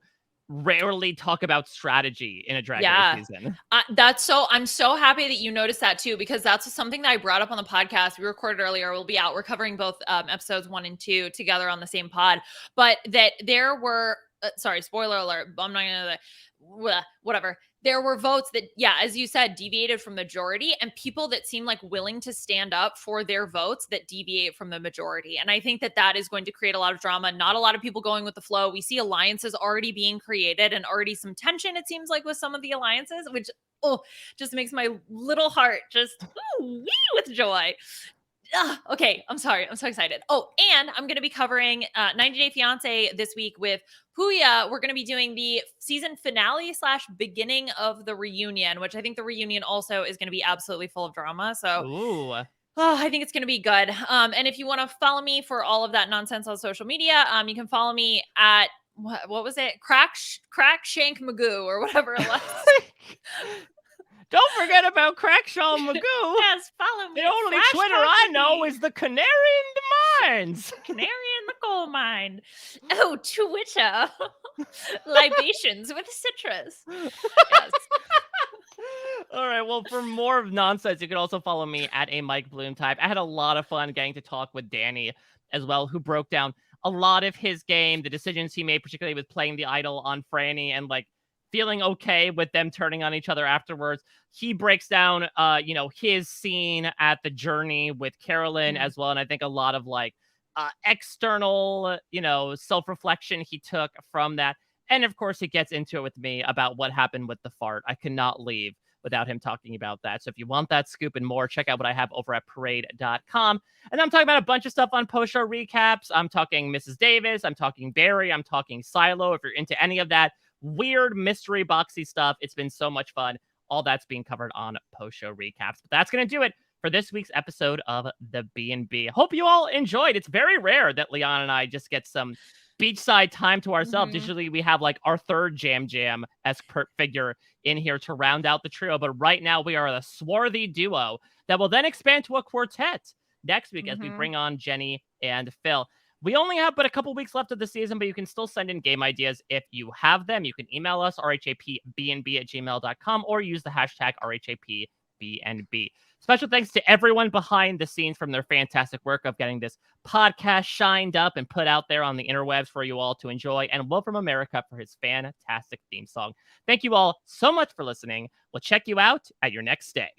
rarely talk about strategy in a Drag Race season. I'm so happy that you noticed that too, because that's something that I brought up on the podcast we recorded earlier. We'll be out. We're covering both episodes 1 and 2 together on the same pod, but that there were, sorry, spoiler alert, I'm not gonna, whatever. there were votes that, yeah, as you said, deviated from majority, and people that seem like willing to stand up for their votes that deviate from the majority. And I think that that is going to create a lot of drama. Not a lot of people going with the flow. We see alliances already being created and already some tension, it seems like, with some of the alliances, which, just makes my little heart just wee with joy. Okay, I'm sorry. I'm so excited. Oh, and I'm going to be covering 90 Day Fiance this week with Huya. We're going to be doing the season finale / beginning of the reunion, which I think the reunion also is going to be absolutely full of drama. So, Ooh. I think it's going to be good. And if you want to follow me for all of that nonsense on social media, you can follow me at what was it? Crack Shank Magoo or whatever it was. Don't forget about Crackshaw Magoo. Yes, follow me. The only Twitter I know is the Canary in the Mines. Canary in the coal mine. Oh, Twitter. Libations with citrus. Yes. All right. Well, for more of nonsense, you can also follow me at a Mike Bloom type. I had a lot of fun getting to talk with Danny as well, who broke down a lot of his game, the decisions he made, particularly with playing the idol on Franny and like feeling okay with them turning on each other afterwards. He breaks down, his scene at the journey with Carolyn as well. And I think a lot of like external, self-reflection he took from that. And of course, he gets into it with me about what happened with the fart. I cannot leave without him talking about that. So if you want that scoop and more, check out what I have over at parade.com. And I'm talking about a bunch of stuff on post-show recaps. I'm talking Mrs. Davis. I'm talking Barry. I'm talking Silo. If you're into any of that weird mystery boxy stuff, it's been so much fun. All that's being covered on post-show recaps. But that's going to do it for this week's episode of the B&B. Hope you all enjoyed. It's very rare that Leon and I just get some beachside time to ourselves. Usually we have like our third jam-esque figure in here to round out the trio. But right now we are a swarthy duo that will then expand to a quartet next week as we bring on Jenny and Phil. We only have but a couple weeks left of the season, but you can still send in game ideas if you have them. You can email us, rhapbnb@gmail.com, or use the hashtag RHAPBNB. Special thanks to everyone behind the scenes from their fantastic work of getting this podcast shined up and put out there on the interwebs for you all to enjoy, and Will from America for his fantastic theme song. Thank you all so much for listening. We'll check you out at your next stay.